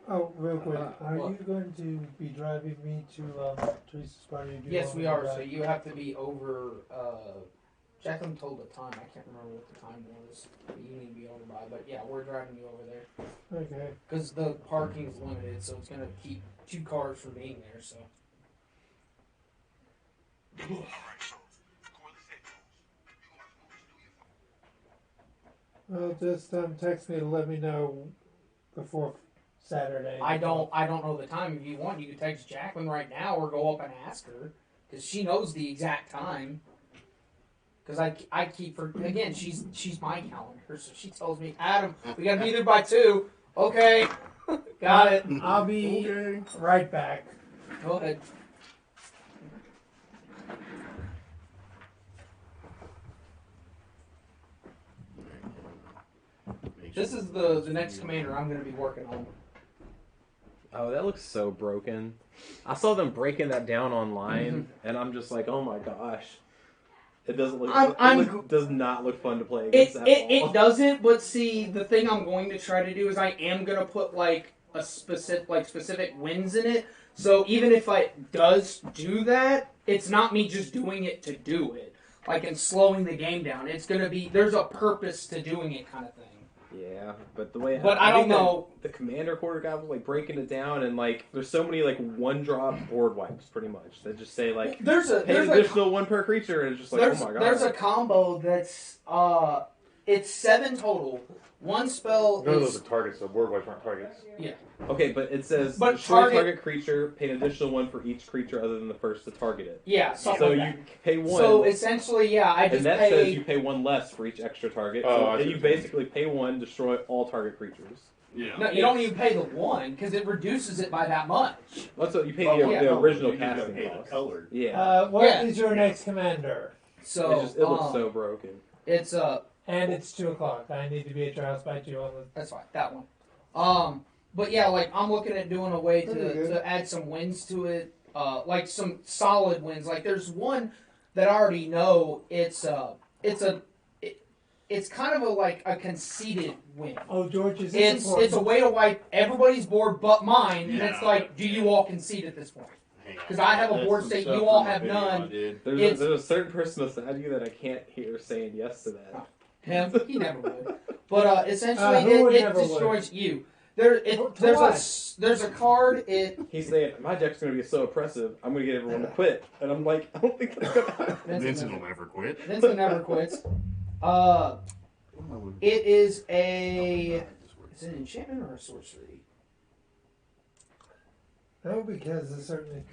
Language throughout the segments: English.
Oh, real quick, are you going to be driving me to Teresa's party? Yes, we are. So you have to be over. Jacqueline told the time. I can't remember what the time was. You need to be over by. But yeah, we're driving you over there. Okay. Because the parking is limited, so it's gonna keep 2 cars from being there. So. Well, just text me to let me know before Saturday. I don't know the time. If you want, you can text Jacqueline right now or go up and ask her because she knows the exact time. Because I keep her again. She's my calendar, so she tells me, Adam, we gotta be there by 2. Okay, got it. I'll be right back. Go ahead. This is the next commander I'm going to be working on. Oh, that looks so broken. I saw them breaking that down online, and I'm just like, oh my gosh. It doesn't look. It does not look fun to play against that ball. It doesn't. But see, the thing I'm going to try to do is I am going to put like a specific wins in it. So even if it does do that, it's not me just doing it to do it. Like in slowing the game down, it's going to be there's a purpose to doing it, kind of thing. Yeah, but the way I don't know. The commander quarter guy was like breaking it down, and like there's so many like 1-drop board wipes, pretty much that just say like there's additional 1 per creature, and it's just like oh my god. There's a combo that's it's 7 total. One spell. None of those are targets, so board wipes aren't targets. Yeah. Okay, but it says but destroy target creature, pay an additional 1 for each creature other than the first to target it. Yeah, so you pay 1. So essentially, yeah, I just and that says you pay 1 less for each extra target. So you basically pay 1, destroy all target creatures. Yeah. No, you don't even pay the 1 because it reduces it by that much. That's what you pay the original casting cost. Yeah. What is your next commander? So it looks so broken. It's and it's 2:00. I need to be at your house by 2 on the. That's fine. That one. But yeah, like I'm looking at doing a way to add some wins to it, like some solid wins. Like there's one that I already know. It's kind of a conceited win. Oh, George, is this important? It's a way to wipe everybody's board but mine, and it's like, do you all concede at this point? Because I have a board state, you all have none. There's a certain person beside you that I can't hear saying yes to that. Him, he never would. But essentially, it destroys you. There's a card. He's saying my deck's gonna be so oppressive. I'm gonna get everyone to quit, and I'm like, I don't think that's gonna happen. Vincent will never quit. Vincent never quits. It is an enchantment or a sorcery? No, because it's certainly.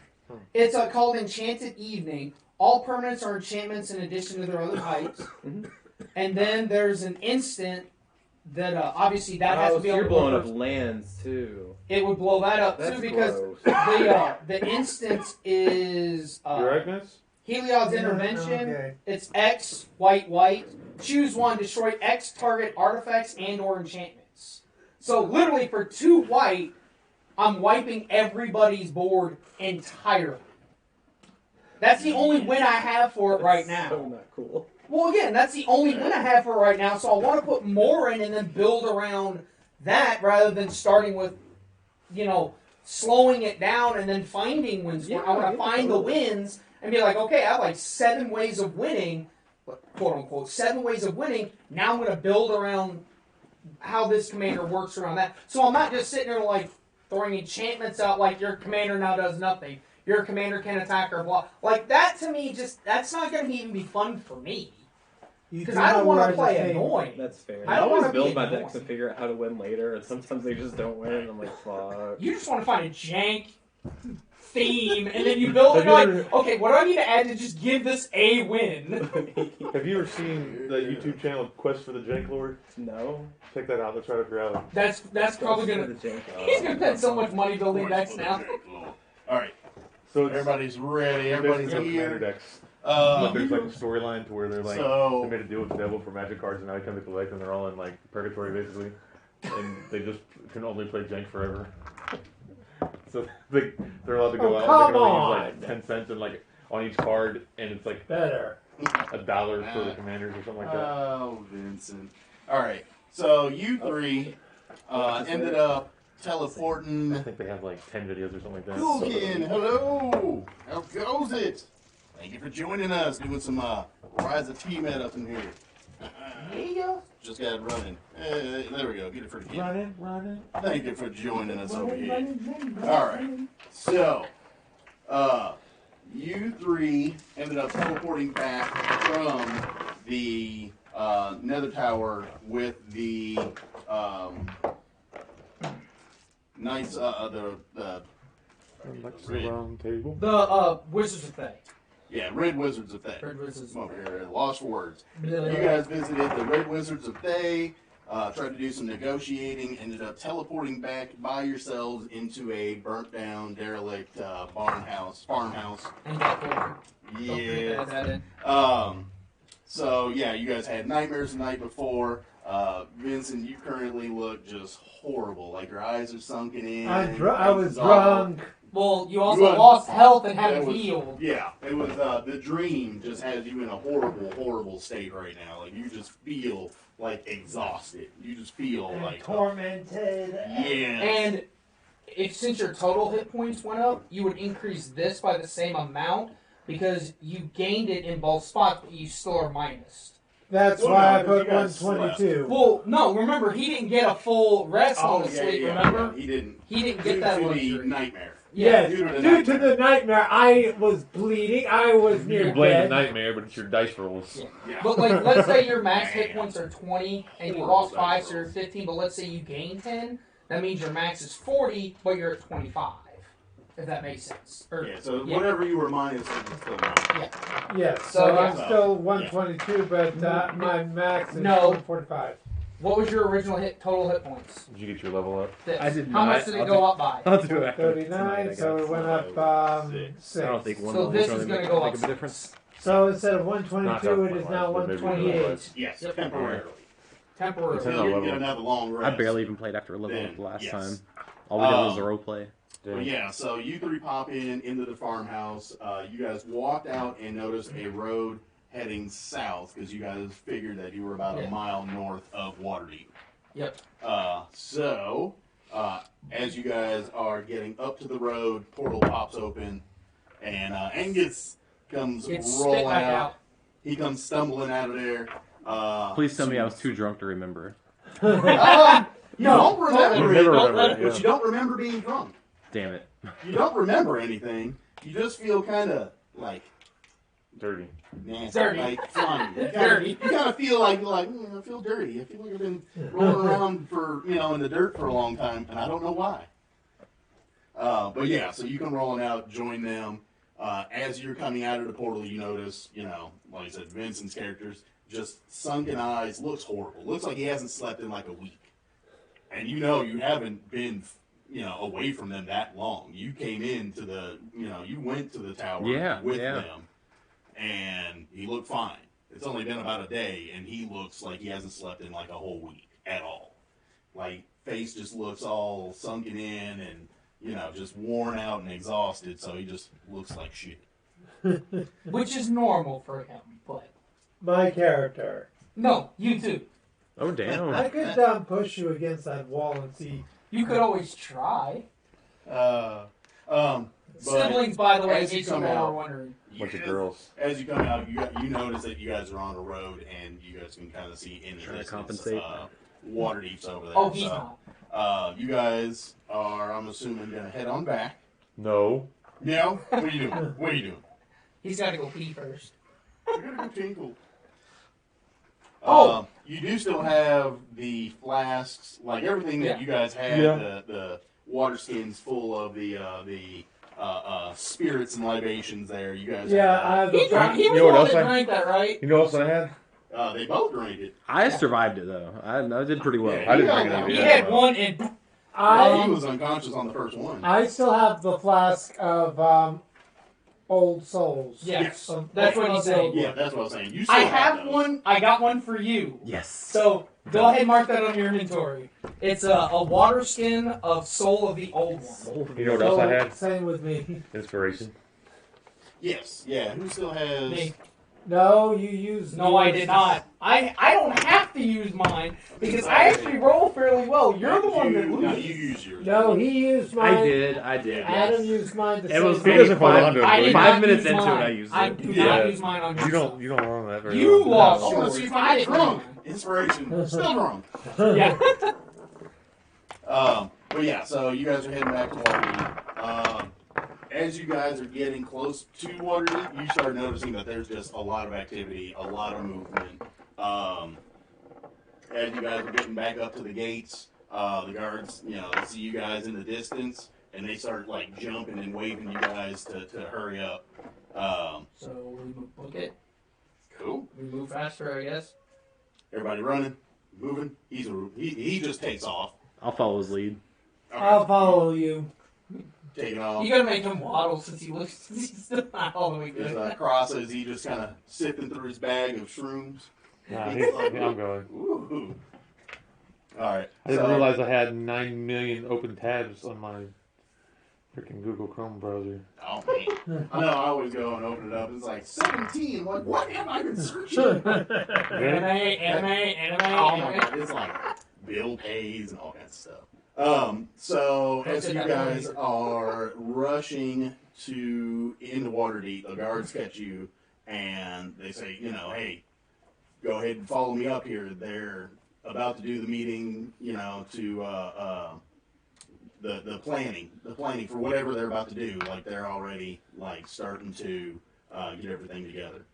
It's called Enchanted Evening. All permanents are enchantments in addition to their other types. And then there's an instant that obviously that has to be. You're blowing up lands too. It would blow that up too because the instance is Heliod's Intervention. Okay. It's X white. Choose 1, destroy X target artifacts and/or enchantments. So literally for 2 white, I'm wiping everybody's board entirely. That's the only win I have for it right now. So not cool. Well, again, that's the only win I have for right now, so I want to put more in and then build around that rather than starting with, slowing it down and then finding wins. I want to find the wins and be like, okay, I have like 7 ways of winning, quote unquote, 7 ways of winning. Now I'm going to build around how this commander works around that. So I'm not just sitting there like throwing enchantments out like your commander now does nothing. Your commander can attack or block. Like that to me, that's not going to even be fun for me. Because I don't want to play annoying. That's fair. I don't always want to build my decks and figure out how to win later, and sometimes they just don't win, and I'm like, fuck. You just want to find a jank theme, and then you build it like, okay, what do I need to add to just give this a win? Have you ever seen the YouTube channel Quest for the Jank Lord? No. Check that out. That's right up your alley. That's probably going to... He's going to spend so much money building decks now. Alright. So everybody's ready. Everybody's here. Decks. There's like a storyline to where they're like they made a deal with the devil for magic cards and now they come to collect and they're all in like purgatory basically, and they just can only play jank forever. So they're allowed to go out. They can only use like 10 cents and like on each card, and it's like better $1 for the commanders or something like that. Oh, Vincent. All right. So you 3 ended up teleporting. I think they have like 10 videos or something like that. Coolkin, hello! How goes it? Thank you for joining us, doing some Rise of Tiamat up in here. Yeah. Just got it running. There we go, get it for the kid. Running. Thank you for joining us over here. Alright, so, you three ended up teleporting back from the Nether Tower with the Knights, the Round table. The Wizards of Thay. yeah, Red Wizards of Thay. Red Wizards. I'm over here, lost for words. Yeah. You guys visited the Red Wizards of Thay, tried to do some negotiating, ended up teleporting back by yourselves into a burnt down, derelict farmhouse. And got killed. Yeah. So yeah, you guys had nightmares the night before. Vincent, you currently look just horrible. Like your eyes are sunken in. I was drunk. Well, you also lost health and haven't healed. Yeah, it was the dream just has you in a horrible state right now. Like you just feel like exhausted. You just feel And like tormented. yeah. And since your total hit points went up, you would increase this by the same amount because you gained it in both spots, but you still are minus. That's Well, why no, I put you guys 122. Well, no, remember, he didn't get a full rest on the sleep, remember? Yeah, he didn't. He didn't Due get that to the luxury. nightmare. Yes, Due to the due to the nightmare, I was bleeding. I was near You blame the dead. nightmare, but it's your dice rolls. Yeah. Yeah. But, like, let's say your max hit points are 20 and you lost 5, so you're 15, but let's say you gain 10, that means your max is 40, but you're at 25. If that makes sense. Or, Yeah, so whatever you were minus, it's still minus. Yes, So, so yeah. I'm still 122, but my max is No. 145. What was your original total hit points? Did you get your level up? This. I did How not. much did it I'll go do- up by? I'll do it after 39, tonight, so I it guess. went up 6. I don't think one So level this really is gonna make- go make up a difference. So instead of Not 122, it is now but maybe 128. Yes, Yep. temporarily. Temporarily. It's in Until the you level. get another long rest. I barely even played after a level Then, up last yes. time. All we did was the role play. But yeah, so you three pop into the farmhouse. You guys walked out and noticed a road heading south because you guys figured that you were about a mile north of Waterdeep. Yep. So as you guys are getting up to the road, portal pops open, and Angus comes It's spit rolling back out. out. He comes stumbling out of there. Please tell me I was too drunk to remember. You don't remember You it, never don't remember let- it, but yeah. you don't remember being drunk. Damn it. You don't remember anything. You just feel kind of like Dirty. nasty, Dirty. like slimy. Dirty. You kind of feel like I feel dirty. I feel like I've been rolling around for in the dirt for a long time, and I don't know why. But yeah, so you come rolling out, join them. As you're coming out of the portal, you notice, like I said, Vincent's character's just sunken eyes, looks horrible. Looks like he hasn't slept in like a week. And you haven't been, away from them that long. You came into the, you went to the tower with them, and he looked fine. It's only been about a day, and he looks like he hasn't slept in like a whole week at all. Like, face just looks all sunken in and, just worn out and exhausted, so he just looks like shit. Which is normal for him, but... My character. No, you too. Oh, damn. I could push you against that wall and see. You could always try. But Siblings, by the way, in as you case you come were out- wondering. Bunch of girls. As you come out, you notice that you guys are on a road, and you guys can kind of see in the Trying to distance, compensate. Waterdeep's over there. Oh, he's so, not. you guys are, I'm assuming, going to head on back. No. Yeah? What are you doing? What are you doing? He's got to go pee first. You're going to go tinkle. Oh! You do still have the flasks, like everything that you guys had, the water skins full of the spirits and libations there. You guys Yeah, He I was You know the what one else that I- drank that, right? You know what else I had? they both drank it. I survived it, though. I did pretty well. Yeah, I didn't got drink it one. either. He Yeah. had one and... He was unconscious on the first one. I still have the flask of old souls. Yes, Of- that's what of he's the saying. old Yeah, one. that's what I was saying. You still I have those. one. I got one for you. Yes. So go ahead and mark that on your inventory. It's a water skin of Soul of the Old One. You know what else I had? Same with me. Inspiration. Yes, yeah. Who still has? Me. No, you used. No, I did not. I don't have to use mine because I actually roll fairly well. You're the one that No, loses. you use yours. No, he used mine. I did. Adam used mine to It was save He maybe doesn't hold on to it. I did 5 not minutes use into mine. it, I used I it. do Yeah. not use mine on your You stuff. don't learn that very You well. lost Oh, let's yours. see if I I get didn't. drunk. Inspiration. Still drunk. Yeah. But yeah, so you guys are heading back to Waterdeep. As you guys are getting close to Waterdeep, you start noticing that there's just a lot of activity, a lot of movement. As you guys are getting back up to the gates, the guards, they see you guys in the distance, and they start like jumping and waving you guys to hurry up. So we book it. Cool. We move faster, I guess. Everybody running, moving. He just takes off. I'll follow his lead. I'll follow you. Taking off. You gotta make him waddle since he's still not all the way There's good. crosses. He just kind of sifting through his bag of shrooms. Nah, I'm going. Ooh. All right. I didn't realize I had 9 million open tabs on my freaking Google Chrome browser. Oh man. I know. I always go and open it up. It's like 17. What have I been searching? Anime. Oh my god. It's like bill pays and all that stuff. So as you guys are rushing into Waterdeep, the guards catch you and they say, hey, go ahead and follow me up here. They're about to do the meeting, to the planning for whatever they're about to do. Like they're already like starting to get everything together.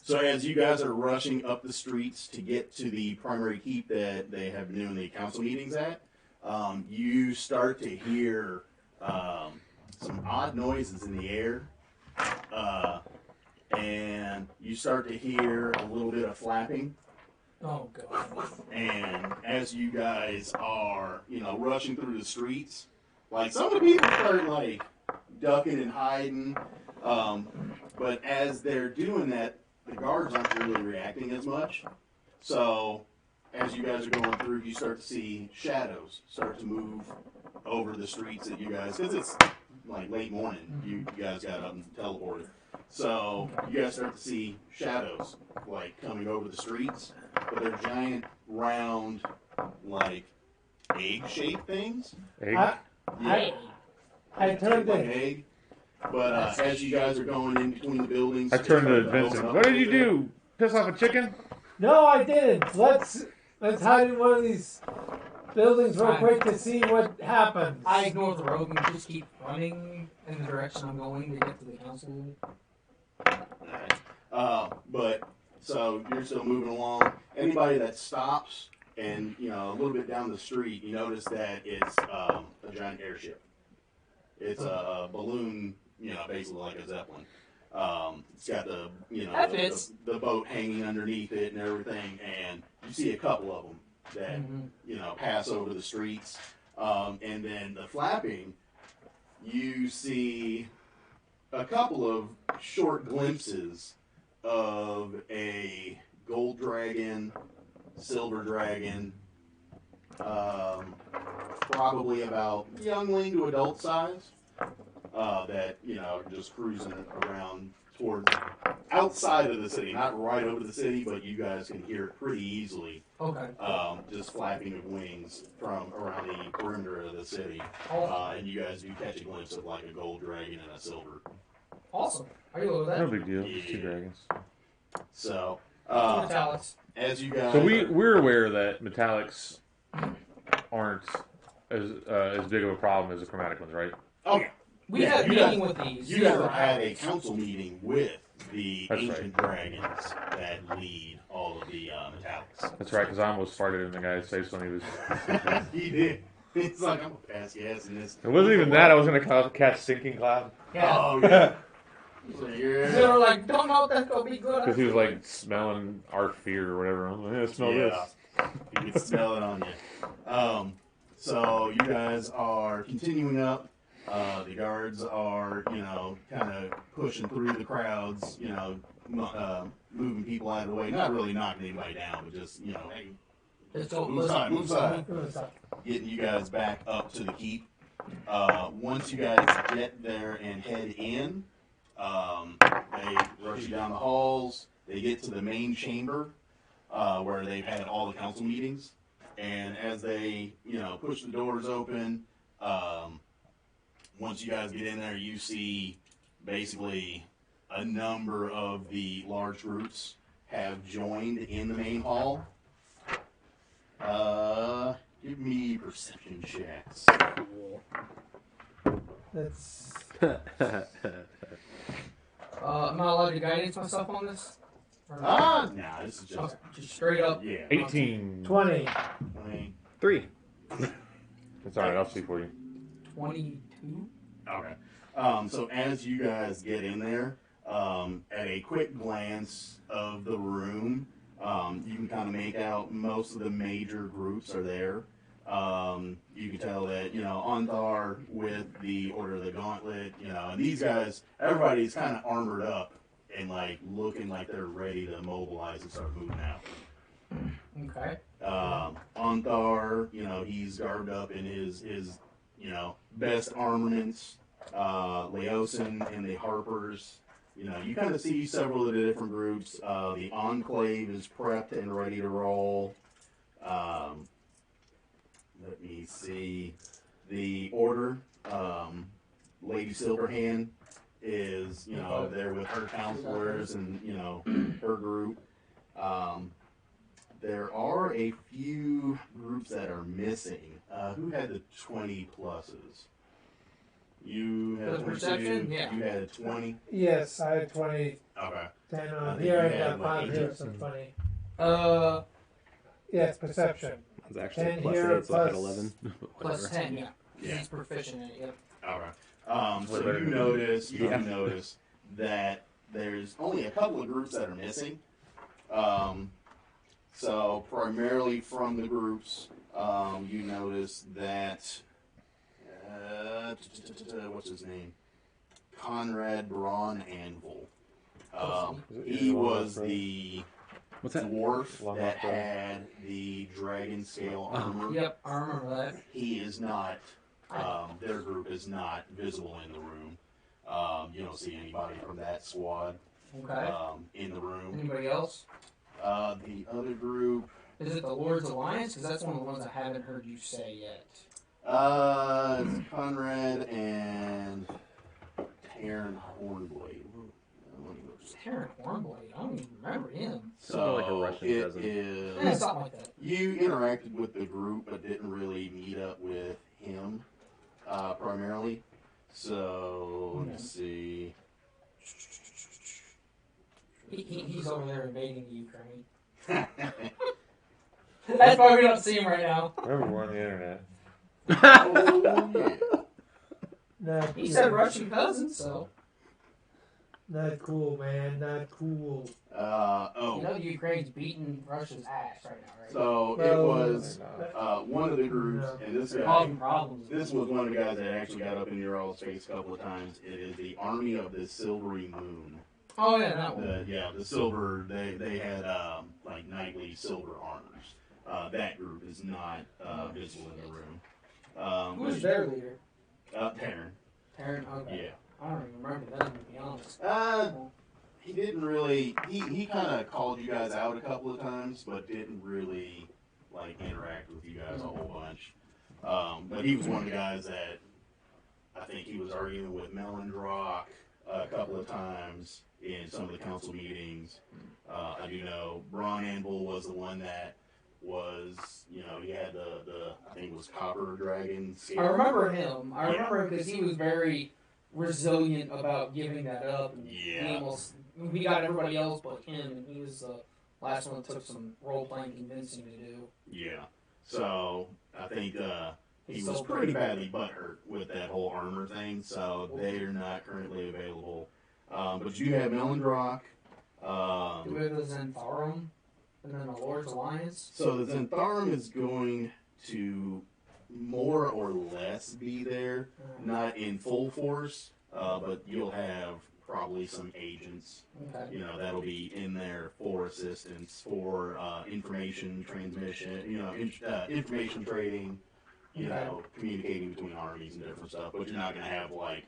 So as you guys are rushing up the streets to get to the primary keep that they have been doing the council meetings at, you start to hear some odd noises in the air, and you start to hear a little bit of flapping. Oh god. And as you guys are, rushing through the streets, like some of the people start like ducking and hiding, but as they're doing that, the guards aren't really reacting as much. So, as you guys are going through, you start to see shadows start to move over the streets that you guys, because it's like late morning, you guys got up and teleported. So, you guys start to see shadows like coming over the streets, but they're giant, round, like egg-shaped things. Egg? I turned like it. egg. But as you guys are going in between the buildings, I turned to open Vincent. up What a did you little do? Piss off a chicken? No, I didn't. Let's hide in one of these buildings real quick to see what happens. I ignore the road and just keep running in the direction I'm going to get to the council. But so you're still moving along. Anybody that stops and a little bit down the street, you notice that it's a giant airship. It's a balloon, basically like a zeppelin. It's got the boat hanging underneath it and everything, and you see a couple of them that pass over the streets. And then the flapping, you see a couple of short glimpses of a gold dragon, silver dragon, probably about youngling to adult size, that just cruising around towards outside of the city, not right over the city, but you guys can hear it pretty easily. Okay. Just flapping of wings from around the perimeter of the city, and you guys do catch a glimpse of like a gold dragon and a silver. Awesome. Are you over that? No big deal. It's 2 dragons. So, Metallics. as you guys, So we're aware that metallics aren't as big of a problem as the chromatic ones, right? oh yeah. We had a meeting with these. You guys have had a council meeting with the That's ancient dragons that lead all of the metallics. That's right, because I almost farted in the guy's face when he was... He did. It's like, I'm gonna pass gas in this. It wasn't even that. I was going to catch Sinking Cloud. Yeah. Oh yeah. So They you're, were like, don't know if that's gonna be good. Because he was like smelling our fear or whatever. I was like, yeah, smell this. You can smell it on you. So you guys are continuing up. The guards are, kind of pushing through the crowds, moving people out of the way. Not really knocking anybody down, but just, hey, Let's go. move aside, move aside. Suicide. Getting you guys back up to the keep. Once you guys get there and head in, they rush you down the halls. They get to the main chamber where they've had all the council meetings. And as they, push the doors open, once you guys get in there, you see basically a number of the large groups have joined in the main hall. Give me perception checks. Cool. That's. Am I allowed to guidance myself on this? Nah, this is just straight up. Yeah. 18. 20. 3. That's alright, I'll see for you. 22. Okay. So as you guys get in there, at a quick glance of the room, you can kind of make out most of the major groups are there. You can tell that, Onthar with the Order of the Gauntlet, and these guys, everybody's kind of armored up and looking like they're ready to mobilize and start moving out. Okay. Onthar, he's garbed up in his best armaments. Laosin and the Harpers, you kind of see several of the different groups. The Enclave is prepped and ready to roll. Let me see. The Order, Lady Silverhand is, there with her counselors and, her group. There are a few groups that are missing. Who had the 20 pluses? You had perception? Yeah. You had 20? Yes, I had 20. Okay. 10 on think here. you I had, got like, 5 here, so 20. Yes, perception. That's actually 10 plus here, 8, so I had plus- 11. plus Whatever. 10, yeah. Yeah. He's proficient in it, yep. Okay. So you notice that there's only a couple of groups that are missing. So primarily from the groups, you notice that what's his name? Conrad Braun Anvil. He was the What's that? dwarf that had the dragon scale armor. Yep, I remember that. He is not. Their group is not visible in the room. You don't see anybody from that squad Okay. in the room. Anybody else? The other group. Is it the Lord's Alliance? Because that's one of the ones I haven't heard you say yet. It's Conrad and Taryn Hornblade. Terran Hornblade. I don't even remember him. So like a Russian it peasant. is. Something like that. You interacted with the group, but didn't really meet up with him primarily. So let's see. He's over there invading the Ukraine. That's why we don't see him right now. Remember, we're on the internet. Oh yeah. Not He cool. said Russian cousins, so. Not cool, man. Not cool. You know the Ukraine's beating Russia's ass right now, right? So it Well, was one of the groups, and this guy. Causing problems. This was one of the guys that actually got up in your all's face a couple of times. It is the Army of the Silvery Moon. Oh, yeah, that one. The silver. They had nightly silver armors. That group is not visible in the room. Who's their leader? Taryn. Terran? Okay. Yeah. I don't even remember that, to be honest. He didn't really. He kind of called you guys out a couple of times, but didn't really interact with you guys a whole bunch. But he was one of the guys that I think he was arguing with Melendrock a couple of times in some of the council meetings. I do know Braun Anvil was the one that was, he had the I think it was Copper Dragon scale. I remember him. I remember him because he was very resilient about giving that up. And Yeah. we got everybody else but him, and he was the last one that took some role-playing convincing to do. Yeah. So I think he was pretty badly butthurt with that whole armor thing, so they're not currently available. But you have Melendrock. Do we have the Zentharum? And then the Lord's Alliance? So the Zentharum is going to more or less be there, not in full force, but you'll have probably some agents, Okay. that'll be in there for assistance, for information transmission, information trading, communicating between armies and different stuff. But you're not going to have a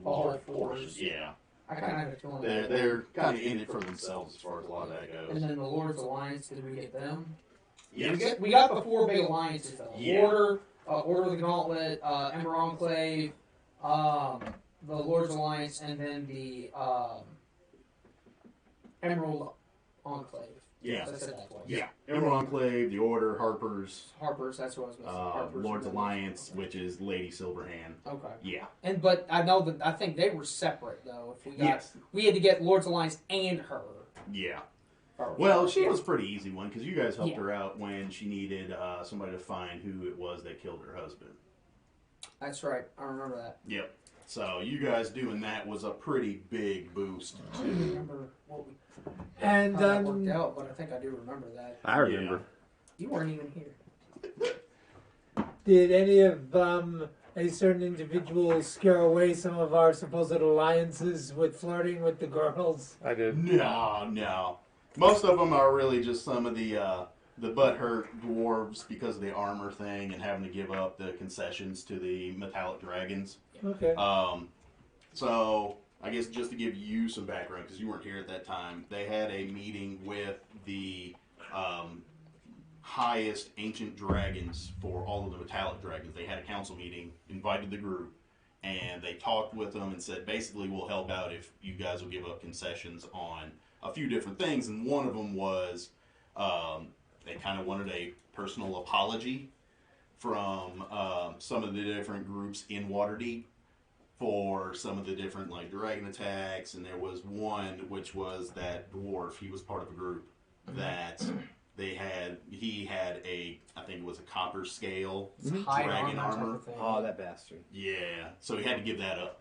whole large force. force. Yeah. I kind of have a feeling They're kind of in it for themselves as far as a lot of that goes. And then the Lord's Alliance, did we get them? Yes. We got the 4 big alliances though. Yeah. Order of the Gauntlet, Ember Enclave, the Lord's Alliance, and then the Emerald Enclave. Yeah. I said that twice. Yeah. Emerald Enclave, the Order, Harper's, That's what I was going to say. Harper's Lord's Alliance, which is Lady Silverhand. Okay. Yeah. But I think they were separate though. If we had to get Lord's Alliance and her. Yeah. Well, she was a pretty easy one because you guys helped her out when she needed somebody to find who it was that killed her husband. That's right. I remember that. Yep. So you guys doing that was a pretty big boost I don't remember what we And how that worked out, but I think I do remember that. I remember. You weren't even here. did any of a certain individual scare away some of our supposed alliances with flirting with the girls? I did. No. Most of them are really just some of the butthurt dwarves because of the armor thing and having to give up the concessions to the metallic dragons. Okay. So I guess just to give you some background, because you weren't here at that time, they had a meeting with the highest ancient dragons for all of the metallic dragons. They had a council meeting, invited the group, and they talked with them and said, basically, we'll help out if you guys will give up concessions on a few different things. And one of them was they kind of wanted a personal apology from some of the different groups in Waterdeep for some of the different like dragon attacks, and there was one which was that dwarf. He was part of a group that he had I think it was a copper scale dragon armor. Oh, that bastard. Yeah, so he had to give that up.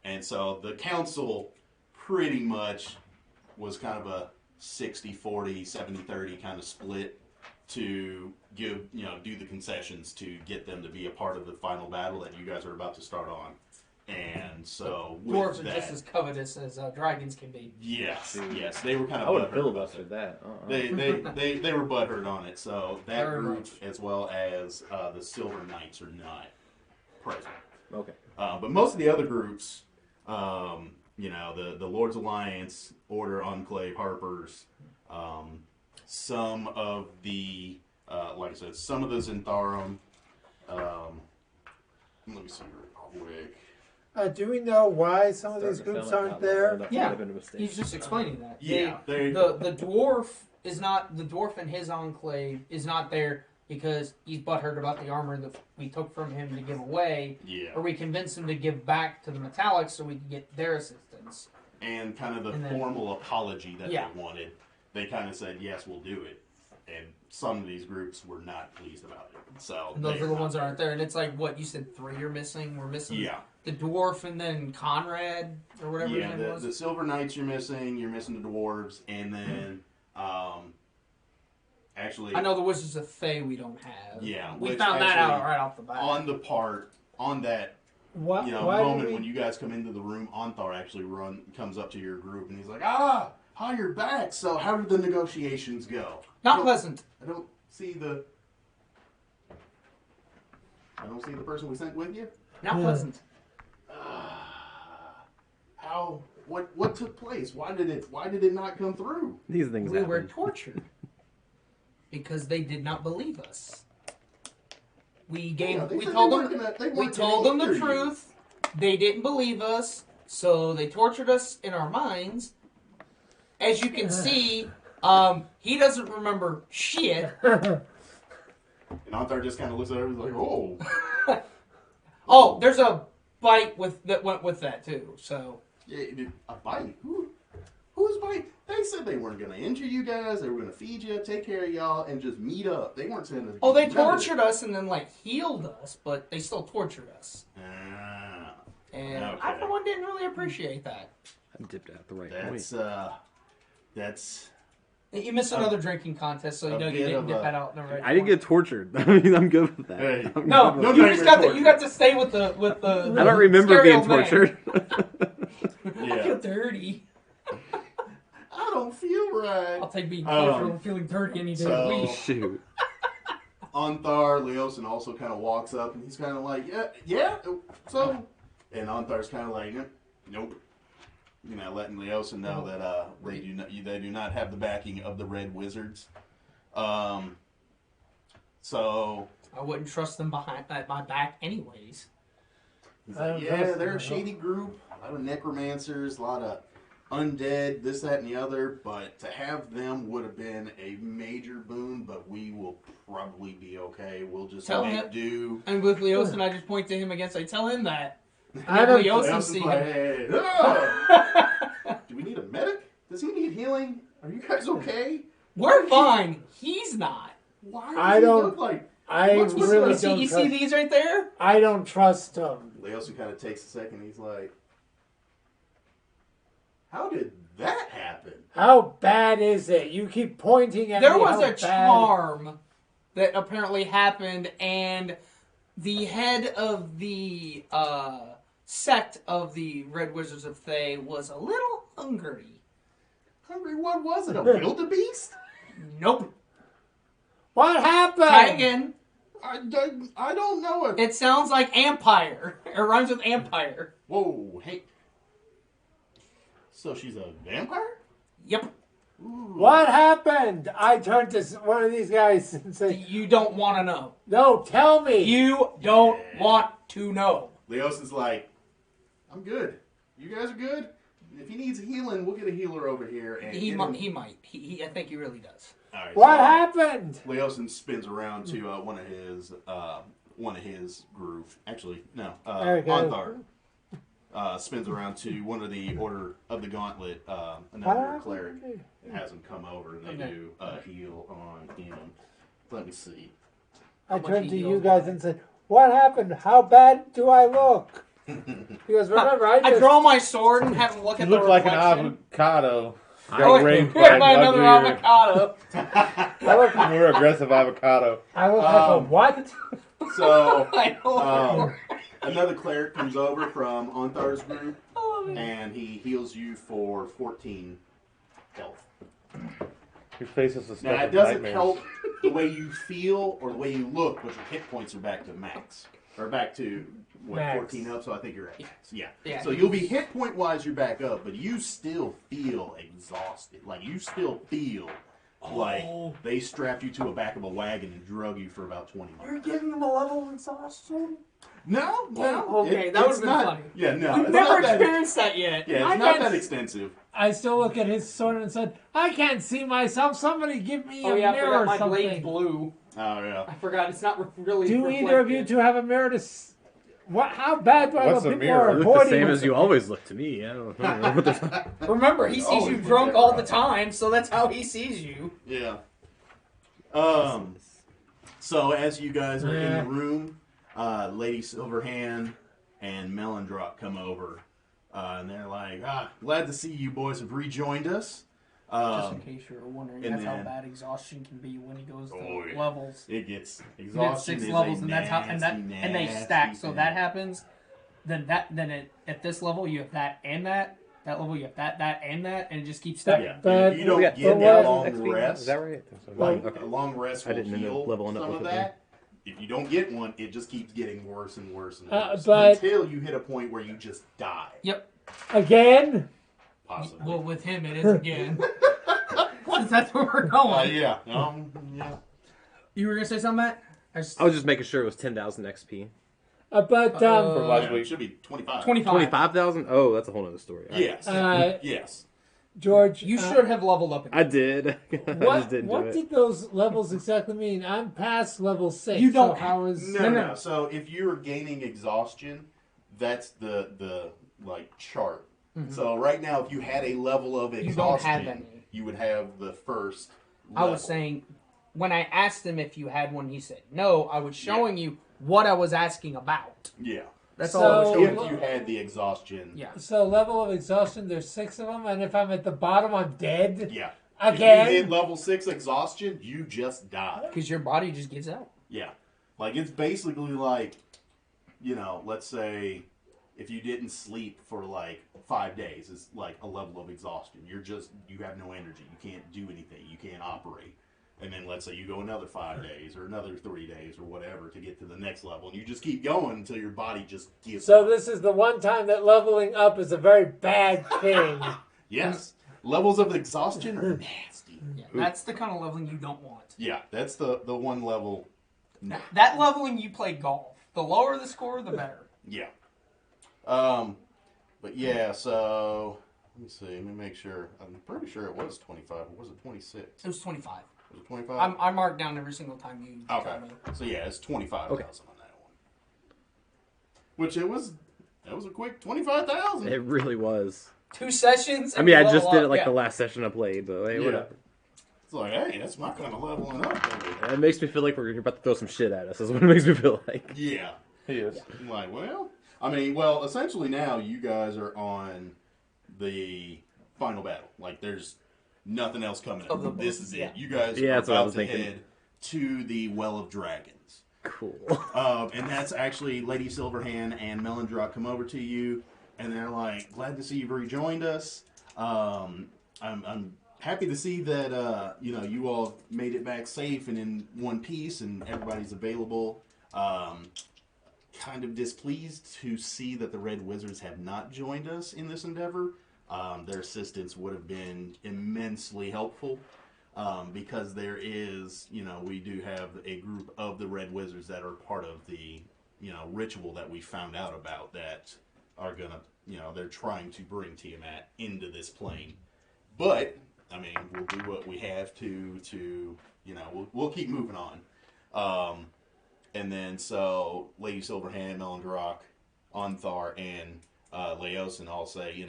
And so the council pretty much was kind of a 60-40, 70-30 kind of split to do the concessions to get them to be a part of the final battle that you guys are about to start on. And so Dwarves are just as covetous as dragons can be. Yes, they were kind of. I would have filibustered that. They were butthurt on it. So that group, as well as the Silver Knights, are not present. Okay. But most of the other groups, the Lord's Alliance, Order, Enclave, Harper's, some of the, like I said, some of the Zentharum. Let me see real quick. Do we know why some of these groups aren't there? Yeah, he's just explaining that. Yeah, the dwarf is not the dwarf in his enclave is not there because he's butthurt about the armor that we took from him to give away. Yeah. Or we convinced him to give back to the metallics so we could get their assistance. And kind of the formal apology that they wanted, they kind of said, yes, we'll do it. And some of these groups were not pleased about it. So and those are the ones that aren't there. And it's like, what, you said 3 are missing? We're missing the dwarf and then Conrad or whatever his name was? The Silver Knights you're missing the dwarves, and then actually... I know the Wizards of Thay we don't have. Yeah. We found that out right off the bat. On that moment when you guys come into the room, Onthar actually comes up to your group and he's like, hi, you're back. So how did the negotiations go? Not pleasant. I don't see the person we sent with you. Not pleasant. What took place? Why did it not come through? These things we happen. were tortured because they did not believe us. We told them the truth. They didn't believe us, so they tortured us in our minds. As you can see, he doesn't remember shit. And Onthar just kind of looks at her and is like, oh. Oh, there's a bite that went with that too. So yeah, a bite. Who's bite? They said they weren't going to injure you guys. They were going to feed you, take care of y'all, and just meet up. They weren't saying that. Oh, they tortured us and then healed us, but they still tortured us. And I for one didn't really appreciate that. I dipped out the right way. That's. You missed another drinking contest, so you didn't dip that out in the right. I didn't get tortured. I mean, I'm good with that. Hey. No, you got to stay with the. I don't remember being tortured. I feel dirty. I don't feel right. I'll take being tortured and feeling dirty any day of the week. Shoot. Onthar Leosin also kind of walks up and he's kind of like, yeah. So, and Onthar's kind of like, nope. letting Leosa know that they do not have the backing of the Red Wizards. So I wouldn't trust them at my back anyways. He's like, yeah, they're a shady group. A lot of necromancers, a lot of undead, this, that, and the other. But to have them would have been a major boon. But we will probably be okay. We'll just make do. And with Leosin, I just point to him again. I tell him that. I don't. Leosin's like, hey, do we need a medic? Does he need healing? Are you guys okay? We're fine. He's not. Why does he look like? I really don't. You see these right there? I don't trust him. Leosin kind of takes a second. He's like, "How did that happen? How bad is it? You keep pointing at me. There was a charm that apparently happened, and the head of the sect of the Red Wizards of Thay was a little hungry. Hungry? What was it? A wildebeest? Nope. What happened? Try again. I don't know it. It sounds like Empire. It rhymes with Empire. Whoa, hey. So she's a vampire? Yep. Ooh. What happened? I turned to one of these guys and said, You don't want to know. No, tell me. You don't want to know. Leosin's like, I'm good. You guys are good? If he needs healing, we'll get a healer over here. And he might. I think he really does. All right, what happened? Leosin spins around to one of his group. Actually, no. Okay. Anthar spins around to one of the Order of the Gauntlet, another cleric, and has him come over, and they do a heal on him. Let me see. I turned to you guys and said, what happened? How bad do I look? Because remember, I draw my sword and have him look at the reflection. You look like an avocado. Another avocado. I look more aggressive avocado. I look like a what? So, another cleric comes over from Onthar's group, and he heals you for 14 health. Your face is a stuff now, it doesn't help the way you feel or the way you look, but your hit points are back to max. Or back to, max. 14 up, so I think you're at max. Yeah. So you'll be hit point wise, you're back up, but you still feel exhausted. Like, you still feel like they strapped you to a back of a wagon and drug you for about 20 minutes. You're giving him a level of exhaustion? No. Okay, that would have been funny. Yeah, no. We've never experienced that yet. Yeah, it's not that extensive. I still look at his sword and said, I can't see myself. Somebody give me a mirror I forgot my something. blade blue. Oh, yeah. I forgot. It's not really Do reflective. either of you two have a mirror to... What? How bad do I What's look? a People mirror? are You look the avoiding same me. as you always look to me. I don't know what there's... Remember, he sees you drunk all the time, so that's how he sees you. Yeah. So as you guys are in the room, Lady Silverhand and Melondrop come over, and they're like, glad to see you boys have rejoined us. Just in case you're wondering, and that's how then- bad exhaustion can be when he goes to yeah. levels. It gets He did exhaustion 6 is levels, a and that's how, and they stack. So thing. that happens. Then at this level you have that and that. That level you have that and that, and it just keeps stacking. Yeah, But- if you don't Yeah, get but that what- long rest, Is that right? a long rest will I didn't end up heal leveling up some with of it that. If you don't get one, it just keeps getting worse and worse and worse but- until you hit a point where you just die. Yep. Again? Possibly. Well, with him it is again. Since that's where we're going. Yeah. You were gonna say something, Matt? I was just making sure it was 10,000 XP. But From last It week. should be 25. 25. 25,000? Oh, that's a whole other story. Yes. Yes. George, You should have leveled up. I did. I just What didn't do what it. did those levels exactly mean? I'm past level 6. You don't- So how is No. So if you're gaining exhaustion, that's the like chart. So right now, if you had a level of don't exhaustion, have any. you would have the first. I was level. saying, when I asked him if you had one, he said no. I was showing you what I was asking about. Yeah. That's So- all I was If showing you. you had the exhaustion. Yeah. So level of exhaustion, there's 6 of them, and if I'm at the bottom, I'm dead. Yeah. Again? If you hit level 6 exhaustion, you just die. Because your body just gives out. Yeah. Like, it's basically like, let's say if you didn't sleep for like 5 days, it's like a level of exhaustion. You have no energy. You can't do anything. You can't operate. And then let's say you go another 5 days or another 3 days or whatever to get to the next level. And you just keep going until your body just gives So up. this is the one time that leveling up is a very bad thing. Yes. Levels of exhaustion are nasty. Yeah, that's the kind of leveling you don't want. Yeah, that's the one level. No. That leveling you play golf. The lower the score, the better. Yeah. But yeah, so let me see. Let me make sure. I'm pretty sure it was 25. Or was it 26? It was 25. Was it 25? I marked down every single time you Okay. told me. So yeah, it's 25,000 Okay. on that one. Which that was a quick 25,000. It really was. 2 sessions. I mean, I and just did it like yeah. the last session I played, but hey, whatever. It's like, hey, that's my kind of leveling up. Baby. It makes me feel like we're about to throw some shit at us. That's what it makes me feel like. Yeah. He is. I'm like, essentially now you guys are on the final battle. Like, there's nothing else coming up. This is it. You guys are that's what I about was to thinking. head to the Well of Dragons. Cool. And that's actually Lady Silverhand and Melindrock come over to you, and they're like, glad to see you've rejoined us. I'm happy to see that you all made it back safe and in one piece, and everybody's available. Kind of displeased to see that the Red Wizards have not joined us in this endeavor. Their assistance would have been immensely helpful. Because there is, we do have a group of the Red Wizards that are part of the, ritual that we found out about that are gonna, they're trying to bring Tiamat into this plane. But, I mean, we'll do what we have to we'll keep moving on. And then, so, Lady Silverhand, Melindrock, Onthar, and Laosin all say,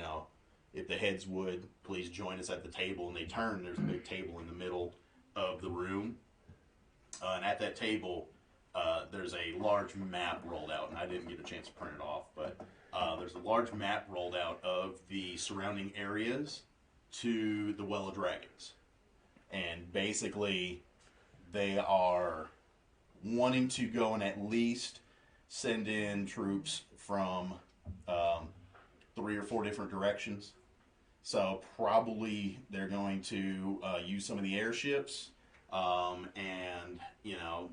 if the heads would please join us at the table, and they turn, there's a big table in the middle of the room. And at that table, there's a large map rolled out, and I didn't get a chance to print it off, but there's a large map rolled out of the surrounding areas to the Well of Dragons. And basically, they are wanting to go and at least send in troops from 3 or 4 different directions. So probably they're going to use some of the airships and,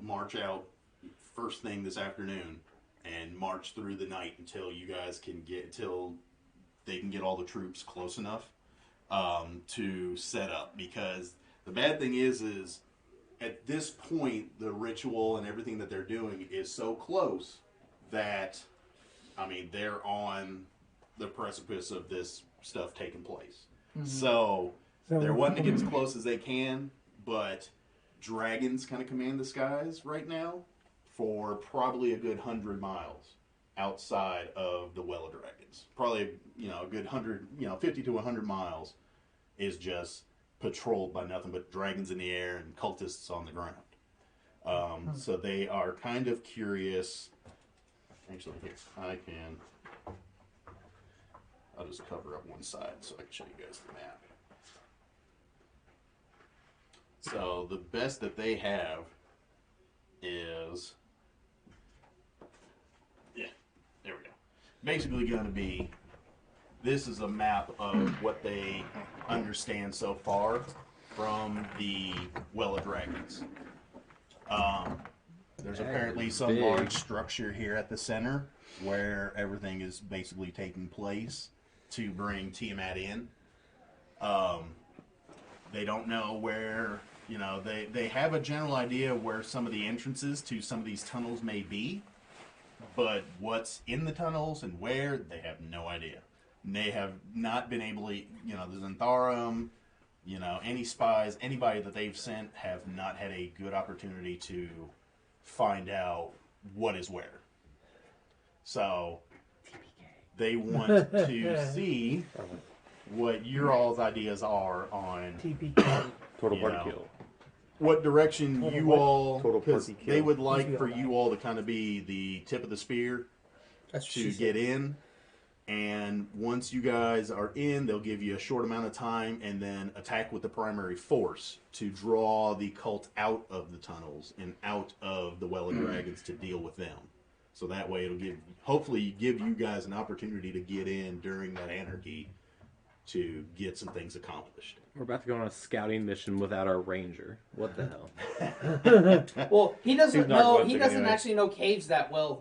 march out first thing this afternoon and march through the night until they can get all the troops close enough to set up. Because the bad thing is at this point, the ritual and everything that they're doing is so close that, they're on the precipice of this stuff taking place. Mm-hmm. So they're wanting to get as close as they can, but dragons kind of command the skies right now for probably a good 100 miles outside of the Well of Dragons. Probably, a good 100, 50 to 100 miles is just patrolled by nothing but dragons in the air and cultists on the ground. So they are kind of curious. Actually, here, I'll just cover up one side so I can show you guys the map. So the best that they have is, there we go. Basically going to be, this is a map of what they understand so far from the Well of Dragons. There's apparently some large structure here at the center where everything is basically taking place to bring Tiamat in. They don't know where, they have a general idea of where some of the entrances to some of these tunnels may be, but what's in the tunnels and where, they have no idea. And they have not been able to, the Zantharum, any spies, anybody that they've sent have not had a good opportunity to find out what is where. So they want to see what your all's ideas are on Total party kill. what direction you all, Total because party kill. they would like for you all to kind of be the tip of the spear to get in. And once you guys are in, they'll give you a short amount of time and then attack with the primary force to draw the cult out of the tunnels and out of the Well of Dragons to deal with them. So that way it'll hopefully give you guys an opportunity to get in during that anarchy to get some things accomplished. We're about to go on a scouting mission without our ranger. What the hell? Well, he doesn't He's know. narcoleptic He doesn't anyway. actually know caves that well,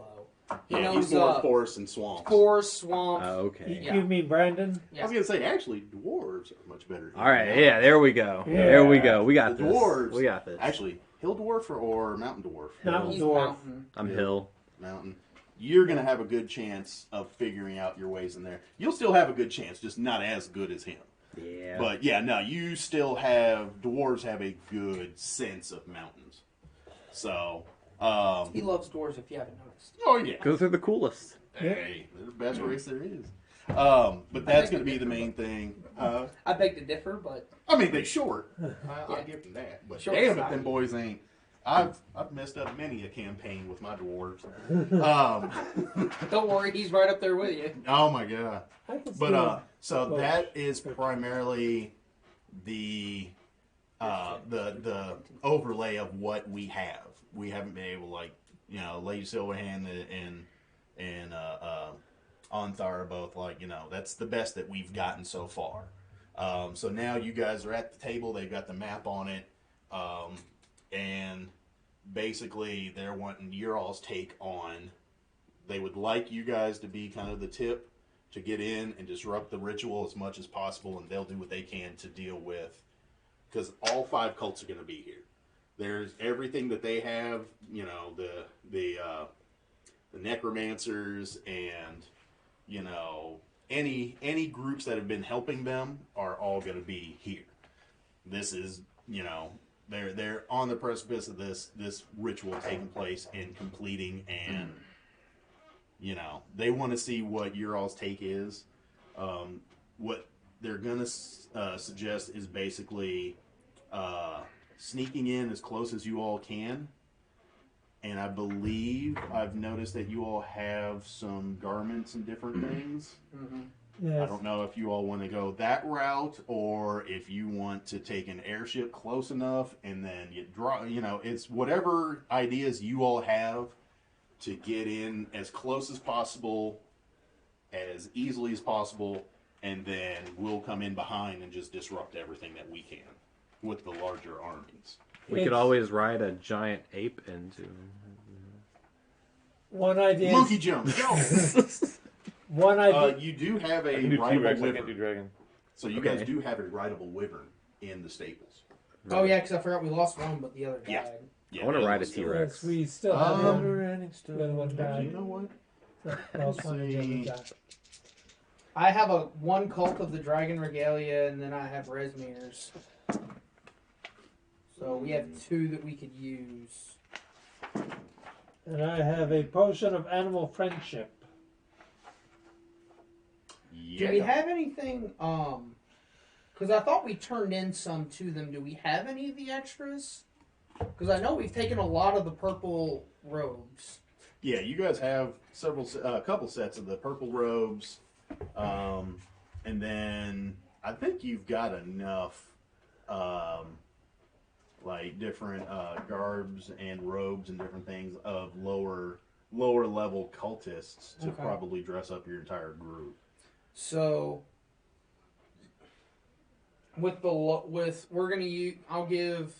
though. He Yeah, knows he's more forests and swamps. forest, swamp. Okay. Yeah. You mean Brandon? I was gonna say, actually, dwarves are much better. All right. Yeah. There we go. There we go. We got The this. dwarves. We got this. Actually, hill dwarf or mountain dwarf? Mountain He's dwarf. mountain. I'm Hill. Mountain. You're gonna have a good chance of figuring out your ways in there. You'll still have a good chance, just not as good as him. Yeah. But yeah, no, you still have dwarves have a good sense of mountains. So, He loves dwarves, if you haven't noticed. oh yeah, Those are the coolest. hey, they're the best race there is. But that's gonna be the main thing. I beg to differ, but I mean, they short. I'll Yeah. give them that. But Short damn, if side. them boys ain't. I've messed up many a campaign with my dwarves. don't worry, he's right up there with you. Oh my god. I can But so Well, that is primarily the overlay of what we have. We haven't been able, like, you know, Lady Silverhand and Onthar are both like, you know, that's the best that we've gotten so far. So now you guys are at the table. They've got the map on it, and basically they're wanting your all's take on. They would like you guys to be kind of the tip to get in and disrupt the ritual as much as possible, and they'll do what they can to deal with, because all 5 cults are going to be here. There's everything that they have, you know, the necromancers and, you know, any groups that have been helping them are all going to be here. This is, you know, they're on the precipice of this ritual taking place and completing, and you know, they want to see what your all's take is. What they're going to suggest is basically sneaking in as close as you all can. And I believe I've noticed that you all have some garments and different things. Yes. I don't know if you all want to go that route, or if you want to take an airship close enough and then you draw. You know, it's whatever ideas you all have to get in as close as possible, as easily as possible, and then we'll come in behind and just disrupt everything that we can with the larger armies. We could always ride a giant ape into. One idea. Monkey jump, go! One idea. You do have I a can do rideable T-Rex, I can't do wyvern. dragon. So you Okay. guys do have a rideable wyvern in the stables. Oh yeah, because I forgot we lost one, but the other Yeah. died. Yeah, I want to the ride a other one's still- T-Rex. Yes, we still have one. Never-ending The other one You died. know what? That was one of the other died. I have one cult of the dragon regalia, and then I have Resmir's. So we have 2 that we could use. And I have a potion of animal friendship. Yeah. Do we have anything? Because I thought we turned in some to them. Do we have any of the extras? Because I know we've taken a lot of the purple robes. Yeah, you guys have a couple sets of the purple robes, and then I think you've got enough, like different garbs and robes and different things of lower level cultists to Okay. probably dress up your entire group. So we're gonna use. I'll give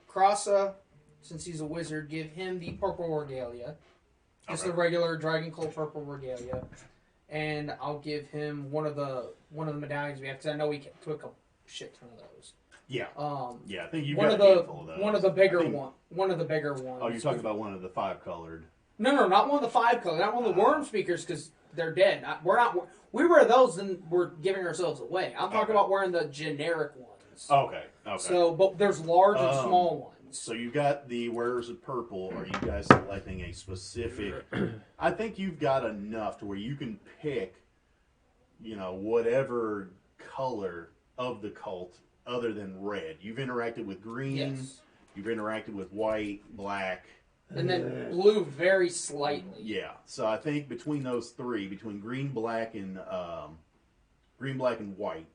Krasa, since he's a wizard, give him the purple regalia, just the regular Dragon Cult purple regalia, and I'll give him one of the medallions we have, because I know we took a shit ton of those. Yeah, yeah, I think you've one got of a the handful of those. one of the bigger I think- one, one of the bigger ones. Oh, you're talking about one of the 5 colored. No, not one of the 5 colors, not one of the worm speakers, because they're dead. We wear those and we're giving ourselves away. I'm talking Okay. about wearing the generic ones. Okay. So, but there's large and small ones. So you got the wearers of purple. Are you guys selecting a specific? I think you've got enough to where you can pick, you know, whatever color of the cult other than red. You've interacted with green. Yes. You've interacted with white, black. And then blue very slightly. Yeah. So I think between those 3, between green, black, and white,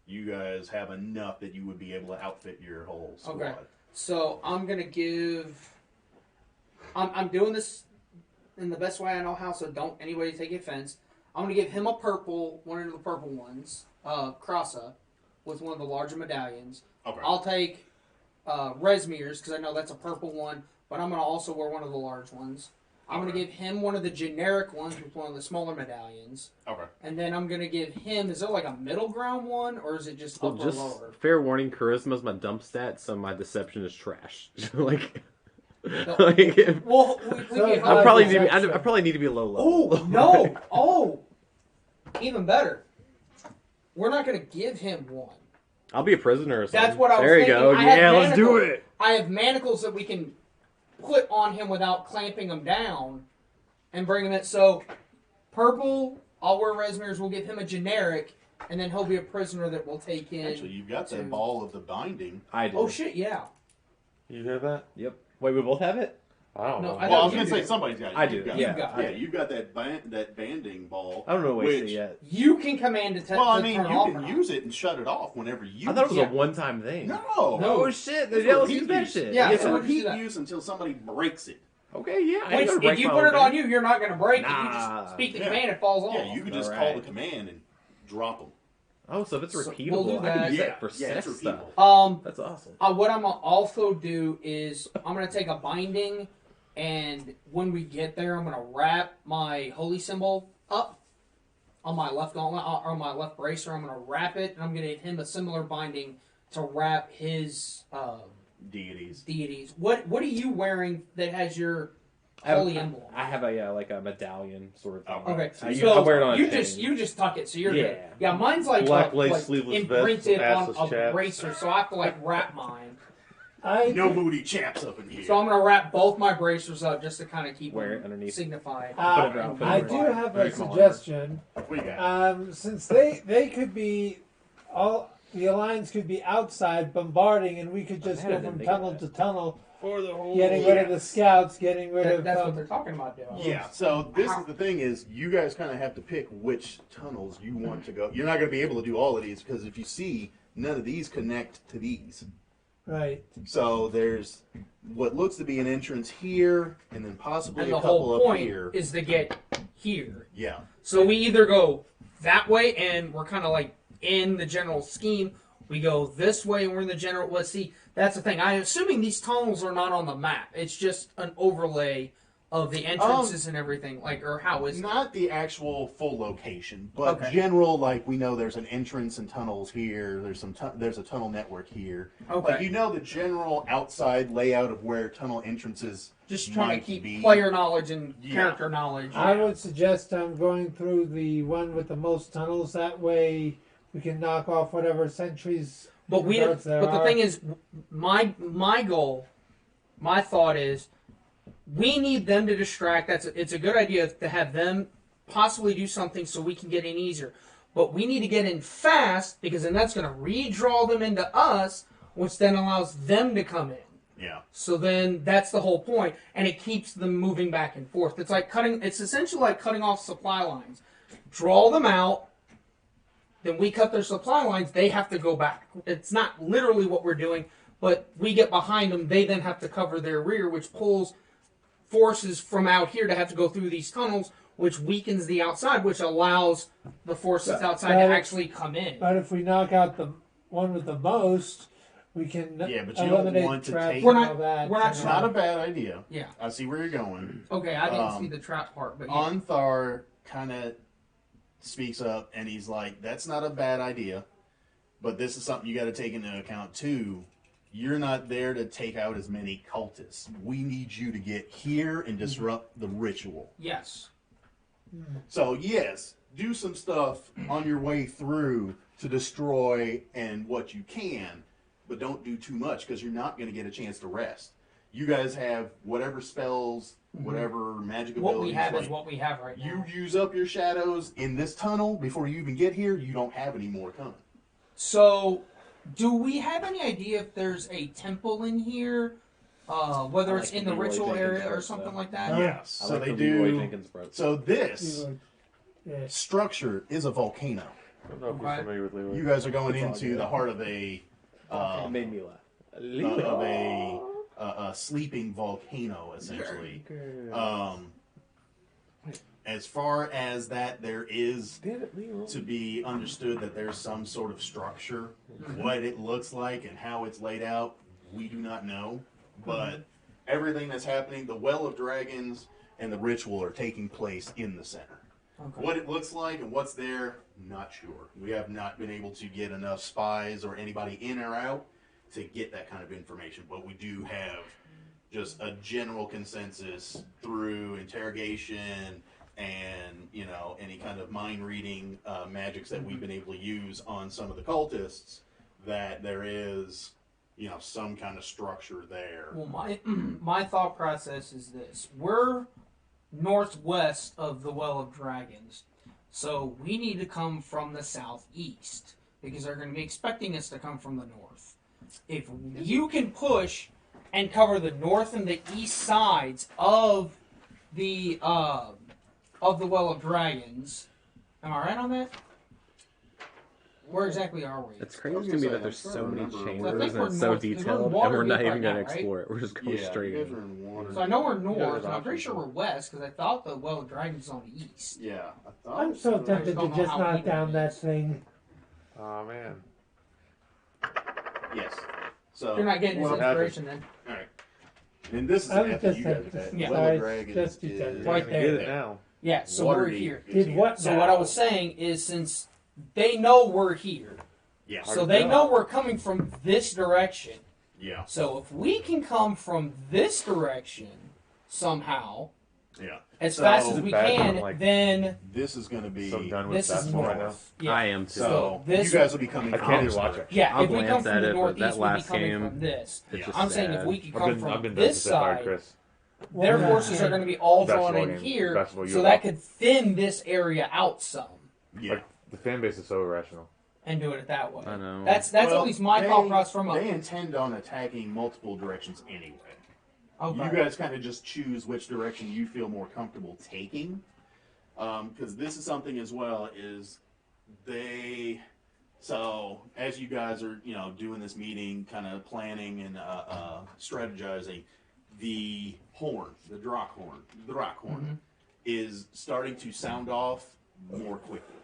you guys have enough that you would be able to outfit your whole squad. Okay. So I'm gonna give. I'm doing this in the best way I know how, so don't anybody take offense. I'm going to give him a purple, one of the purple ones, Krasa, with one of the larger medallions. Okay. I'll take Resmir's, because I know that's a purple one, but I'm going to also wear one of the large ones. I'm going to give him one of the generic ones with one of the smaller medallions. Okay. And then I'm going to give him, is there like a middle ground one, or is it just upper or lower? Fair warning, charisma is my dump stat, so my deception is trash. like, No. like Well, I probably need to be low level. Oh, no. Oh, even better. We're not going to give him one. I'll be a prisoner or something. That's what I was there thinking. There you go. Yeah, let's do it. I have manacles that we can put on him without clamping him down and bring him in. So, purple, I'll wear Resmir's. We'll give him a generic, and then he'll be a prisoner that we'll take in. Actually, you've got that ball of the binding. I do. Oh, shit, yeah. You have that? Yep. Wait, we both have it? I don't know. I Well, I was going to say somebody's got it. I do. You've got Yeah. it. Yeah, you've got that banding ball. I don't know waste it yet. You can command it to Well, I mean, turn you off or can not. use it and shut it off whenever you. I thought it was Yeah. a one-time thing. No. Oh shit! It's Yeah, let's repeat use that use. shit. Yeah, It's so a let's do repeat that. use until somebody breaks it. Okay, yeah. I ain't Which, gonna if break you my put own it on thing. you, you're not going to break it. You Nah. just speak the Yeah. command, it falls off. Yeah, you can just call Alright. the command and drop them. Oh, so if it's So repeatable, we'll do I can that. use Yeah, that for yeah, it's sex stuff. repeatable. That's awesome. What I'm going to also do is I'm going to take a binding, and when we get there, I'm going to wrap my holy symbol up on my left gauntlet, or on my left bracer. I'm going to wrap it, and I'm going to give him a similar binding to wrap his deities. What are you wearing that has your holy emblem? I have a like a medallion sort of thing. Okay, I wear it on a you chain. just tuck it, so you're good. Yeah. Yeah, mine's like Black lace like sleeveless vest, imprinted on assless a chaps. bracer, so I have to like wrap mine. No booty chaps up in here. So I'm gonna wrap both my bracers up just to kind of keep Wear it them underneath. signified. I do have a Very common. suggestion. What you got? Since they could be the Alliance could be outside bombarding, and we could just Man, I go didn't from think of tunnel that. to tunnel, For the whole. getting rid of the scouts, getting rid of. That's what they're talking about doing. Yeah, so this is the thing is you guys kind of have to pick which tunnels you want to go. You're not going to be able to do all of these because if you see, none of these connect to these. Right. So there's what looks to be an entrance here and then possibly And a the couple whole up point here. is to get here. Yeah. So we either go that way and we're kind of like in the general scheme. We go this way and we're in the general. Let's see. That's the thing. I'm assuming these tunnels are not on the map. It's just an overlay of the entrances and everything. Like, or how is Not the actual full location, but Okay. general. Like we know, there's an entrance and tunnels here. There's there's a tunnel network here. Okay. Like you know the general outside layout of where tunnel entrances. just trying might to keep be. player knowledge and Yeah. character knowledge? I would suggest going through the one with the most tunnels. That way, we can knock off whatever sentries. But guards there the are. thing is, my goal, my thought is, we need them to distract. It's a good idea to have them possibly do something so we can get in easier. But we need to get in fast because then that's going to redraw them into us, which then allows them to come in. Yeah. So then that's the whole point, and it keeps them moving back and forth. It's like it's essentially like cutting off supply lines. Draw them out, then we cut their supply lines, they have to go back. It's not literally what we're doing, but we get behind them, they then have to cover their rear, which pulls forces from out here to have to go through these tunnels, which weakens the outside, which allows the forces outside to actually come in. But if we knock out the one with the most, we can Yeah, but you don't eliminate want to traps take- and We're not- all that. we're not It's not a bad idea. Yeah. I see where you're going. Okay, I didn't see the trap part, but yeah. Anthar kind of speaks up and he's like, that's not a bad idea, but this is something you got to take into account too. You're not there to take out as many cultists. We need you to get here and disrupt the ritual. Yes. So yes, do some stuff on your way through to destroy and what you can, but don't do too much because you're not going to get a chance to rest. You guys have whatever spells, whatever magic abilities. What we have like, is what we have right now. you use up your shadows in this tunnel before you even get here. You don't have any more coming. So, do we have any idea if there's a temple in here? Whether I it's like in the the Leroy ritual Jenkins area or approach, something though. like that? Yes. I So like they the Leroy do. Jenkins approach. So this Yeah. structure is a volcano. I'm not Okay. familiar with Leroy. You guys are going It's all into good. the heart of a It made me laugh. of a sleeping volcano, essentially. as far as that, there is to be understood that there's some sort of structure. What it looks like and how it's laid out, we do not know. But everything that's happening, the Well of Dragons and the ritual are taking place in the center. Okay. What it looks like and what's there, not sure. We have not been able to get enough spies or anybody in or out to get that kind of information. But we do have just a general consensus through interrogation and, you know, any kind of mind reading magics that we've been able to use on some of the cultists, that there is, you know, some kind of structure there. Well, my thought process is this. We're northwest of the Well of Dragons, so we need to come from the southeast, because they're going to be expecting us to come from the north. If you can push and cover the north and the east sides of the Well of Dragons, am I right on that? Where exactly are we? It's crazy to me that there's so many chambers and we're it's so north- detailed, we're and we're not water even deep going right to now, explore it. We're just going straight you guys in. are in water. So I know we're north, there's and I'm pretty options. sure we're west, because I thought the Well of Dragons is on the east. Yeah. I thought I'm so tempted to don't know just how knock deep down it that is. thing. Oh man. Yes. So You're not getting his Well, inspiration then. all right. And this is I was after just you guys tempted. had Yeah. Well Sorry, of Dragons just be is tempted. Right Get there. it now. Yeah, so we're Waterdeep here. is Did here. what So now? what I was saying is, since they know we're here, Yeah. so they know we're coming from this direction. Yeah. So if we can come from this direction somehow, Yeah. as So- fast as Is it we bad can, when, like- then This is going to be. So done with this is basketball right now. north. Yeah. I am too. So this- you guys will be coming. I from can't this even watch it. direction. Yeah, I'll if we come glance from at the it, but northeast, that we'll be last coming game, from this. it's just I'm saying sad. if we can I've come been from done this since I fired side, Chris. their Yeah. forces are going to be all drawn Basketball in game. here, Basketball so U of that L. could thin this area out some Yeah. Like, the fan base is so irrational. and do it that way. I know. That's Well, at least my thought process from They a. intend on attacking multiple directions anyway. Okay. You guys kind of just choose which direction you feel more comfortable taking. Because this is something as well is so as you guys are, you know, doing this meeting, kind of planning and strategizing, the horn, the rock horn, is starting to sound off more quickly.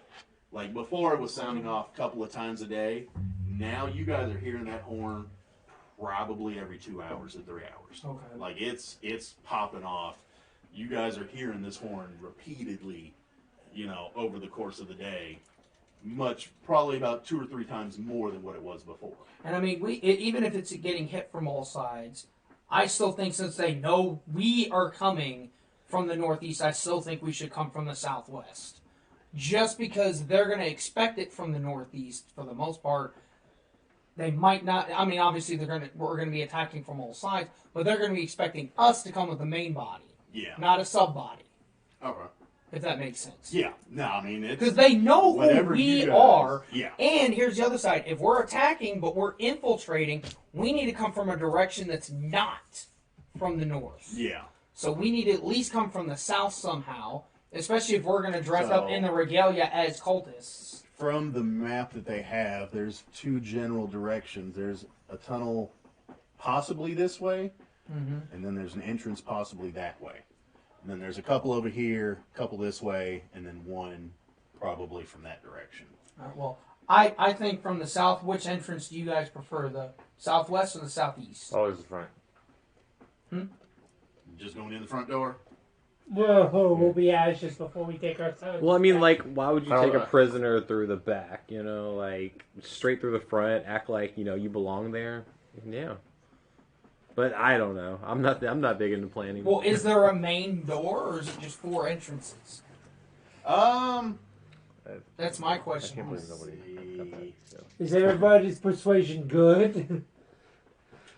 Like before, it was sounding off a couple of times a day. Now you guys are hearing that horn probably every 2 hours to 3 hours. Okay. Like it's popping off. You guys are hearing this horn repeatedly, you know, over the course of the day. Probably about 2 or 3 times more than what it was before. And I mean, even if it's getting hit from all sides, I still think since they know we are coming from the northeast, I still think we should come from the southwest. Just because they're going to expect it from the northeast for the most part. They might not. I mean, obviously we're going to be attacking from all sides, but they're going to be expecting us to come with the main body, Yeah. not a sub body. Okay. If that makes sense. Yeah. No, I mean it's Because they know who whatever we you guys- are. Yeah. And here's the other side. If we're attacking, but we're infiltrating, we need to come from a direction that's not from the north. Yeah. So we need to at least come from the south somehow, especially if we're going to dress up So- in the regalia as cultists. From the map that they have, there's 2 general directions. There's a tunnel possibly this way, and then there's an entrance possibly that way. And then there's a couple over here, a couple this way, and then one probably from that direction. All right, well, I think from the south, which entrance do you guys prefer, the southwest or the southeast? Always the front. Just going in the front door. Whoa, we'll be ashes before we take our time. Well, I mean, like, why would you I don't take a know. prisoner through the back? You know, like, straight through the front, act like, you know, you belong there? Yeah. But I don't know. I'm not big into planning. Well, is there a main door, or is it just 4 entrances? That's my I question. can't believe nobody got that. So. Is everybody's persuasion good? But they're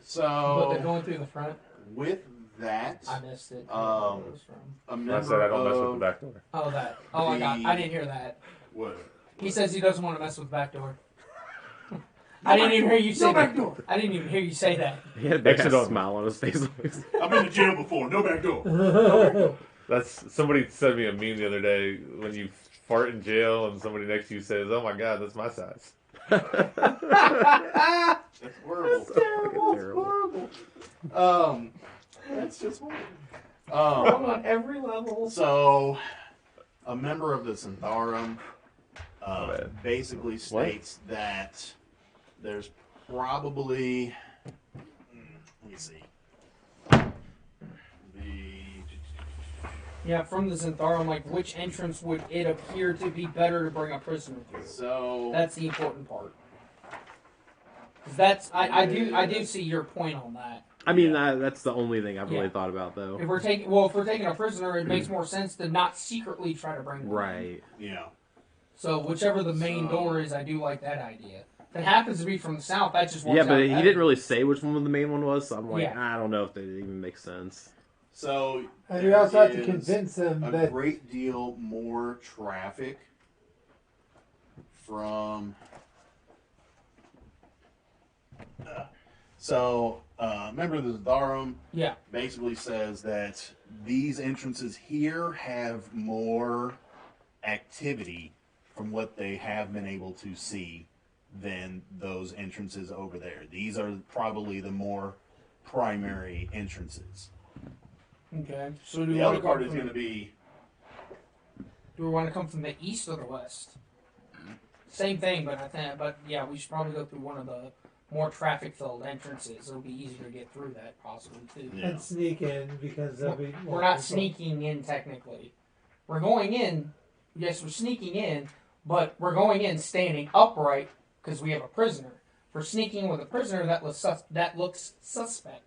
So going through the front. with that, I missed it. a I member said I don't mess with the of back door. Oh, that. Oh, my God. I didn't hear that. what? He says he doesn't want to mess with the back door. I didn't even hear you say that. I didn't even hear you say that. He had a big Exit ass on. smile on his face. I've been to jail before. No back door. That's somebody sent me a meme the other day when you fart in jail and somebody next to you says, "Oh my God, that's my size." That's horrible. Terrible. Terrible. That's just horrible. Wrong on every level. So a member of the Zentharum basically states that there's probably, let me see, Yeah, from the Zentharum, like, which entrance would it appear to be better to bring a prisoner through? So that's the important part. 'Cause that's I do see your point on that. I mean, that's the only thing I've really thought about, though. If we're taking a prisoner, it makes more sense to not secretly try to bring one in. Yeah. So whichever the main door is, I do like that idea. If it happens to be from the south, that just works Yeah, out but he better. didn't really say which one the main one was, so I'm like, Yeah. I don't know if that even makes sense. So And you also have to convince them a that great deal more traffic from. Member of the Zentharum basically says that these entrances here have more activity from what they have been able to see than those entrances over there. These are probably the more primary entrances. Okay. So do The other part is going to be. Do we want to come from the east or the west? Same thing, but yeah, we should probably go through one of the more traffic-filled entrances. It'll be easier to get through that, possibly too. and sneak in because there'll be. We're not sneaking in technically. We're going in. Yes, we're sneaking in, but we're going in standing upright because we have a prisoner. If we're sneaking with a prisoner, that looks suspect.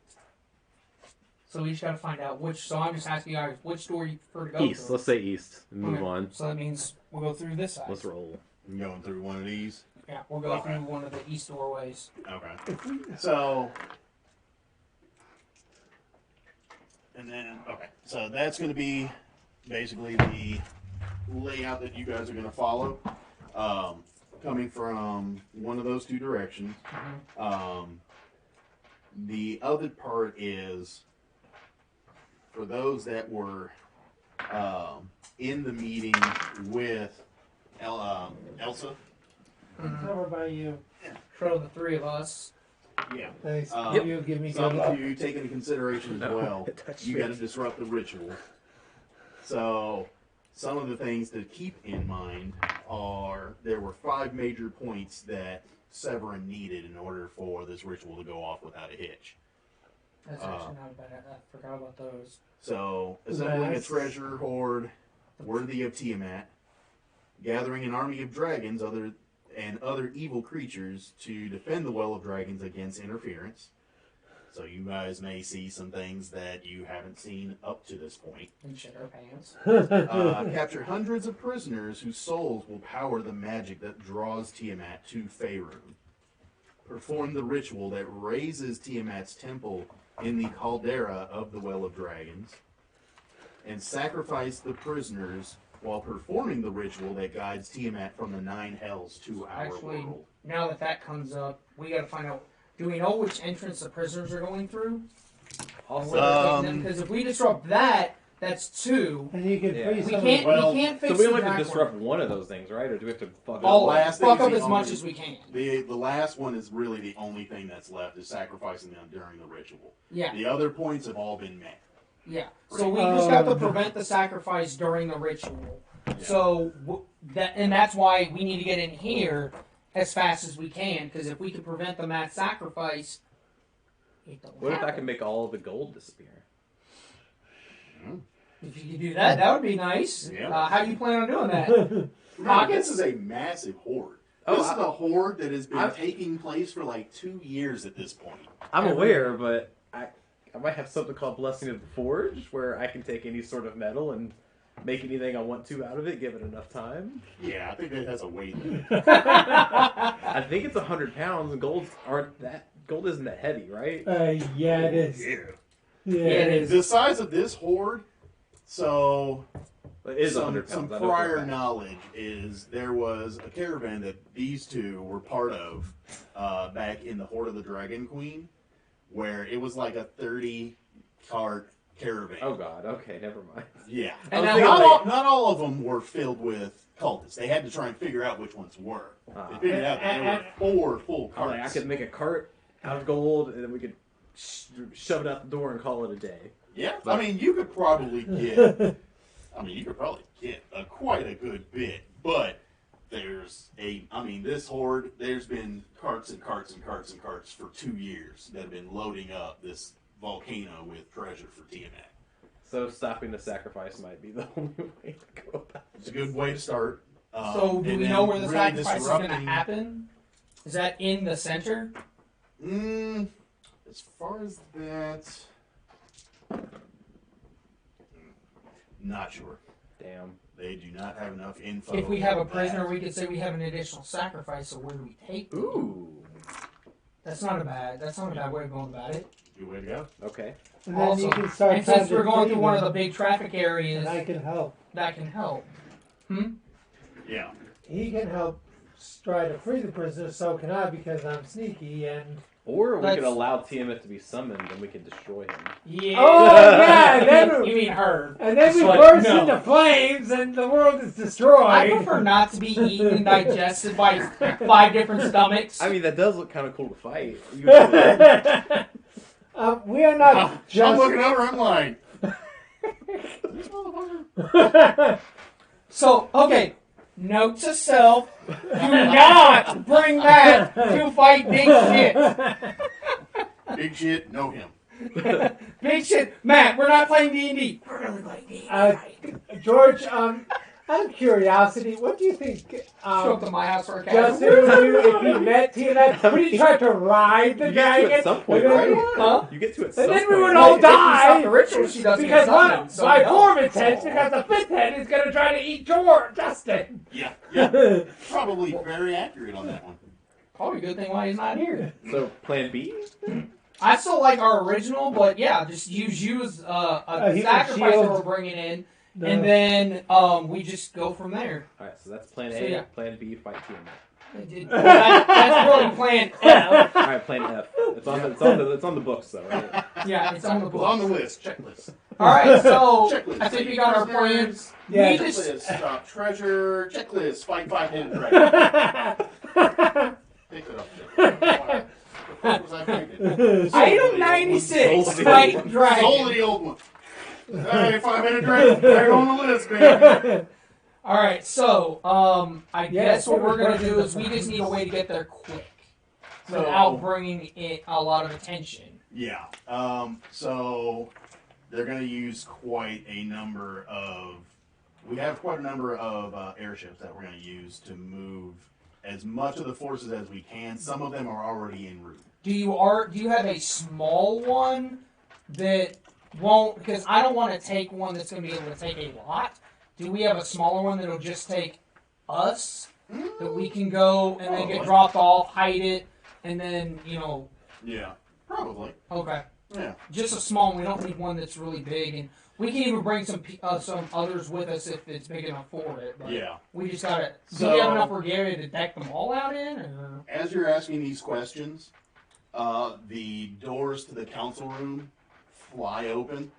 So we just got to find out which. So I'm just asking you guys which door you prefer to go East. through. Let's say east and move on. So that means we'll go through this side. Let's roll. I'm going through one of these. Yeah, we'll go through one of the east doorways. Okay. So, and then, so that's going to be basically the layout that you guys are going to follow. Coming from one of those two directions. The other part is for those that were in the meeting with Elsa. Over by you. For the three of us. Yeah. Thanks. You give me Some good of luck. you take into consideration as well. You got to disrupt the ritual. So, some of the things to keep in mind are there were 5 major points that Severin needed in order for this ritual to go off without a hitch. That's actually not bad. I forgot about those. So, assembling a treasure hoard worthy of Tiamat, gathering an army of dragons and other evil creatures to defend the Well of Dragons against interference. So you guys may see some things that you haven't seen up to this point. And shit our pants. Capture hundreds of prisoners whose souls will power the magic that draws Tiamat to Faerun. Perform the ritual that raises Tiamat's temple in the caldera of the Well of Dragons. And sacrifice the prisoners while performing the ritual that guides Tiamat from the 9 hells to our world. Now that comes up, we got to find out. Do we know which entrance the prisoners are going through? Because if we disrupt that, that's 2. And you can freeze we some can't. of We can't fix. So we only have to disrupt one of those things, right? Or do we have to fuck up? Fuck up as much as we can. The last one is really the only thing that's left is sacrificing them during the ritual. Yeah. The other points have all been met. Yeah. So we just have to prevent the sacrifice during the ritual. Yeah. So that's why we need to get in here as fast as we can, because if we can prevent the mass sacrifice, it don't What if happen. I can make all of the gold disappear? If you could do that, that would be nice. Yeah. How do you plan on doing that? This is a massive hoard. This is a hoard that has been taking place for like 2 years at this point. I'm aware, but I might have something called Blessing of the Forge, where I can take any sort of metal and make anything I want to out of it, give it enough time. Yeah, I think that has a weight limit. I think it's 100 pounds, and gold isn't that heavy, right? Yeah, it is. Yeah, it is. The size of this hoard, so It is some 100 pounds. I know for a prior fact. knowledge is there was a caravan that these two were part of back in the Horde of the Dragon Queen, where it was like a 30-cart caravan. Oh god, okay, never mind. Yeah. And Not all of them were filled with cultists. They had to try and figure out which ones were. They figured out that there were 4 full I'm carts. like, I could make a cart out of gold, and then we could shove it out the door and call it a day. Yeah, I mean, you could probably get I mean, you could probably get quite a good bit, but this horde, there's been carts and carts and carts and carts for 2 years that have been loading up this volcano with treasure for Tiamat. So stopping the sacrifice might be the only way to go about it. It's a good way to start. So do we know where the really sacrifice is going to happen? Is that in the center? As far as that, not sure. Damn. They do not have enough info. If we have a prisoner, we could say we have an additional sacrifice. So where do we take them? Ooh. That's not a bad way of going about it. Good way to go. Okay. And then Also, you can start and since trying to we're going free through one of them, the big traffic areas, and I can help. that can help. Yeah. He can help try to free the prisoners, so can I, because I'm sneaky and. Or we Let's- could allow Tiamat to be summoned and we could destroy him. Yeah. Oh yeah, and then You mean her? and then we But burst no. into flames and the world is destroyed. I prefer not to be eaten and digested by 5 different stomachs. I mean, that does look kind of cool to fight. We are not I'm just. looking over, I'm like, this motherfucker. So, okay, note to self, do not bring that to fight big shit. Big shit, know him. Big shit. Matt, we're not playing D&D. We're going to play D&D. George, out of curiosity, what do you think Show up to my house for a Justin casual. would do if he met Tiamat? Would he try to ride the You get to dragon? at some point, And then- right? Huh? You get to at some And point. then we would Well, all if you stop die the ritual, she doesn't because get one summoned, so by no. 4 of its heads, because the 5th head is going to try to eat George, Justin. Yeah. Probably very accurate on that one. Probably a good thing why he's not here. So, plan B? I still like our original, but yeah, just use you as a He can sacrifice that shield. we're bringing in, No. and then we just go from there. Alright, so that's plan A. So, yeah. Plan B, fight Tiamat. That's really plan F. Alright, plan F. It's on the books, though, right? Yeah, it's on the It's on the book. list. Checklist. All right, so Checklist. I think we got our plans. Yeah, We just Checklist. Stop treasure. Checklist. Fight 5-headed dragon. Take that off. What was I thinking? item 96, fight dragon. Solely the old one. Hey, 5-headed dragon. They're on the list, baby. All right, so I guess what we're gonna perfect. do is we just need a way to get there quick So- without bringing it a lot of attention. Yeah. So they're going to use quite a number of. We have quite a number of airships that we're going to use to move as much of the forces as we can. Some of them are already en route. Do you have a small one that won't? Because I don't want to take one that's going to be able to take a lot. Do we have a smaller one that'll just take us that we can go and then get dropped off, hide it, and then Yeah. Probably. Okay. Yeah. Just a small one. We don't need one that's really big, and we can even bring some others with us if it's big enough for it. But Yeah. we just gotta. Do So- we have enough regalia to deck them all out in? Or? As you're asking these questions, the doors to the council room fly open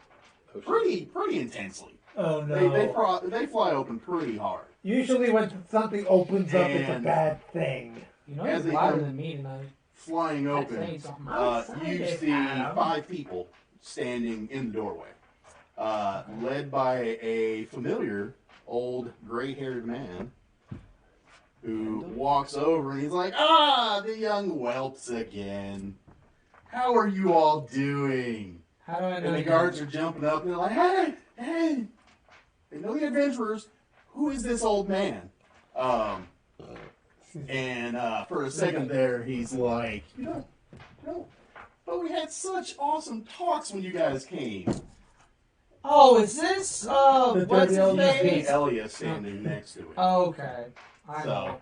pretty intensely. Oh no. They fly open pretty hard. Usually when something opens up, it's a And- bad thing. You know, As he's they louder come- than me tonight. Flying I'd open. say something. You see 5 people standing in the doorway, led by a familiar old gray-haired man who walks over and he's like, the young whelps again. How are you all doing? How do I know? And the you? guards are jumping up and they're like, hey! They know the adventurers. Who is this old man? And for a second there, he's like, but we had such awesome talks when you guys came. Oh, is this The what's his dirty old You see name? Elia standing next to it. Okay, I know.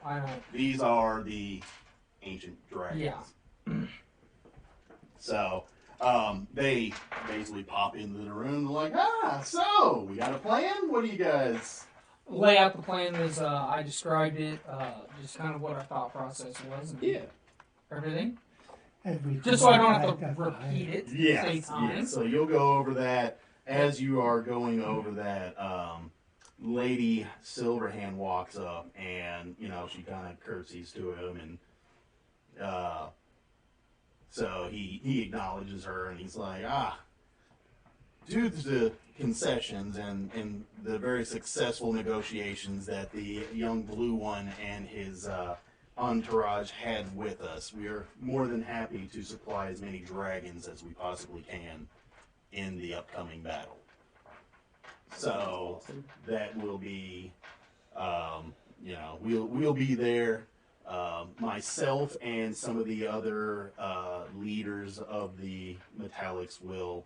These are the ancient dragons. Yeah. So they basically pop into the room. They're like, so we got a plan? What do you guys? Lay out the plan as I described it, just kind of what our thought process was. And Yeah. everything. Everything Just so I don't have like to that repeat it Yes, 8 times. yes. So you'll go over that. As you are going over that, Lady Silverhand walks up and, she kind of curtsies to him. And so he acknowledges her and he's like, due to the concessions and the very successful negotiations that the young blue one and his entourage had with us, we are more than happy to supply as many dragons as we possibly can in the upcoming battle. So that will be, we'll be there. Myself and some of the other leaders of the Metallics will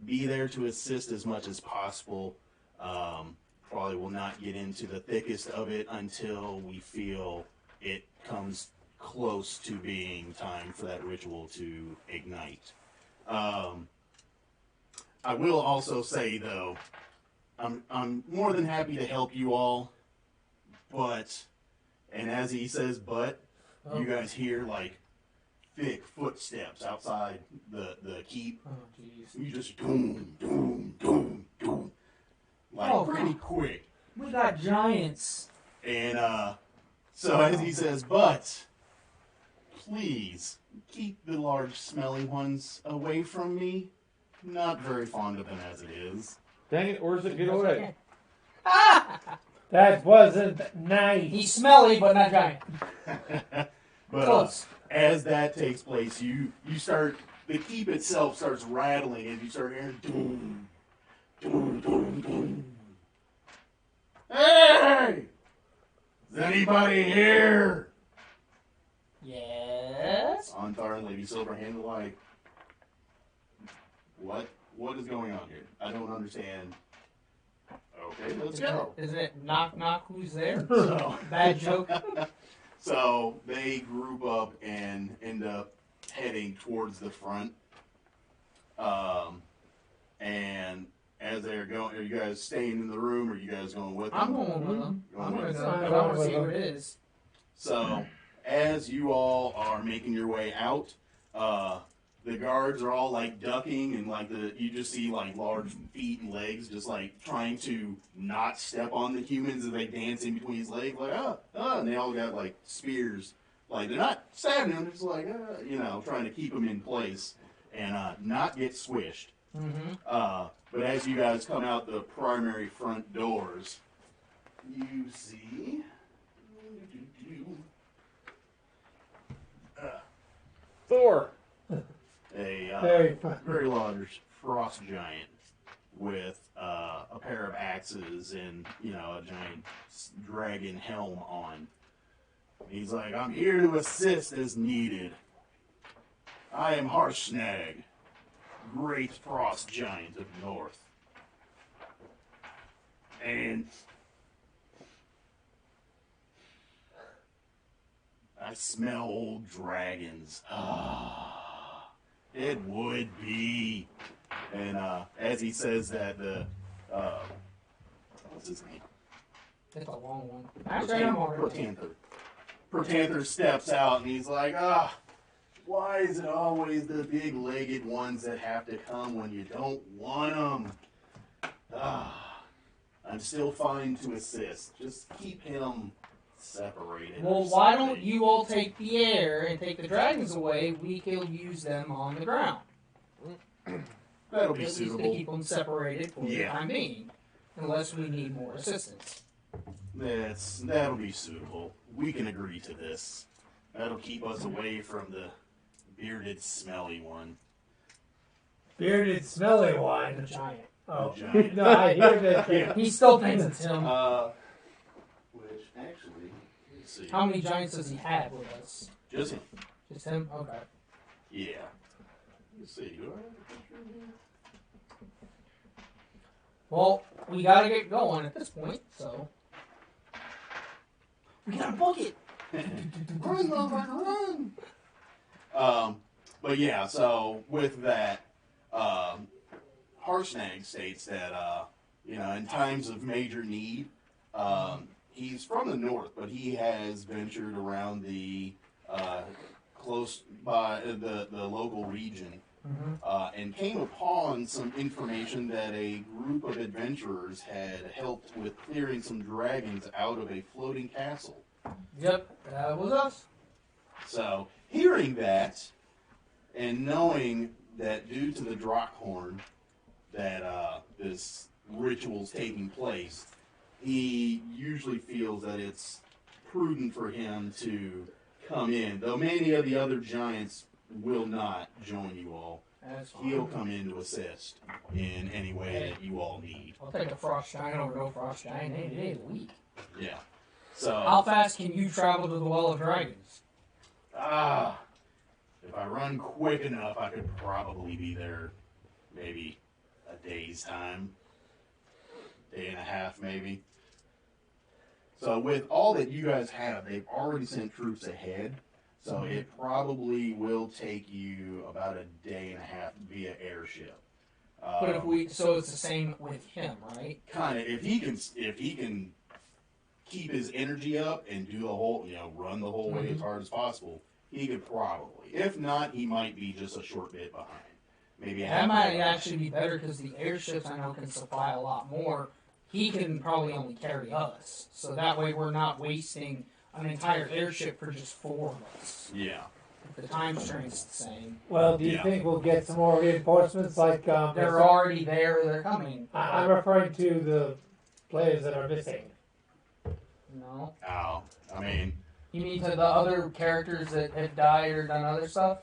be there to assist as much as possible. Probably will not get into the thickest of it until we feel it comes close to being time for that ritual to ignite. I will also say, though, I'm more than happy to help you all, but, and as he says, but, you guys hear, like, thick footsteps outside the keep. Oh, jeez. You just doom, doom, doom, doom. Like, pretty quick. We got giants. And, so as he says, but, please, keep the large smelly ones away from me. Not very fond of them as it is. Dang it, where's it? Get away. That wasn't nice. He's smelly, but not giant. But Close. as that takes place, you start, the keep itself starts rattling and you start hearing doom, doom, doom, doom. Hey! Is anybody here? Yes. Antar and Lady Silverhand are like, what is going on here? I don't understand. Okay, let's go. Isn't it knock knock? Who's there? So, Bad joke. so they group up and end up heading towards the front. And as they're going, are you guys staying in the room, or are you guys going with them? I'm going with them. Going I'm with going to them. go. I want to see who it is. So, as you all are making your way out, the guards are all like ducking, and like you just see like large feet and legs just like trying to not step on the humans as they dance in between his legs, like and they all got like spears, like they're not stabbing them, they're just like trying to keep them in place and not get swished. Mm-hmm. But as you guys come out the primary front doors, you see Thor. a very large frost giant with a pair of axes and a giant dragon helm on. He's like, I'm here to assist as needed. I am Harshnag, great frost giant of North. And I smell old dragons. It would be. And as he says that, what's his name? It's a long one. Actually, I'm already. Protanther steps out and he's like, why is it always the big-legged ones that have to come when you don't want them? I'm still fine to assist. Just keep him separated. Well, why don't you all take the air and take the dragons away? We can use them on the ground. That'll be At least to suitable. keep them separated for the time being, unless we need more assistance. That'll be suitable. We can agree to this. That'll keep us away from the bearded, smelly one. Bearded, smelly one. Giant. Oh, Giant. no, I hear that. He still thinks it's him. Which actually, let's see. How many giants does he have with us? Just him. Just him? Okay. Yeah. Let's see. Do I have a picture of him? Well, we gotta get going at this point, so. We gotta book it! Run, motherfucker, run! But yeah, so with that, Harshnag states that, in times of major need, he's from the north, but he has ventured around the close by the local region, and came upon some information that a group of adventurers had helped with clearing some dragons out of a floating castle. Yep, that was us. So, hearing that, and knowing that due to the Drakkhorn, that this ritual's taking place, he usually feels that it's prudent for him to come in, though many of the other giants will not join you all. He'll come in to assist in any way that you all need. I'll take a frost giant over no frost giant any day of the week. Yeah. So how fast can you travel to the Well of Dragons? If I run quick enough, I could probably be there maybe a day's time. Day and a half, maybe. So with all that you guys have, they've already sent troops ahead. So it probably will take you about a day and a half via airship. But so it's the same with him, right? Kind of. If he can keep his energy up and do the whole, run the whole way as hard as possible, he could probably. If not, he might be just a short bit behind. Maybe that might actually be better because the airships I know can supply a lot more. He can probably only carry us, so that way we're not wasting an entire airship for just 4 of us. Yeah. If the time strain's the same. Well, do you think we'll get some more reinforcements like... they're already there, they're coming. I'm referring to the players that are missing. No. Oh, I mean... You mean to the other characters that have died or done other stuff?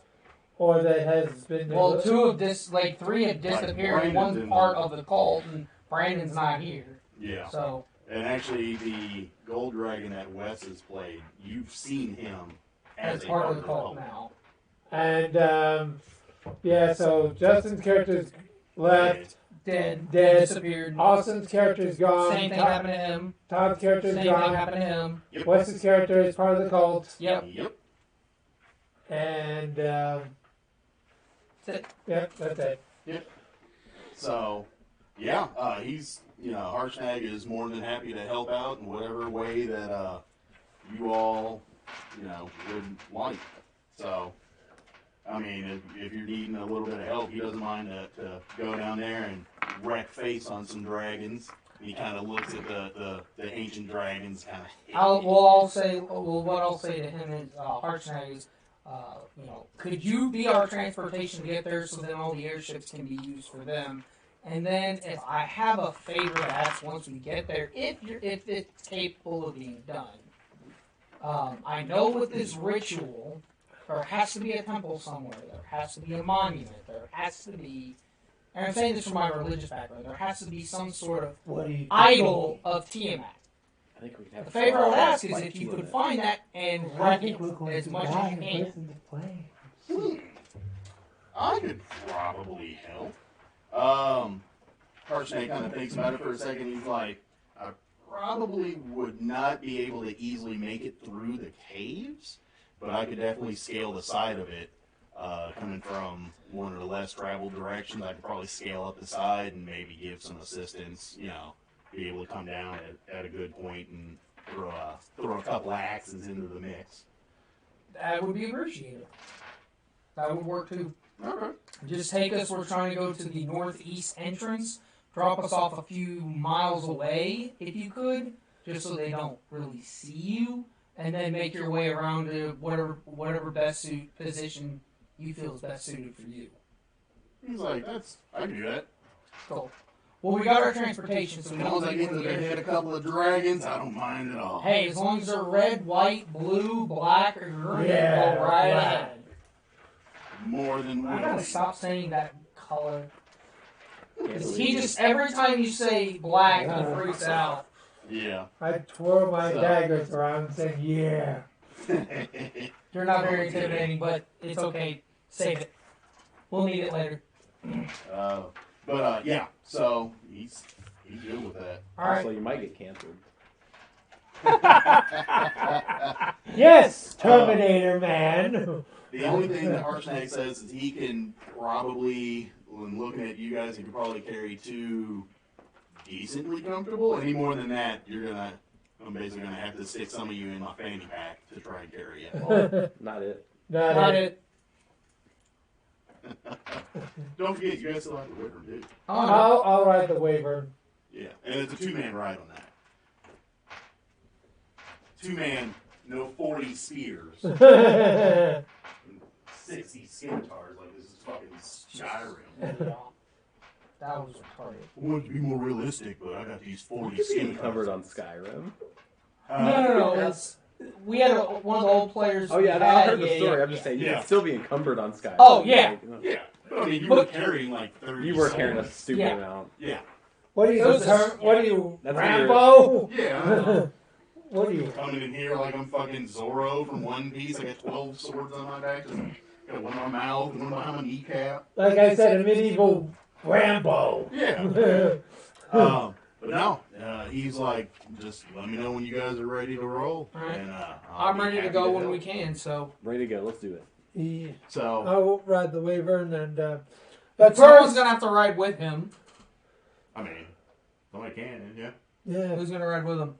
Or that has been... Well, 3 have disappeared in one part of the cult, and Brandon's not here. Yeah. So... And actually, the Gold Dragon that Wes has played, you've seen him as part of the cult now. And, so Justin's character's left. Dead. Disappeared. Austin's character's gone. Same thing happened to him. Todd's character's gone. Same thing happened to him. Yep. Wes's character is part of the cult. Yep. And, that's it. Yep, that's it. Yep. So, yeah, he's... Harshnag is more than happy to help out in whatever way that you all, would like. So, I mean, if you're needing a little bit of help, he doesn't mind to go down there and wreck face on some dragons. He kind of looks at the ancient dragons, kind of. What I'll say to him is, Harshnag is, could you be our transportation to get there so then all the airships can be used for them? And then if I have a favor to ask once we get there, if it's capable of being done. I know with this ritual, there has to be a temple somewhere. There has to be a monument. There has to be, and I'm saying this from my religious background, there has to be some sort of idol of Tiamat. I think we can have the favor I would ask is if you could find that and wreck it as much as you can. I could probably help. Harshnag kind of thinks about it for a second. He's like, I probably would not be able to easily make it through the caves, but I could definitely scale the side of it. Coming from one of the less traveled directions, I could probably scale up the side and maybe give some assistance, be able to come down at a good point and throw a couple of axes into the mix. That would be appreciated. That would work too. Okay. Just take us, we're trying to go to the northeast entrance, drop us off a few miles away, if you could, just so they don't really see you, and then make your way around to whatever position you feel is best suited for you. He's like, I can do that. Cool. Well, we got our transportation, so we As long don't as I need get to to hit a couple of dragons, I don't mind at all. Hey, as long as they're red, white, blue, black, or green, Yeah, go right ahead. More than I one. gotta stop saying that color. He just, every time you say black, he freaks out. Yeah. I twirl my daggers around and say, yeah. You're not very intimidating, but it's okay. Save it. We'll need it later. Yeah, so he's good with that. Alright. So you might get canceled. Yes, Terminator Man. The only thing that Harshnag says is he can probably, when looking at you guys, he can probably carry 2 decently comfortable. Any more than that, I'm basically gonna have to stick some of you in my fanny pack to try and carry it. Not it. Not it. Don't forget, you guys still have the Wyvern, too. I'll ride the Wyvern. Yeah, and it's a 2-man ride on that. 2-man, no 40 spears. 60 scimitars, like this is fucking Skyrim. That was retarded. I wanted to be more realistic, but I got these 40 You could be skin encumbered on cards. Skyrim. No. We had one of the old players. Oh yeah, I heard the story. I'm just saying you Yeah. could still be encumbered on Skyrim. Oh, yeah. Yeah. I mean, you were carrying like 30 You were carrying a swords. stupid amount. Yeah. What are you, what are you, That's Rambo? Yeah. What are you? Coming in here like I'm fucking Zorro from One Piece. I got 12 swords on my back. Just got one on my mouth, one behind my kneecap. Like I said, a medieval Rambo. Yeah. But no, he's like, just let me know when you guys are ready to roll. All right. And, I'm ready to go when help. we can. So Ready to go. Let's do it. Yeah. So, I will ride the Wyvern and but someone's gonna have to ride with him. I mean, somebody can, yeah. Yeah. Who's gonna ride with him?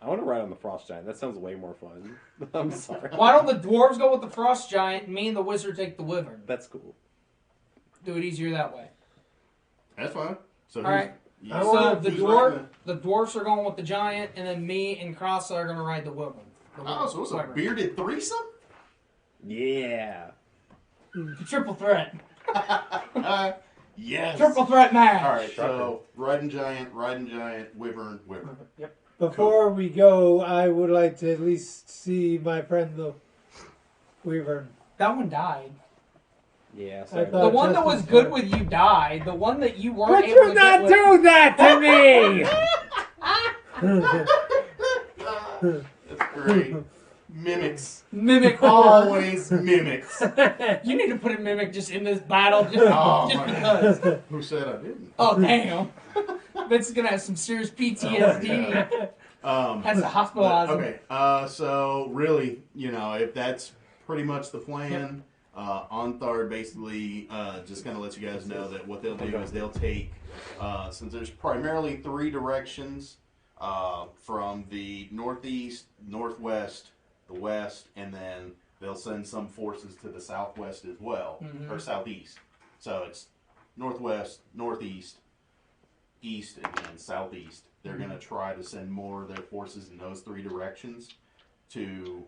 I want to ride on the Frost Giant. That sounds way more fun. I'm sorry. Why don't the dwarves go with the frost giant? And me and the wizard take the wyvern. That's cool. Do it easier that way. That's fine. So, All right. who's- I So want the who's dwarf, riding the dwarfs are going with the giant, and then me and Krasa are gonna ride the wyvern. Oh, so it's a wyvern. bearded threesome? Yeah. Triple threat. Yes. Triple threat match. All right, so riding giant, wyvern. Yep. Before we go, I would like to at least see my friend the Wyvern. That one died. Yeah. I Sorry. thought- The one that Justin's was good fine. with you died. The one that you weren't But able you to not get with... do that to me! That's great. Mimics. Mimic Always mimics. You need to put a mimic just in this battle just, Oh, just my because. Who said I didn't? Oh, damn. Vince is going to have some serious PTSD. Has to hospitalize him. Okay, so really, if that's pretty much the plan, Onthard basically just kind of lets you guys know that what they'll do is they'll take, since there's primarily 3 directions from the northeast, northwest, the west, and then they'll send some forces to the southwest as well, or southeast. So it's northwest, northeast, east, and then southeast. They're going to try to send more of their forces in those 3 directions to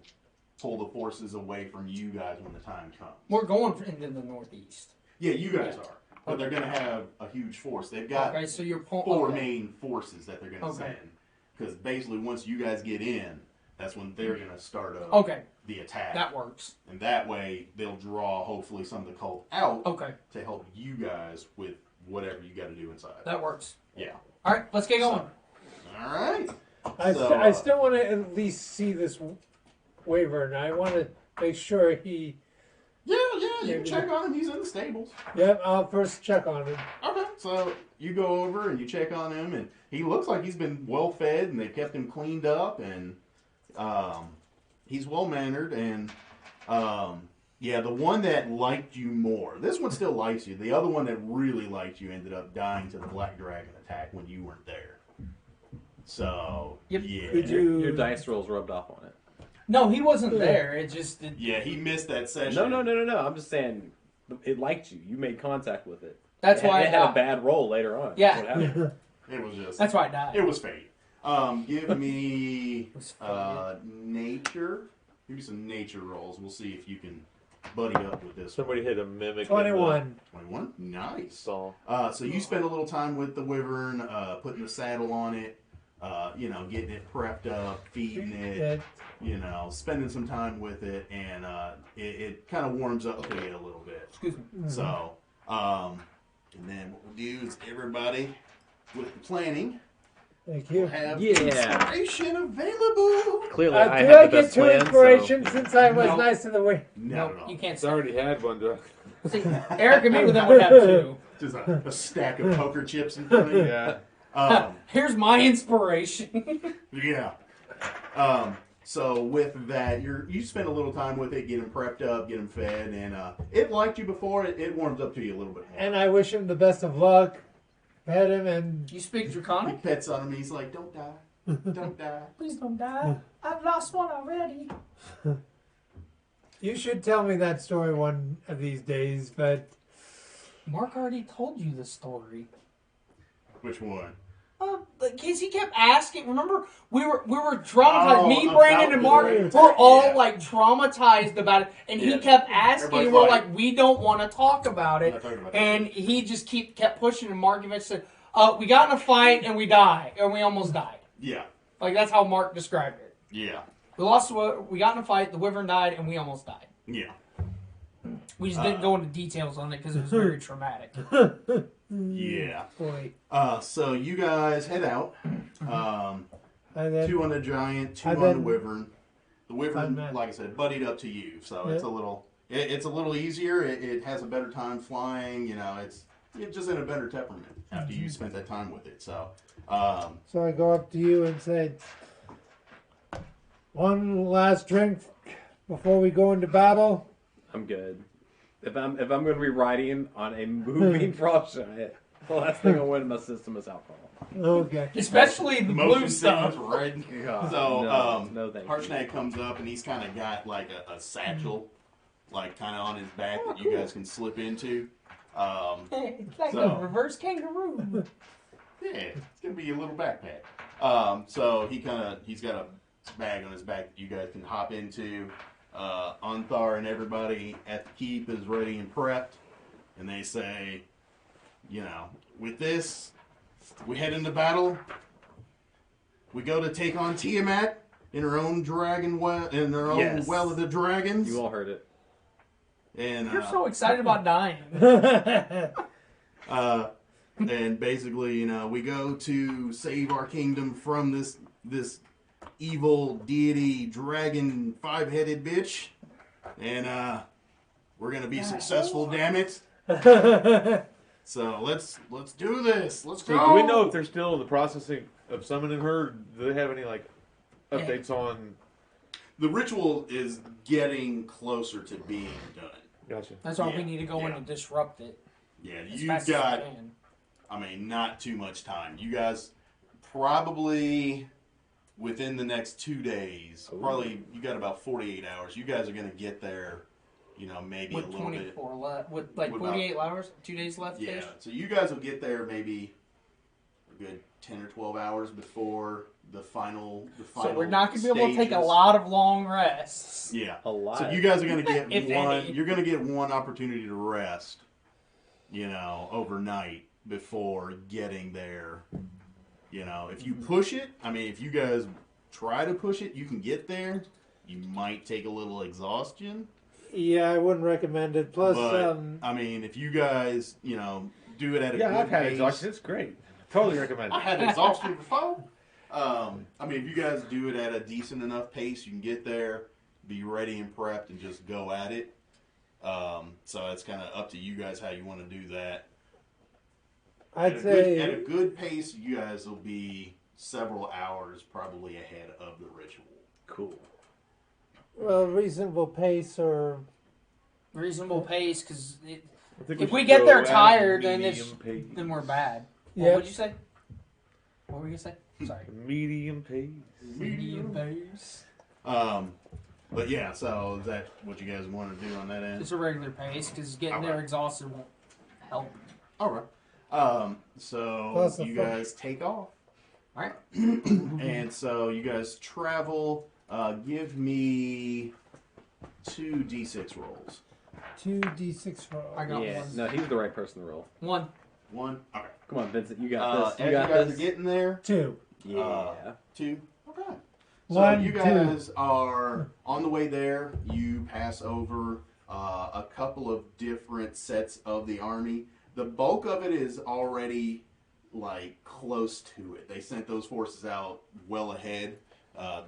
pull the forces away from you guys when the time comes. We're going into the northeast. Yeah, you guys are. But they're going to have a huge force. They've got Okay, so you're 4 main forces that they're going to Okay. send. Because basically once you guys get in, that's when they're going to start the attack. That works. And that way they'll draw hopefully some of the cult out Okay, to help you guys with whatever you got to do inside. that works. Yeah. All right, let's get going. All right. I still want to at least see this Wyvern. I want to make sure he... Yeah, you can check on him. He's in the stables. Yep, I'll first check on him. Okay. So you go over and you check on him, and he looks like he's been well fed, and they've kept him cleaned up, and he's well mannered, and yeah, the one that liked you more. This one still likes you. The other one that really liked you ended up dying to the black dragon attack when you weren't there. So Yep. yeah, Could you... Your dice rolls rubbed off on it. No, he wasn't there. It just... yeah, he missed that session. No. I'm just saying, it liked you. You made contact with it. That's why it I had a died. bad roll later on. Yeah. What happened? It was just. That's why I died. It was fate. Give me was fate. nature. Give me some nature rolls. We'll see if you can buddy up with this. Somebody hit a mimic. 21. 21. Nice. Saw. So you spend a little time with the wyvern, putting the saddle on it, getting it prepped up, feeding it, spending some time with it, and it kind of warms up to you a little bit. Excuse me. So, and then what we'll do is everybody with the planning Thank will you. have Yeah. inspiration available. Clearly, Do I I had the get best 2 plan. inspiration since I was No. nice to the Wyvern? No, No, you can't It's say. already had one. See, Eric and me with them would have 2. Just a stack of poker chips in front of you. Yeah. Here's my inspiration. Yeah. So with that, you spend a little time with it, get him prepped up, get him fed, and it liked you before. It warms up to you a little bit more. And I wish him the best of luck. Pet him and... You speak He Draconic? pets on him. He's like, "Don't die, don't die." Please don't die. I've lost one already. You should tell me that story one of these days, but... Mark already told you the story. Which one? Because he kept asking. Remember, we were traumatized. Oh, Me, about Brandon, and the Mark dragon. were all Yeah. like traumatized about it, and he Yeah. kept asking. And Everybody's we're like, like, we don't want to talk about I'm it. not talking about that. And he just kept pushing. And Mark eventually said, "We got in a fight and we died, and we almost died." Yeah. Like that's how Mark described it. Yeah. We got in a fight. The wyvern died, and we almost died. Yeah. We just didn't go into details on it because it was very traumatic. Yeah. Boy. So you guys head out. And then 2 on the giant, 2 and on the then- wyvern. The wyvern, then- like I said, buddied up to you, so Yeah. it's a little, it's a little easier. It has a better time flying. It's just in a better temperament after you spent that time with it. So, so I go up to you and say, one last drink before we go into battle. I'm good. If I'm going to be riding on a moving prop giant, the last thing I want in my system is alcohol. Okay. Especially the blue motion stuff. sickness, right? God, So, no, thank you. Harshnag comes up and he's kind of got like a satchel, like kind of on his back that you guys can slip into. It's like So- a reverse kangaroo. Yeah, it's gonna be a little backpack. So he's got a bag on his back that you guys can hop into. Unthar and everybody at the keep is ready and prepped, and they say, with this, we head into battle. We go to take on Tiamat in her own dragon well, in her own Yes. well of the dragons. You all heard it. And You're so excited about dying. and basically, we go to save our kingdom from this evil deity dragon 5-headed bitch, and we're gonna be successful. Damn it! So let's do this. Let's So go. do we know if they're still in the processing of summoning her? Do they have any updates on? The ritual is getting closer to being done. Gotcha. That's why Yeah, we need to go in yeah. and disrupt it. Yeah, As you've fast as got. we can. Not too much time. You guys probably within the next 2 days. Ooh. Probably you got about 48 hours. You guys are gonna get there. Maybe With a little bit. 24 left, with like With 48 hours, 2 days left. Yeah. So you guys will get there maybe a good 10 or 12 hours before the final. So we're not going to be able to take a stages. lot of long rests. Yeah. A lot. So you guys are gonna get If one. any. You're gonna get one opportunity to rest. Overnight before getting there. If you push it, if you guys try to push it, you can get there. You might take a little exhaustion. Yeah, I wouldn't recommend it. Plus, But, if you guys, do it at a Yeah, good I've had pace. exhaustion. It's great. Totally recommend I it. had exhaustion before. If you guys do it at a decent enough pace, you can get there, be ready and prepped, and just go at it. So it's kind of up to you guys how you want to do that. I'd at say at a good pace, you guys will be several hours probably ahead of the ritual. Cool. reasonable pace or Reasonable pace, because I think if we should get go there at a tired, then medium pace. then we're bad. Yeah. What'd you say? What were you gonna say? Sorry. Medium pace. Medium pace. But yeah, so is that what you guys want to do on that end? It's a regular pace, because getting Alright. there exhausted won't help. All right. So Plus the you fun. guys take off. All right. And so you guys travel. Give me 2 d6 rolls. 2d6 roll. I got Yeah. one. No, he's the right person to roll. One. 1. Okay. Come on, Vincent. You got this. As You you got guys this. are getting there, 2. Yeah. 2. Okay. So 1, you 2. guys are on the way there. You pass over a couple of different sets of the army. The bulk of it is already close to it. They sent those forces out well ahead.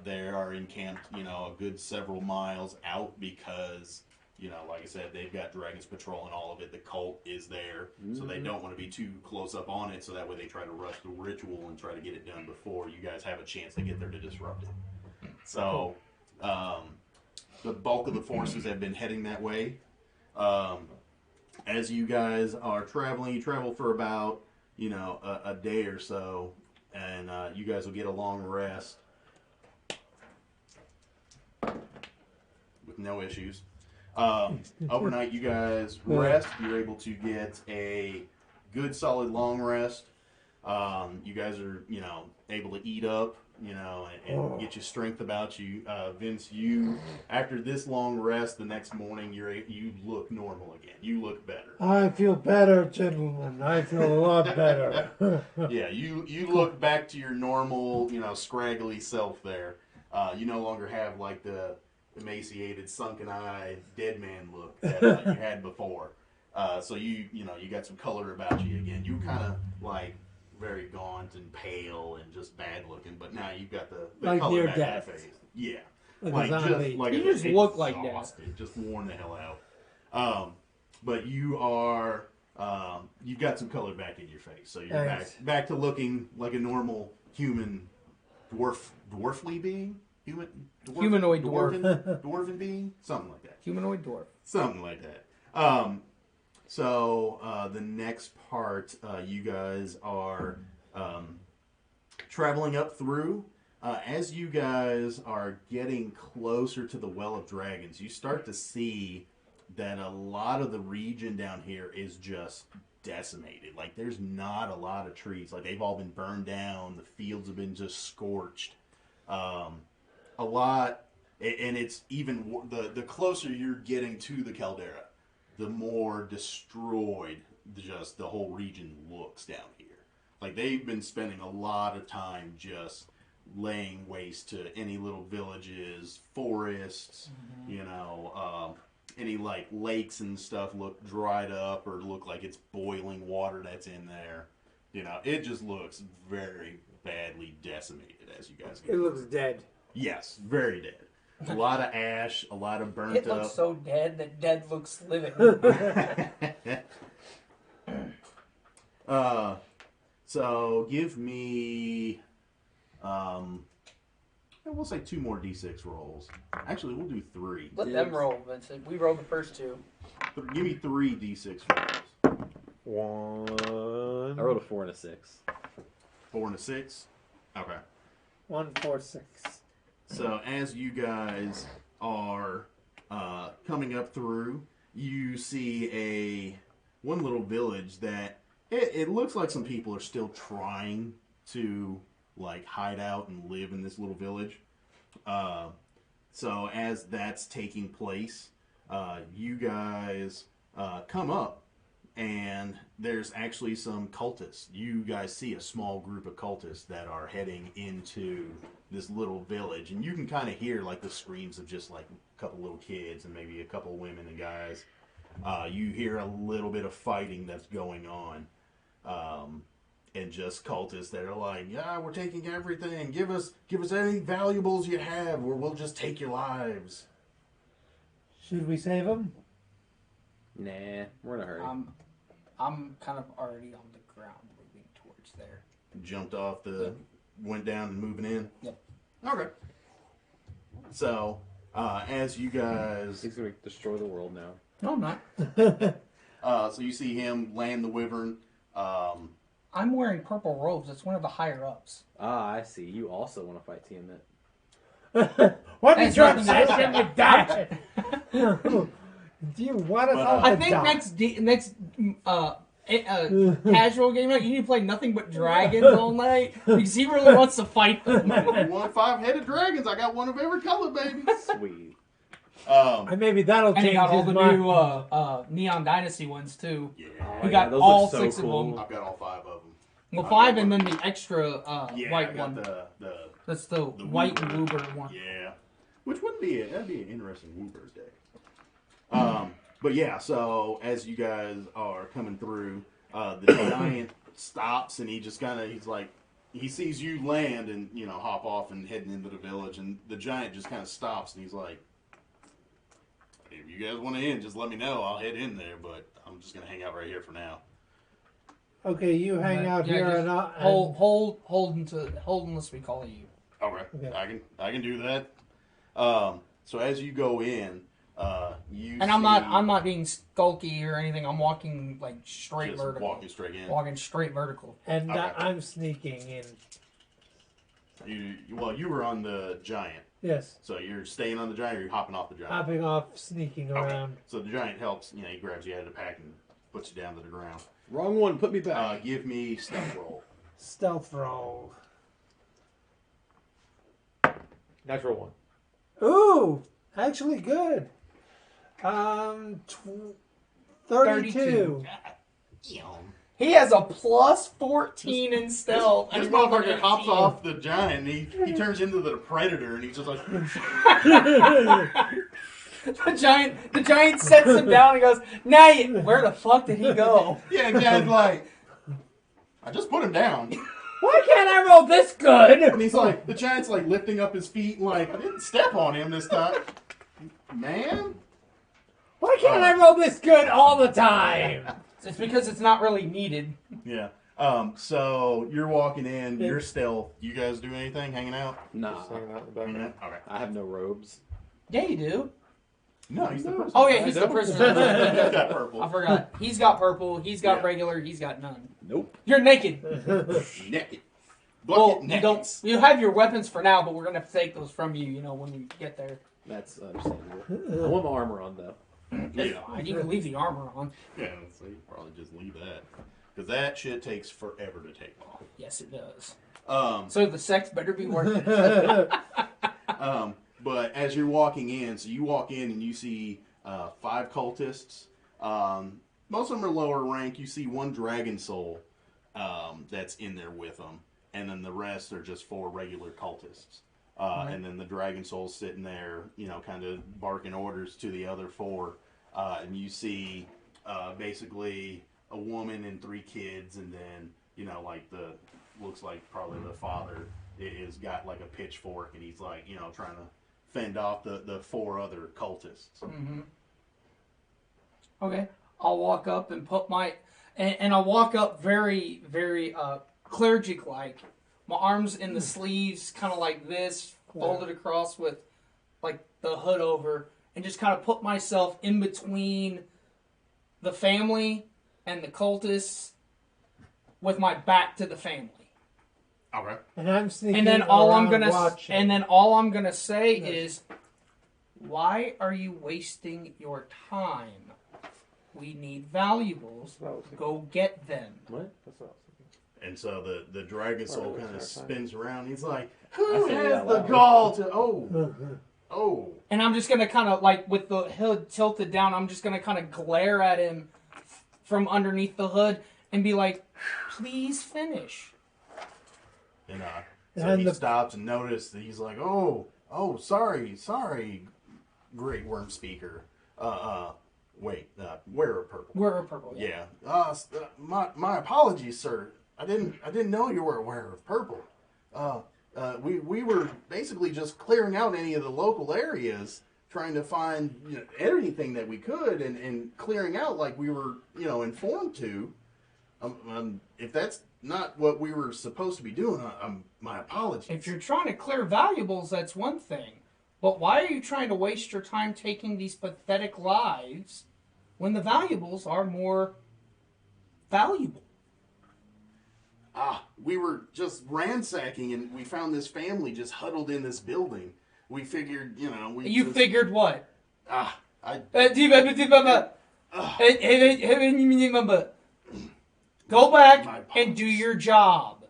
They are encamped, a good several miles out because, like I said, they've got dragons patrolling all of it. The cult is there, so they don't want to be too close up on it. So that way they try to rush the ritual and try to get it done before you guys have a chance to get there to disrupt it. So, the bulk of the forces have been heading that way. As you guys are traveling, you travel for about, a day or so, and you guys will get a long rest with no issues. Overnight, you guys rest. You're able to get a good, solid long rest. You guys are, able to eat up, and get your strength about you. Vince, after this long rest, the next morning you look normal again. You look better. I feel better, gentlemen. I feel a lot better. Yeah, you look back to your normal, scraggly self there. You no longer have like the emaciated, sunken eye, dead man look that you had before. So you got some color about you again. You kind of like very gaunt and pale and just bad looking, but now you've got the like color near back death. in your face. Yeah, You just look like death. Just worn the hell out. But you are you've got some color back in your face, so you're back to looking like a normal human dwarfly being. Humanoid dwarf. Dwarven being? Something like that. Humanoid dwarf. Something like that. So the next part, you guys are traveling up through. As you guys are getting closer to the Well of Dragons, you start to see that a lot of the region down here is just decimated. Like, there's not a lot of trees. Like, they've all been burned down. The fields have been just scorched. A lot, and it's even the closer you're getting to the caldera, the more destroyed just the whole region looks down here. Like, they've been spending a lot of time just laying waste to any little villages, forests, any like lakes and stuff look dried up or look like it's boiling water that's in there. It just looks very badly decimated as you guys get. It looks dead. Yes, very dead. A lot of ash, a lot of burnt up. It looks so dead that dead looks living. So give me, we'll say 2 more d6 rolls. Actually, we'll do 3. Let them roll, Vincent. We rolled the first 2. Give me 3 d6 rolls. 1. I rolled a 4 and a 6. 4 and a 6? Okay. 1, 4, 6. So as you guys are coming up through, you see one little village that it looks like some people are still trying to like hide out and live in this little village. So as that's taking place, you guys come up, and there's actually some cultists. You guys see a small group of cultists that are heading into this little village, and you can kind of hear like the screams of just like a couple little kids and maybe a couple women and guys. You hear a little bit of fighting that's going on, and just cultists that are like, "Yeah, we're taking everything. Give us any valuables you have, or we'll just take your lives." Should we save them? Nah, we're in a hurry. I'm kind of already on the ground moving towards there. Jumped off went down and moving in? Yep. Okay. So, as you guys... He's going to destroy the world now. No, I'm not. So you see him land the wyvern. I'm wearing purple robes. It's one of the higher ups. Ah, I see. You also want to fight Tiamat. What is your That's nothing to obsession with that? Do you want us all to I think die? next casual game night, you need to play nothing but dragons all night because he really wants to fight them. You want 5-headed dragons? I got one of every color, baby. Sweet. And maybe that'll And he change got all his the mind. new Neon Dynasty ones too. Yeah. He got those all look so 6 cool. of them. I've got all 5 of them. Well, 5 and then the extra Yeah, white I got one. That's the white Woober. Woober one. Yeah. Which wouldn't be that'd be an interesting Woober's day. But yeah, so as you guys are coming through, the giant stops, and he just he's like, he sees you land and, hop off and heading into the village, and the giant just kind of stops, and he's like, if you guys want to in, just let me know. I'll head in there, but I'm just going to hang out right here for now. Okay, you hang out Yeah, here just and hold unless we call you. Okay. I can do that. So as you go in, you And I'm not being skulky or anything. I'm walking like straight just vertical. walking straight in. Walking straight vertical. and Okay. I'm sneaking in. You were on the giant, Yes, so you're staying on the giant, or you're hopping off the giant. hopping off, sneaking Okay. around. So the giant helps. He grabs you out of the pack and puts you down to the ground. Wrong one. Put me back. Give me stealth roll. Stealth roll. Natural 1. Ooh, actually good. 32. He has a plus 14 in stealth. This motherfucker hops off the giant and he turns into the predator and he's just like The giant sets him down and goes, "Now, where the fuck did he go?" yeah, and Dad's like, I just put him down. Why can't I roll this good? And he's like, the giant's like lifting up his feet and like, I didn't step on him this time. Man? Why can't I roll this good all the time? It's because it's not really needed. Yeah. So you're walking in, you're stealth. You guys do anything? Hanging out? Nah, Just hanging out in the Hanging background. out? Okay. I have no robes. Yeah, you do. No, he's the person. Oh yeah, he's the prisoner. He's got purple. I forgot. He's got purple. He's got Yeah. regular. He's got none. Nope. You're naked. Naked. Well, Bucket you naked. don't. You have your weapons for now, but we're gonna have to take those from you. You know, when we get there. That's understandable. I want my armor on though. Yeah. You can leave the armor on. Yeah, so you probably just leave that. Because that shit takes forever to take off. Yes, it does. Um, So the sex better be worth it. But as you're walking in, so you walk in and you see 5 cultists. Most of them are lower rank. You see 1 dragon soul that's in there with them. And then the rest are just 4 regular cultists. And then the dragon soul's sitting there, you know, kind of barking orders to the other 4. And you see basically a woman and 3 kids, and then, you know, like looks like probably the father is got like a pitchfork, and he's like, you know, trying to fend off the 4 other cultists. Mm-hmm. Okay, I'll walk up and put my, and I'll walk up very, very cleric-like. My arms in the sleeves, kind of like this, folded across with like the hood over, and just kind of put myself in between the family and the cultists with my back to the family. Okay. And I'm sneaking And then all I'm around gonna watching. and then all I'm gonna say is, why are you wasting your time? We need valuables. Go get them. What? That's not. And so the dragon soul kind of spins around. He's like, I who said it has out the loud. gall to... Oh. And I'm just gonna kind of like with the hood tilted down. I'm just gonna kind of glare at him from underneath the hood and be like, "Please finish." And so And he the- stops and notices that he's like, oh, sorry, great worm speaker. Wait, wearer of purple. We're purple. Yeah. My apologies, sir. I didn't know you were a wearer of purple. We were basically just clearing out any of the local areas, trying to find anything that we could, and clearing out like we were informed to. If that's not what we were supposed to be doing, my apologies. If you're trying to clear valuables, that's one thing. But why are you trying to waste your time taking these pathetic lives when the valuables are more valuable? We were just ransacking, and we found this family just huddled in this building. We figured, You figured what? Go back and do your job.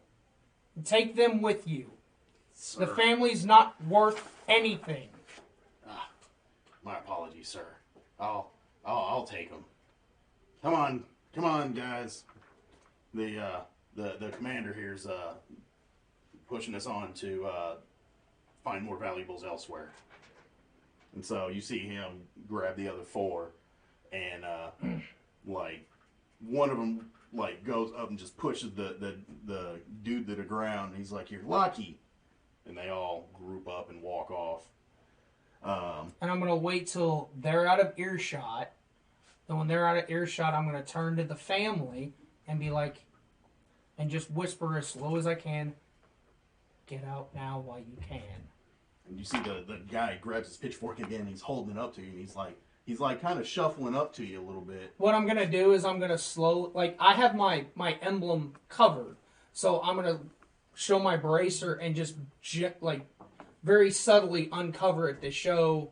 Take them with you. Sir. The family's not worth anything. My apologies, sir. I'll take them. Come on, guys. The commander here's pushing us on to find more valuables elsewhere. And so you see him grab the other 4, and like one of them like goes up and just pushes the dude to the ground. And he's like, "You're lucky," and they all group up and walk off. And I'm going to wait till they're out of earshot. Then when they're out of earshot, I'm going to turn to the family and be like, and just whisper as slow as I can, "Get out now while you can." And you see the guy grabs his pitchfork again. He's holding it up to you, and he's like kind of shuffling up to you a little bit. What I'm going to do is I'm going to I have my emblem covered. So I'm going to show my bracer and just very subtly uncover it to show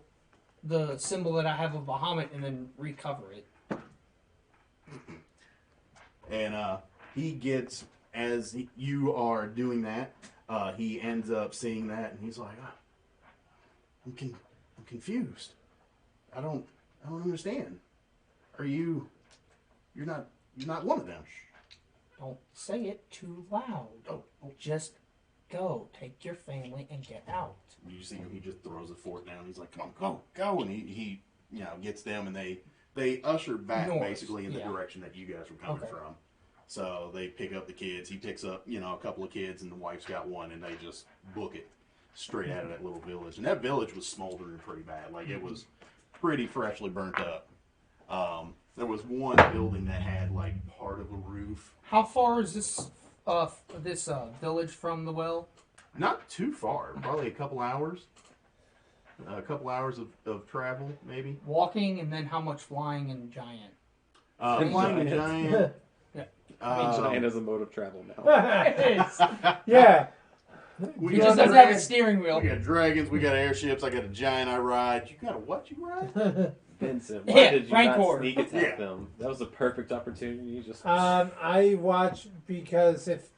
the symbol that I have of Bahamut, and then recover it. And he gets as you are doing that, he ends up seeing that, and he's like, I'm confused. I don't understand. You're not one of them. Don't say it too loud. Oh. Just go. Take your family and get out. You see him, he just throws the fork down. He's like, come on, go. And he gets them, and they usher back North, basically in the direction that you guys were coming from. So they pick up the kids. He picks up, a couple of kids, and the wife's got one, and they just book it straight out of that little village. And that village was smoldering pretty bad. Like, it was pretty freshly burnt up. There was one building that had, like, part of a roof. How far is this village from the well? Not too far. Probably a couple hours. A couple hours of travel, maybe. Walking, and then how much flying and giant? Flying and giant. Giant is a mode of travel now. It is. Yeah. He just doesn't have a steering wheel. We got dragons, we got airships, I got a giant I ride. You got a what you ride? Vincent, why did you Rancor. not sneak attack them? That was a perfect opportunity. I watch because if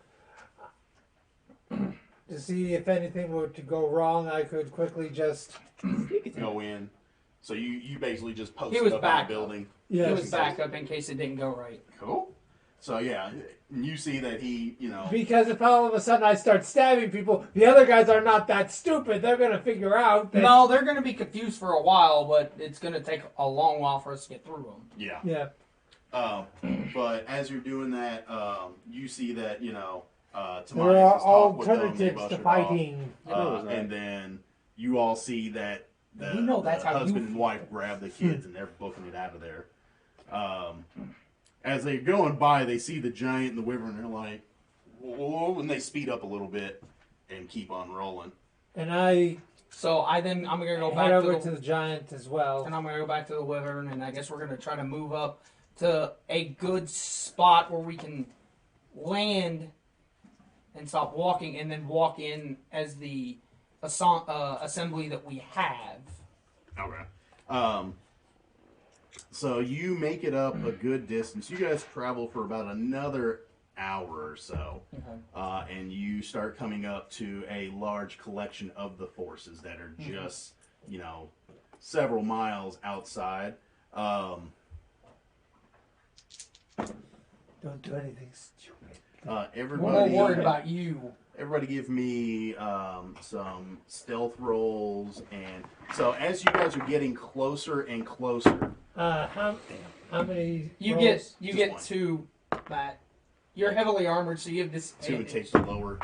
to see if anything were to go wrong, I could quickly just go in. So you basically just He posted was up back on the building. yes. It was back up in case it didn't go right. Cool. So yeah, you see that he, Because if all of a sudden I start stabbing people, the other guys are not that stupid. They're going to figure out that... No, they're going to be confused for a while, but it's going to take a long while for us to get through them. Yeah. Yeah. But as you're doing that, you see that, There Tobias are is talking with them, alternatives they've to ushered fighting. off, and then you all see that the that's how you husband and wife grab the kids and they're booking it out of there. As they're going by, they see the giant and the wyvern, and they're like, whoa, and they speed up a little bit and keep on rolling. And I'm going to go back head over to the giant as well. And I'm going to go back to the wyvern, and I guess we're going to try to move up to a good spot where we can land and stop walking, and then walk in as the assembly that we have. Okay. So you make it up a good distance. You guys travel for about another hour or so, and you start coming up to a large collection of the forces that are just, several miles outside. Don't do anything stupid. Everybody, We're more worried about you. Everybody give me some stealth rolls. And so as you guys are getting closer and closer... How many You rolls? get one. 2, Matt. You're heavily armored, so you have this. 2 and take the lower.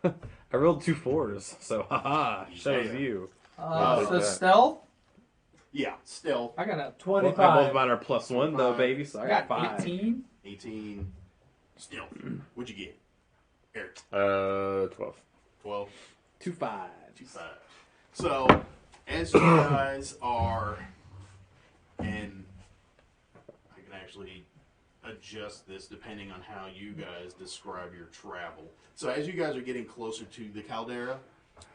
I rolled 2 4s, so haha, shows you. So stealth. Yeah, stealth. I got a 25. Both mine are +1 though, baby. So I got 5. 18. 18. Stealth. What'd you get? Eric. 12. 12. 2 5s. 2 5. So, as you guys are, and I can actually adjust this depending on how you guys describe your travel. So as you guys are getting closer to the caldera,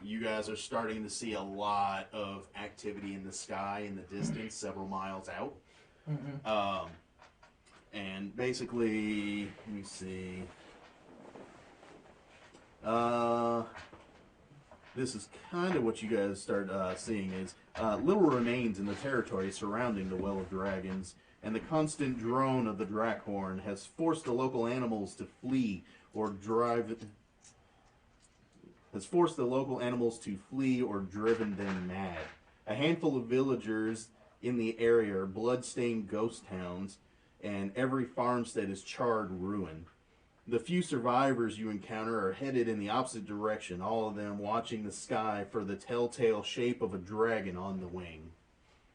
you guys are starting to see a lot of activity in the sky in the distance, several miles out. And basically, let me see. This is kind of what you guys start seeing is little remains in the territory surrounding the Well of Dragons, and the constant drone of the Drakhorn has forced the local animals to flee or driven them mad. A handful of villagers in the area are blood-stained ghost towns, and every farmstead is charred ruin. The few survivors you encounter are headed in the opposite direction, all of them watching the sky for the telltale shape of a dragon on the wing.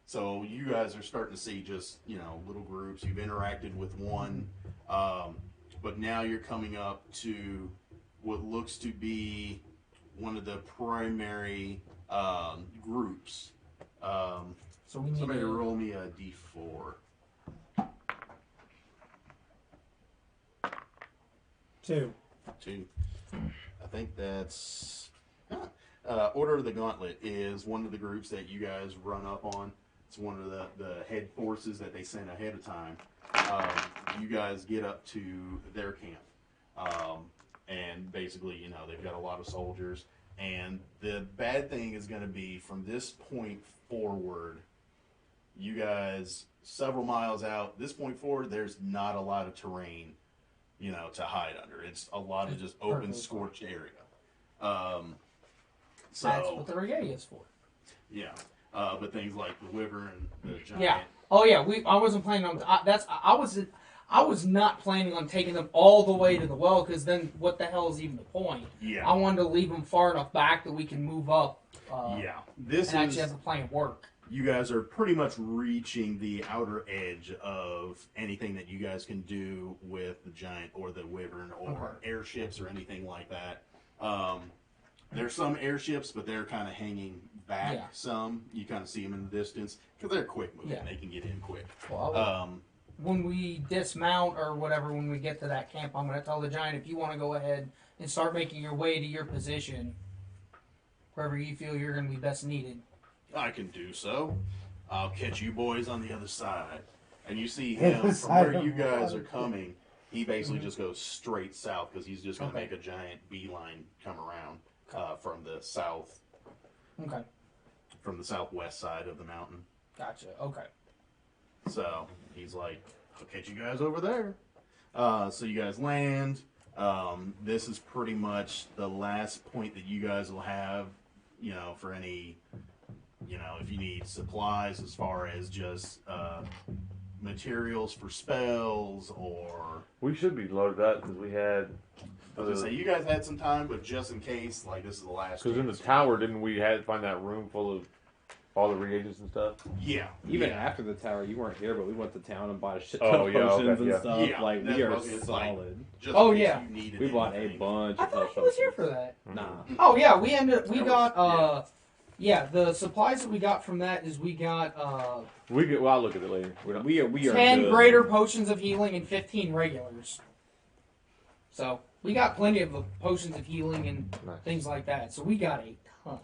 So you guys are starting to see just, little groups. You've interacted with one, but now you're coming up to what looks to be one of the primary groups. So we need Somebody to roll me a d4. 2. 2. I think that's... Order of the Gauntlet is one of the groups that you guys run up on. It's one of the head forces that they sent ahead of time. You guys get up to their camp. and basically, you know, they've got a lot of soldiers. And the bad thing is going to be from this point forward, you guys, several miles out, this point forward, there's not a lot of terrain, you know, to hide under. It's a lot of just open, scorched area. So that's what the regalia is for. Yeah. But things like the wyvern, the giant. Yeah. Oh yeah. I wasn't planning on. I was not planning on taking them all the way to the well, because then what the hell is even the point? Yeah. I wanted to leave them far enough back that we can move up. Yeah. This and actually have the plan work. You guys are pretty much reaching the outer edge of anything that you guys can do with the giant or the wyvern or airships or anything like that. There's some airships, but they're kind of hanging back some. You kind of see them in the distance because they're quick moving. Yeah. They can get in quick. Well, when we dismount or whatever, when we get to that camp, I'm going to tell the giant, if you want to go ahead and start making your way to your position, wherever you feel you're going to be best needed. I can do so. I'll catch you boys on the other side. And you see him from where you guys are coming. He basically just goes straight south because he's just going to make a giant beeline come around from the south. Okay. From the southwest side of the mountain. Gotcha. Okay. So he's like, I'll catch you guys over there. So you guys land. This is pretty much the last point that you guys will have, you know, for any, you know, if you need supplies as far as just materials for spells or... We should be loaded up because we had... I was going to say, you guys had some time, but just in case, like, this is the last... Because in the tower, didn't we find that room full of all the reagents and stuff? Yeah. Even after the tower, you weren't here, but we went to town and bought a shit ton of potions and stuff. Yeah, like, we are solid. Like, we bought a bunch of potions. I thought he was here for that. Nah. Oh, yeah, we got, the supplies that we got from that is we got, I'll look at it later. We are 10 good. greater potions of healing and 15 regulars. So, we got plenty of potions of healing and things like that. So, we got a ton.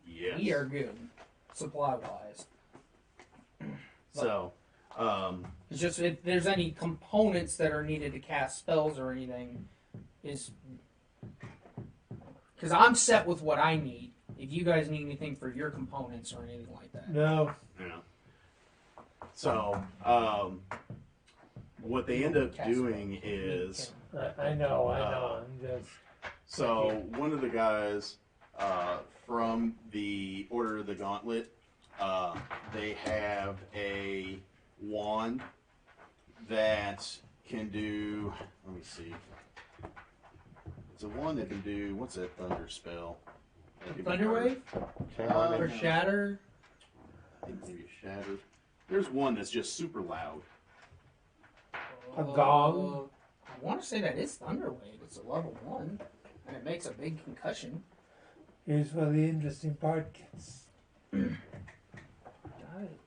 Yes. We are good, supply-wise. So, it's just if there's any components that are needed to cast spells or anything, is because I'm set with what I need. If you guys need anything for your components or anything like that, No. yeah. So, what they end up doing is, I know. I'm just. so one of the guys from the Order of the Gauntlet, they have a wand that can do. Let me see. It's a wand that can do. What's that thunder spell? Thunderwave or Shatter. I think maybe Shatter. There's one that's just super loud. A gong? I want to say that is Thunderwave. It's a level 1, and it makes a big concussion. Here's where the interesting part gets.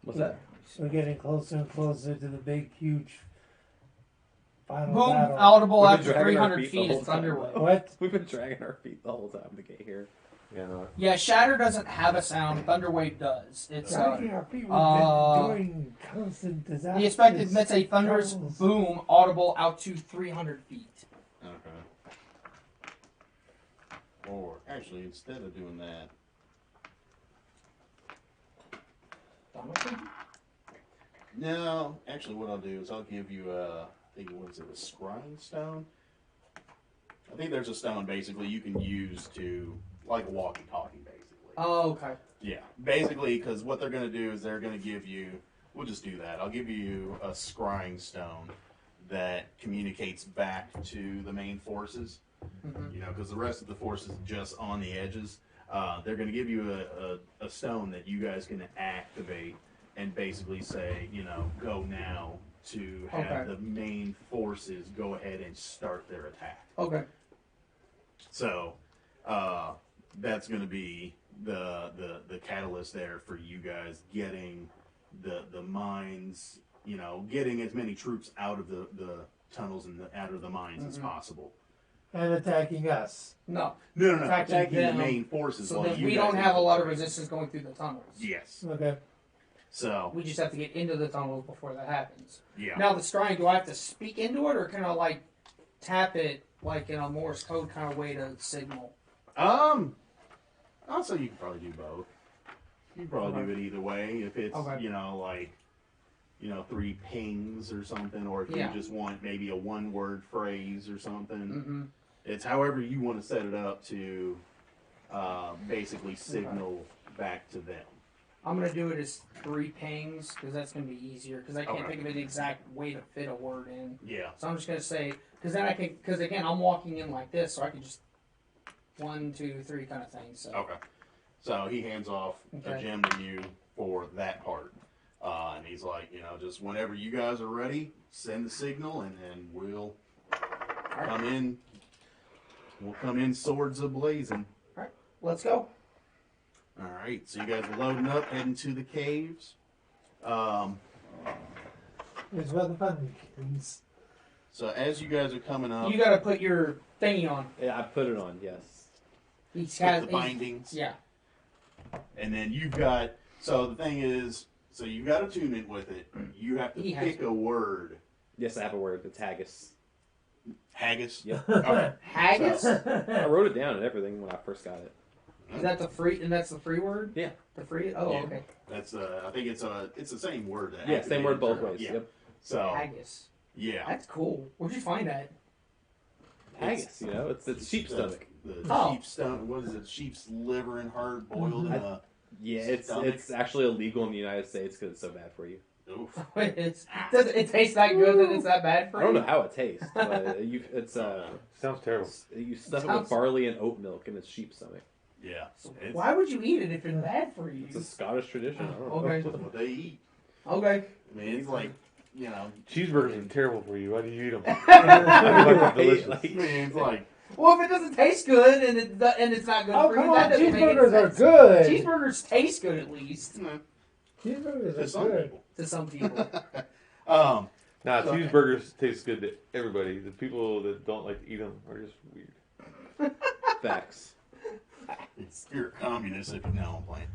What's that? We're getting closer and closer to the big, huge final Boom! battle. Audible We've after been dragging our 300 feet feet the is whole time. Thunderwave. What? We've been dragging our feet the whole time to get here. Yeah, no. Yeah, Shatter doesn't have a sound. Thunderwave does. It's Dragging our feet. We've been doing constant disasters. the expected emits a thunderous boom, audible out to 300 feet. Okay. Or actually, instead of doing that, no. Actually, what I'll do is I'll give you I think what is it, a Scrying Stone? I think there's a stone basically you can use to like a walkie-talkie, basically. Oh, okay. Yeah, basically, because what they're going to do is they're going to give you. We'll just do that. I'll give you a Scrying Stone that communicates back to the main forces. Mm-hmm. You know, because the rest of the forces just on the edges. They're going to give you a stone that you guys can activate and basically say, you know, go now to have the main forces go ahead and start their attack. Okay. So that's going to be the catalyst there for you guys getting the mines, you know, getting as many troops out of the tunnels and out of the mines as possible. And attacking us. No. No. Attacking the them, main forces. So while that you we guys don't have a lot of infiltrate. resistance going through the tunnels. Yes. Okay. So. We just have to get into the tunnels before that happens. Yeah. Now the scrying, do I have to speak into it, or can I like tap it like in a Morse code kind of way to signal? I'll say you can probably do both. You can probably do it either way. If it's, you know, like, you know, 3 pings or something, or if you just want maybe a 1-word phrase or something. It's however you want to set it up to basically signal back to them. I'm going to do it as 3 pings because that's going to be easier because I can't think of an exact way to fit a word in. Yeah. So I'm just going to say, because then I can, because again, I'm walking in like this, so I can just 1, 2, 3 kind of thing. So. Okay. So he hands off a gem to you for that part. And he's like, you know, just whenever you guys are ready, send the signal and we'll come in. We'll come in swords ablazing. All right, let's go. All right, so you guys are loading up, heading to the caves. Here's where the fun begins. So as you guys are coming up, You got to put your thingy on. Yeah, I put it on. Yes. He's with the bindings. Yeah. And then you've got, so the thing is, so you've got attunement with it. You have to pick a word. Yes, I have a word. It's haggis. Haggis? Yep. Okay. Haggis? I wrote it down and everything when I first got it. Is that the free? And that's the free word? Yeah. The free? Oh, Yeah. okay. That's I think it's the same word. That Yeah, same word both activated ways. Yeah. Yep. So Haggis. yeah, That's cool. Where'd you find that? Haggis, you know, it's sheep's stomach. The sheep's stomach. What is it? Sheep's liver and heart boiled in a. Yeah, it's actually illegal in the United States because it's so bad for you. Oof. Does it taste that good that it's that bad for I you? don't know how it tastes, but it's Sounds terrible. you stuff it with barley and oat milk and it's sheep's stomach. Yeah. Why would you eat it if it's bad for you? It's a Scottish tradition. I don't know. Okay. That's what they eat. Okay. I mean, it's like, you know, Cheeseburgers are terrible for you. Why do you eat them? Right, delicious. like- I mean, it's like, Well, if it doesn't taste good and it's not good Oh, for you, come that on. doesn't make any Cheeseburgers are sense. good. Cheeseburgers taste good at least Cheeseburgers to are some good. people. to some people. Um, Nah, So- cheeseburgers taste good to everybody. The people that don't like to eat them are just weird. Facts. you're a communist if you know I'm playing.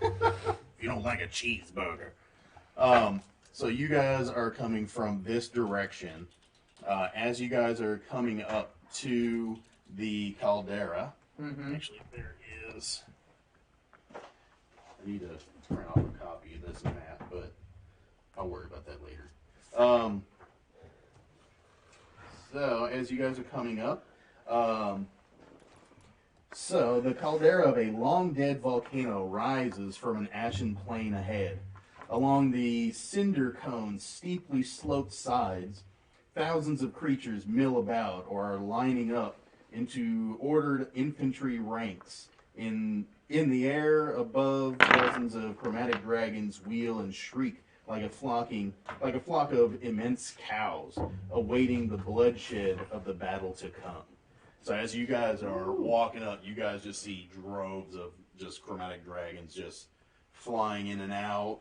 If you don't like a cheeseburger. So you guys are coming from this direction. As you guys are coming up to the caldera, actually there is. I need to print off a copy of this map, but I'll worry about that later. So as you guys are coming up, so the caldera of a long-dead volcano rises from an ashen plain ahead. Along the cinder cone's steeply sloped sides, thousands of creatures mill about or are lining up into ordered infantry ranks. In the air above, dozens of chromatic dragons wheel and shriek like a flock of immense cows, awaiting the bloodshed of the battle to come. So as you guys are walking up, you guys just see droves of just chromatic dragons just flying in and out,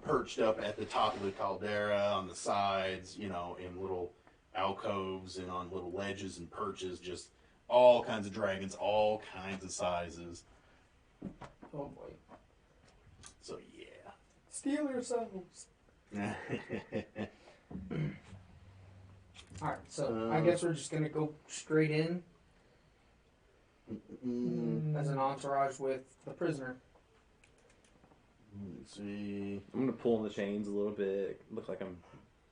perched up at the top of the caldera, on the sides, you know, in little alcoves and on little ledges and perches, just all kinds of dragons, all kinds of sizes. Oh boy. So Steal yourselves. yeah. Alright, so I guess we're just gonna go straight in as an entourage with the prisoner. Let's see. I'm gonna pull on the chains a little bit. Look like I'm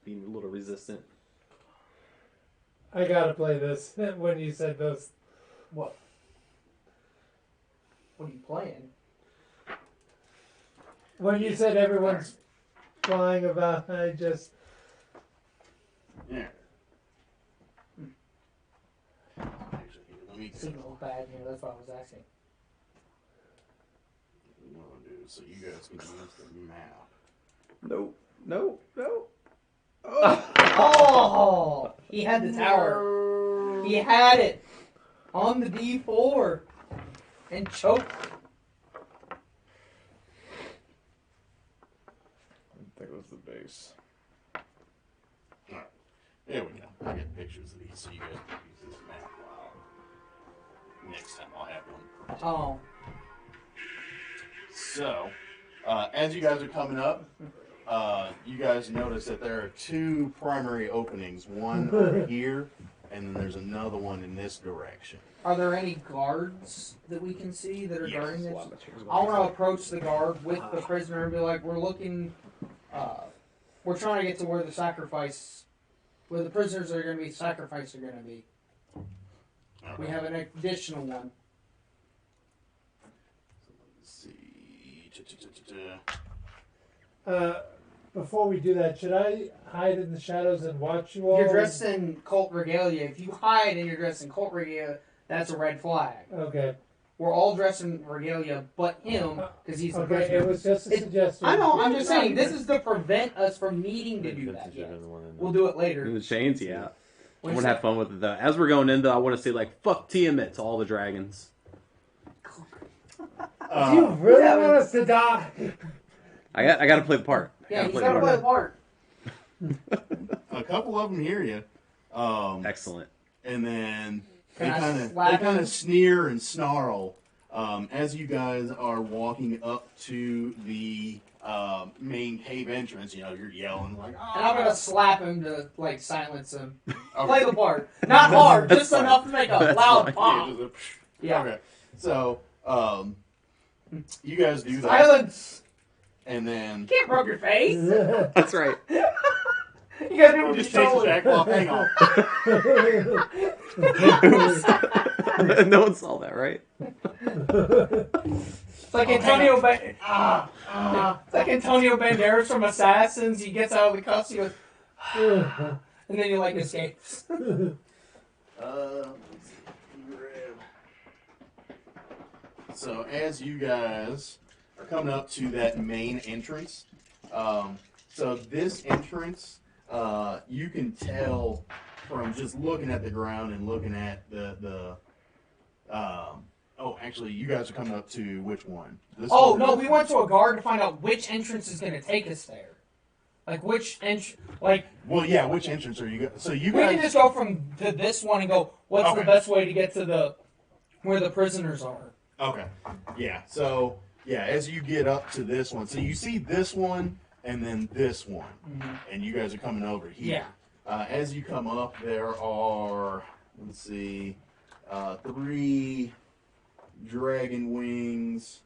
being a little resistant. I gotta play this when you said those. What? What are you playing? When you said everyone's flying about, I just. Yeah. Actually, let me Signal's bad here, that's what I was asking. what I'm gonna do so you guys can use the map. Nope. Nope. Nope. Oh! He had the tower. He had it on the D4 and choked. I think it was the base. Alright. There we go. I get pictures of these so you guys can use this map. Wow. Next time I'll have one. Oh. So, as you guys are coming up, you guys notice that there are two primary openings. One over here and then there's another one in this direction. Are there any guards that we can see that are Yes. guarding this? I want to approach the guard with the prisoner and be like, we're looking, we're trying to get to where the prisoners are going to be sacrificed are going to be. All We right. have an additional one. Let's see. Before we do that, should I hide in the shadows and watch you all? You're dressed in cult regalia. If you hide and you're dressed in cult regalia, that's a red flag. Okay. We're all dressed in regalia, but him, because he's the Okay, prisoner. it was just a suggestion. I know, I'm just saying, this is to prevent us from needing to do that yet. We'll do it later. The chains, yeah. I What'd want you to have say? fun with it though. As we're going in though, I want to say like fuck Tiamat to all the dragons. Do you really want us to die? I got to play the part. Yeah, he's got to play the part. A couple of them hear you. Excellent. And then they Can I kind of slap him? sneer and snarl as you guys are walking up to the main cave entrance. You know, you're yelling like, And I'm going to slap him to, like, silence him. Okay. Play the part. Not hard, That's just fine. enough to make a That's loud fine. pop. Yeah, Yeah. Okay. So you guys do that, Silence! and then You can't rub your face. That's right. You got to do it with just your takes the shoulder. jacket off. Hang on. No one saw that, right? It's like Antonio It's like Antonio Banderas from Assassins. He gets out of the cuffs, he goes, and then he like escapes. Let's see, grab. So as you guys are coming up to that main entrance, so this entrance, you can tell from just looking at the ground and looking at the oh, actually, you guys are coming up to which one? This Oh one or no, this we one? went to a guard to find out which entrance is going to take us there. Like which like Well, yeah, which entrance are you? So you we guys can just go from to this one and go. What's the Okay. best way to get to where the prisoners are? Okay. Yeah. So yeah, as you get up to this one, so you see this one and then this one, and you guys are coming over here. Yeah. As you come up, there are let's see, 3 dragon wings,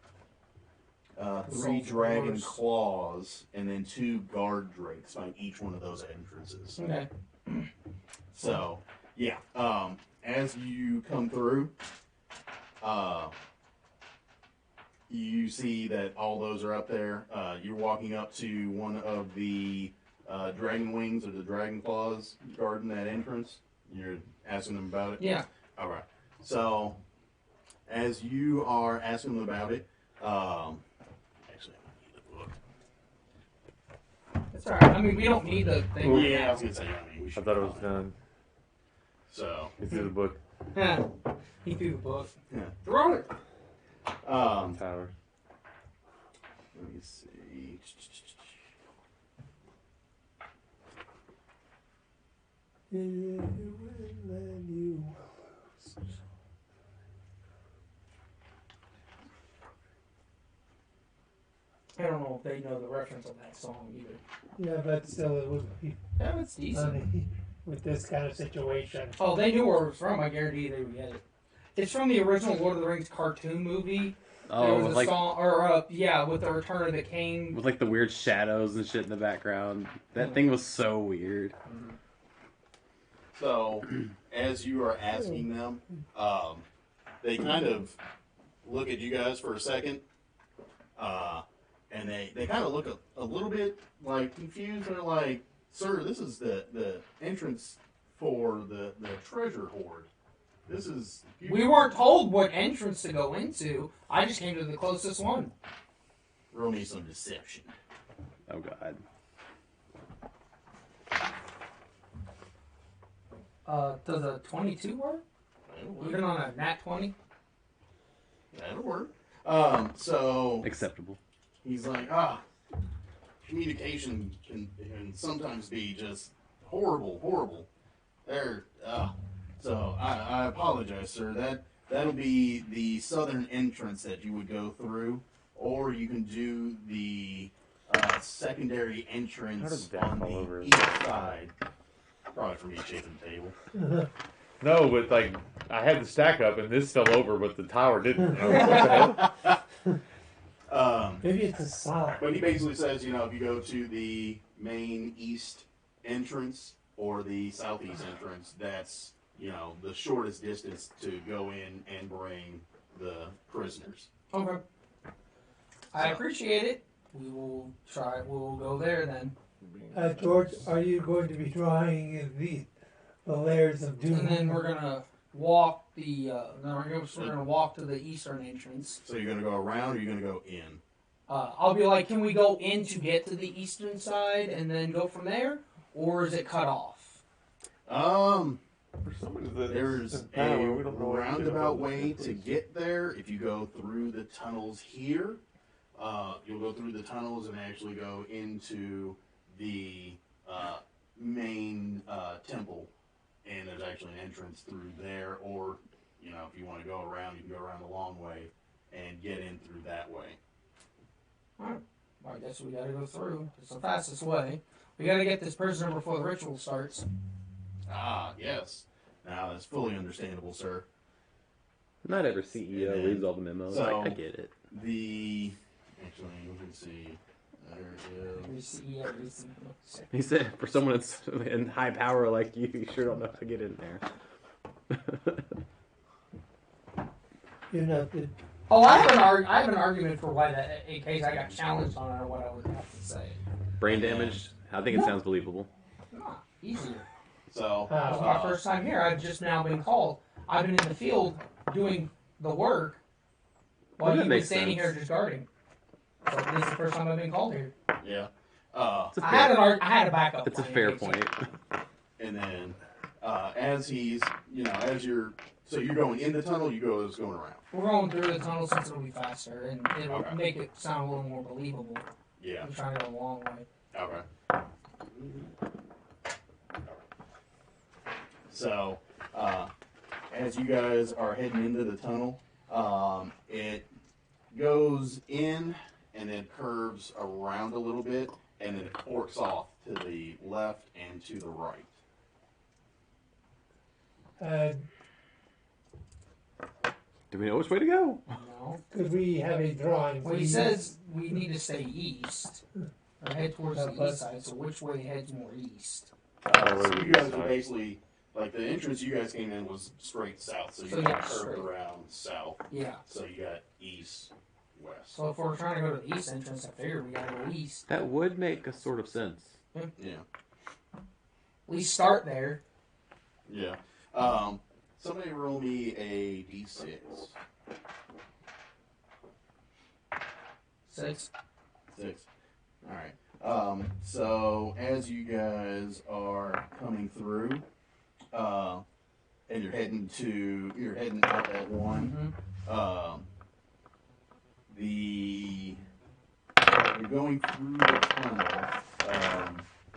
3 dragon claws, and then 2 guard drakes on each one of those entrances. Okay. So, yeah, as you come through, you see that all those are up there. You're walking up to one of the dragon wings or the dragon claws guarding that entrance. You're asking them about it? Yeah. All right. So, as you are asking them about it, actually, I need a book. That's all right. I mean, we don't need the thing. Yeah, I was going to say, I mean, we I should. thought it was done. So, You see the book, Yeah. He threw the book. yeah. Throw it. Tower. Let me see. I don't know if they know the reference of that song either. Yeah, but still, it would be Yeah, it's decent. funny with this kind of situation. Oh, they knew where it was from. I guarantee they would get it. It's from the original Lord of the Rings cartoon movie. There Oh, was with a like song, or yeah, with the Return of the King. with like the weird shadows and shit in the background. That thing was so weird. So, as you are asking them, they kind of look at you guys for a second, and they kind of look a little bit like confused. They're like, "Sir, this is the entrance for the treasure hoard. This is." We weren't told what entrance to go into. I just came to the closest one. Roll me some deception. Oh god. Does a 22 work? Even on a nat 20? That'll work. So Acceptable. he's like, communication can sometimes be just horrible. So I apologize, sir. That'll be the southern entrance that you would go through, or you can do the secondary How entrance does that on fall the over? east side. Probably from you chasing the table. No, but like I had the stack up and this fell over, but the tower didn't. I was like, what the hell? Maybe it's a sign. But he basically says, you know, if you go to the main east entrance or the southeast entrance, that's, you know, the shortest distance to go in and bring the prisoners. Okay. I appreciate it. We will try. We'll go there then. George, are you going to be drawing the layers of doom? And then we're gonna walk the. We're gonna walk to the eastern entrance. So you're gonna go around, or you're gonna go in? I'll be like, can we go in to get to the eastern side and then go from there, or is it cut off? For some reason, There's it's a power. We don't know what roundabout way to get there. If you go through the tunnels here, you'll go through the tunnels and actually go into the main temple, and there's actually an entrance through there. Or, you know, if you want to go around, you can go around the long way and get in through that way. Alright. I guess we gotta go through. It's the fastest way. We gotta get this prisoner before the ritual starts. Ah, yes. Now that's fully understandable, sir. Not every CEO reads all the memos. So- I get it. Actually, let's see. There is. He said, for someone that's in high power like you sure don't know how to get in there. You're not the. Oh, I have an argument for why that, in case I got challenged on it or what I would have to say. Brain damage? I think it sounds believable. Easier. So, That was my first time here. I've just now been called. I've been in the field doing the work while Well, that you've been makes standing sense. here just guarding. So this is the first time I've been called here. yeah. It's a I fair, had a backup. it's a plan fair in case point. And then, as he's, you know, as you're, so you're going in the tunnel, you go, it's going around. We're going through the tunnel since it'll be faster and it'll Okay. make it sound a little more believable. Yeah. I'm trying to go a long way. Okay. So, as you guys are heading into the tunnel, it goes in and then curves around a little bit, and then it forks off to the left and to the right. Do we know which way to go? No. Could we have a drawing? Well, he says we need to stay east. Or head towards the east side, so which way heads more east? So you guys are basically, like, the entrance you guys came in was straight south, so you So got yeah, curved straight. around south. Yeah. So you got east, west. So if we're trying to go to the east entrance, I figured we gotta go east. That would make a sort of sense. Yeah. At least start there. Yeah. Somebody roll me a d6. 6. 6. All right. So as you guys are coming through, and you're heading out that one. You're going through the tunnel.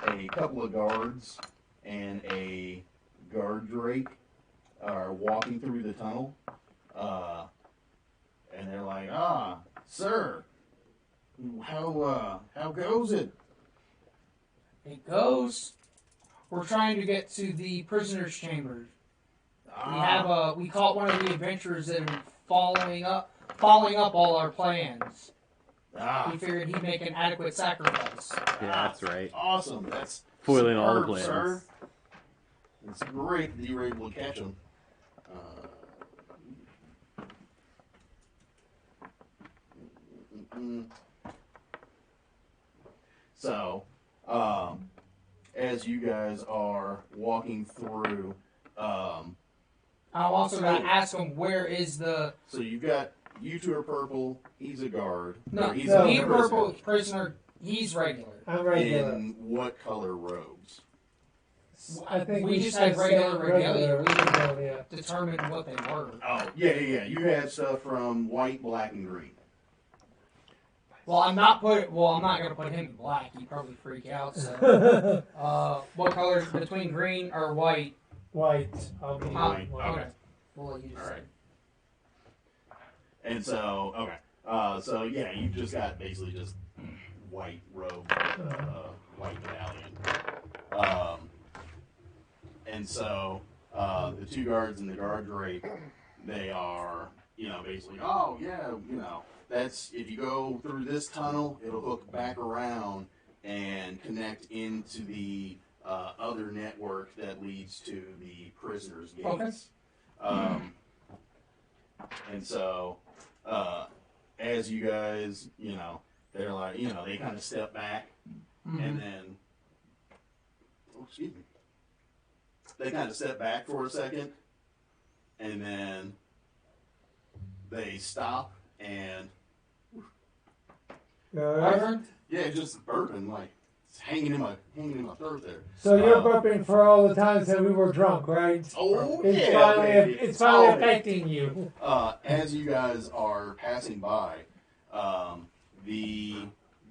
A couple of guards and a guard drake are walking through the tunnel, and they're like, sir, how goes it? It goes. We're trying to get to the prisoner's chambers. We caught one of the adventurers that are following up all our plans. We figured he'd make an adequate sacrifice. Yeah, that's right. Awesome. That's Foiling all the superb, plans. sir. It's great that you were able to catch him. So, as you guys are walking through, I'm also going to ask him where is the... so you've got, you two are purple, he's a guard. No, or he's no, a me prisoner. purple prisoner, he's regular. I'm regular. In what color robes? I think We we just should had regular say regalia. We didn't regalia. determine what they were. Oh, yeah. You had stuff from white, black, and green. Well, I'm not going to put him in black. He'd probably freak out. So, what colors between green or white? White. I'll be White. white. Okay. We'll let you decide. Alright. And so, okay. Yeah, you just got basically just white robe, white medallion. And so the two guards in the guard drape, they are, basically, oh yeah, that's if you go through this tunnel, it'll hook back around and connect into the other network that leads to the prisoners' gates. Okay. And so, as you guys, they're like, they kind of step back, and then, excuse me, they kind of step back for a second, and then they stop and, yeah, just burping, like it's hanging in my throat there. So you're burping for all the times that we were drunk, right? Oh, It's finally affecting you. As you guys are passing by, the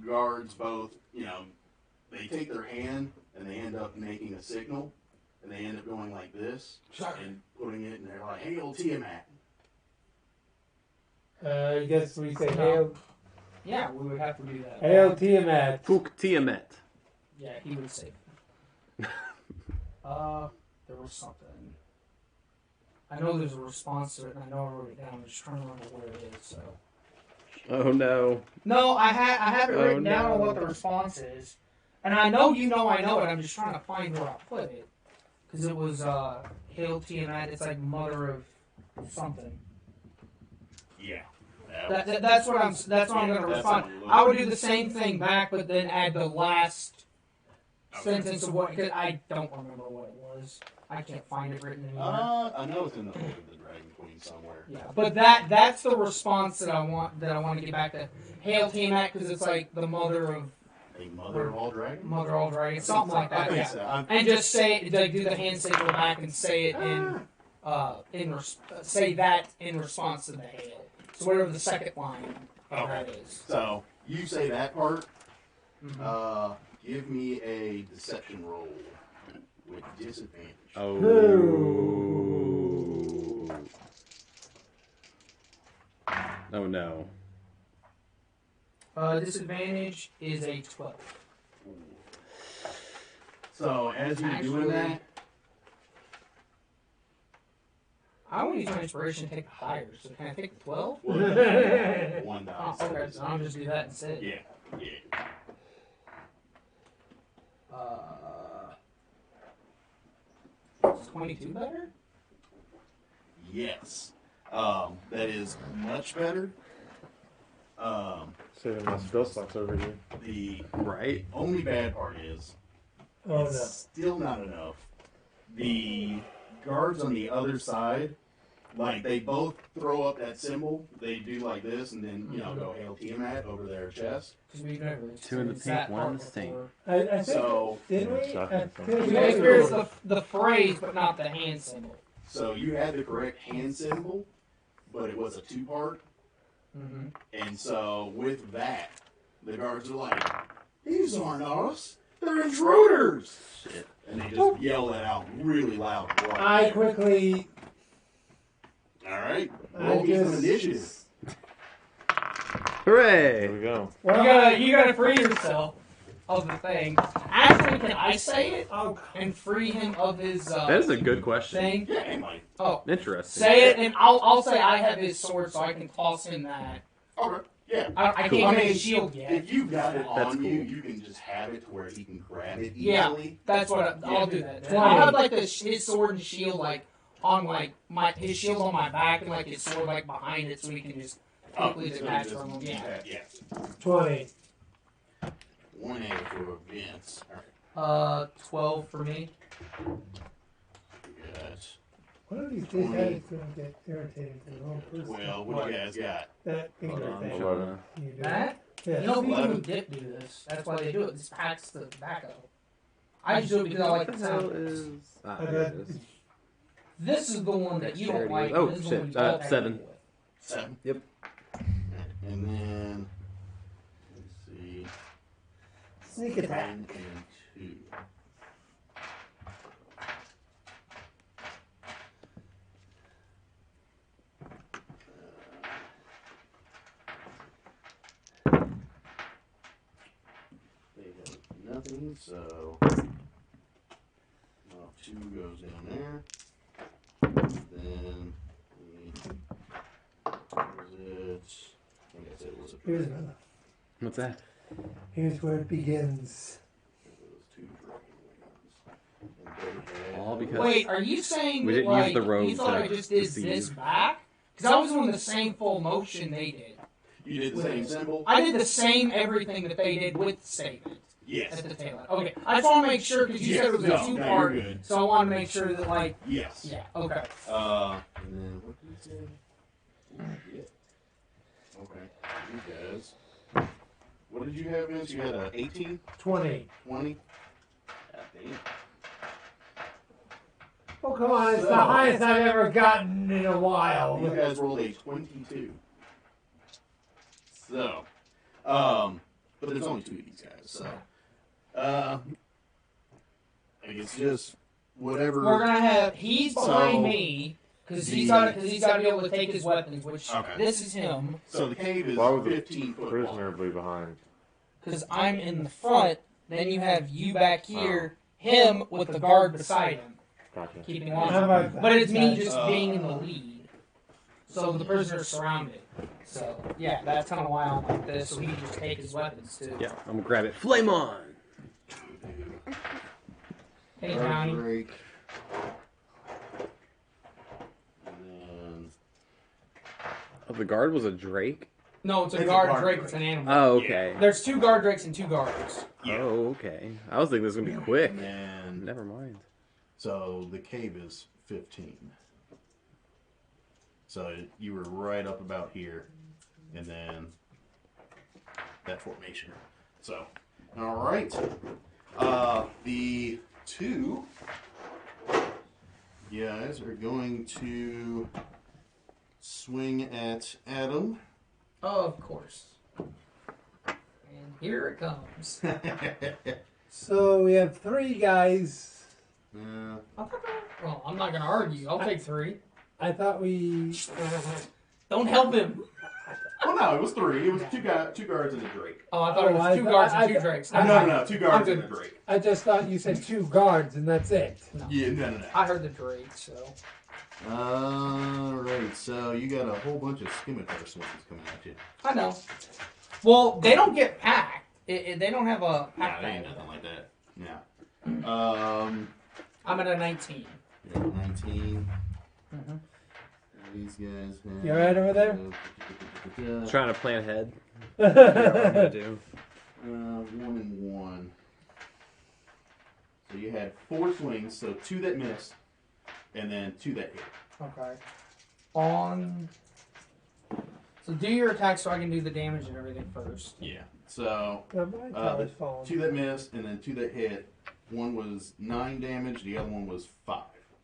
guards both, they take their hand and they end up making a signal, and they end up going like this and putting it, and they're like, "Hail Tiamat." I guess we say hail. Yeah, we would have to do that. Hail Tiamat. Fuck Tiamat. Yeah, he would say. There was something. I know there's a response to it, and I know I wrote it down. I'm just trying to remember where it is. So. Oh no. No, I have it written down on what the response is, and I know I know it. I'm just trying to find where I put it, because it was Hail Tiamat. It's like mother of something. Yeah. That's what I'm going to respond. I would do the same thing back, but then add the last sentence of what, because I don't remember what it was. I can't find it written anywhere. I know it's in the Book of the Dragon Queen somewhere. Yeah, but that's the response that I want to get back to Hail Tiamat, because it's like the mother of. A mother of all dragons? Mother of all dragons, something like that. Yeah. So. And just say, like, do the hand signal back and say it say that in response to the hail. So whatever the second line of that is. So you say that part. Mm-hmm. Give me a deception roll with disadvantage. Oh. Oh no. Disadvantage is a 12. So as you're doing that, I want to use my inspiration to take the higher. So can I take the 12? one die. Oh, okay, so I'll just do that instead. Yeah. Is 22 better? Yes. That is much better. Saving my spell slots over here. The Right. only bad part is it's still not enough. The guards on the other side, like, they both throw up that symbol. They do like this, and then go Hail Tiamat over their chest. Because we've never Two in the pink, one in the stink. I think, So didn't we? We experienced the phrase, but not the hand symbol. So you had the correct hand symbol, but it was a two-part. Mm-hmm. And so with that, the guards are like, "These aren't us. They're intruders!" Shit. And they just yell that out really loud. I quickly. All right. Roll me some initiative. Hooray! There we go. You gotta free yourself of the thing. Actually, can I say it and free him of his That is a good question. thing? Yeah, anyway. Oh, Interesting. say it, and I'll say I have his sword, so I can toss him that. Okay. Yeah. I Cool. can't make a shield yet. If you've got it That's on you, cool. you can just have it to where he can grab it Yeah, easily. that's what I'll do that. 20. I'll have like his sword and shield like on like his shield on my back and like his sword like behind it, so he can just quickly so detach just from him. use Yeah. that, yeah. 20. 1 A for Vince. All right. 12 for me. We got One of these days, it's going to get irritated to the wrong person. 12. What do you guys got? That Hold finger on, thing. 11. You do That? Yeah. You know, people 11. who dip do this. That's why they do it. This packs the tobacco. I just do it because I like What the the hell sound. is... Ah, I there it got- is. This is the one that you don't Charity. like. Oh, this is the shit. one you don't have 7. with. 7. Yep. And then, let's see. Sneak attack. 1 and 2. They have nothing, so 2 goes down there. Then Here's another. What's that? Here's where it begins. All because Wait, are you saying we that, didn't use the robe you thought to I just did deceive. this back? Because I was doing the same full motion they did. You did the same symbol? I did the same everything that they did with the statement. Yes. At the tail end. Okay, I just want to make sure because you said it was a two-part, you're good. so I want to make sure that Yes. yeah, okay. And then what did he say? Okay. You guys. What did you have, Vince? You had a 18? 20. 20? Oh, come on. It's the highest I've ever gotten in a while. You guys rolled a 22. So, but there's only 2 of these guys, so. I guess just whatever. We're gonna have he's behind me because he's got to be able to take his weapons. Which this is him. So the cave is Why would the 15 foot prisoner long. be behind? Because I'm in the front. Then you have you back here, him with the guard beside him, Gotcha. keeping How watch. about But it's me that? just being in the lead. So the prisoner's surrounded. So yeah, that's kind of why I'm like this. So he can just take his weapons too. Yeah, I'm gonna grab it. Flame on! Hey Johnny. Break. And then Oh, the guard was a drake? No, it's a It's a guard guard drake. drake. It's an animal. Oh, okay. There's 2 guard drakes and 2 guards. Yeah. Oh, okay. I was thinking this was gonna be quick. And then, Never mind. so the cave is 15. So you were right up about here, and then that formation. So, all right. The 2 guys are going to swing at Adam. Oh, of course. And here it comes. So we have 3 guys. Well, I'm not gonna argue. I'll take 3. I thought we. Don't help him. Oh no, it was 3. It was two guards and a drake. Oh, I thought it was 2 guards and 2 drakes. No, 2 guards and a drake. I just thought you said 2 guards and that's it. No. Yeah, no. I heard the drake, so. Alright, so you got a whole bunch of scimitar swings coming at you. I know. Well, they don't get packed. They don't have a Nah, pack. they ain't nothing like that. Yeah. I'm at a 19. You're at 19. Mhm. These guys have... You alright over there? Trying to plan ahead. What I'm gonna do. 1 and 1. So you had 4 swings, so 2 that missed, and then 2 that hit. Okay. So do your attack so I can do the damage and everything first. Yeah. So My tower's falling. 2 that missed, and then 2 that hit. One was 9 damage, the other one was 5.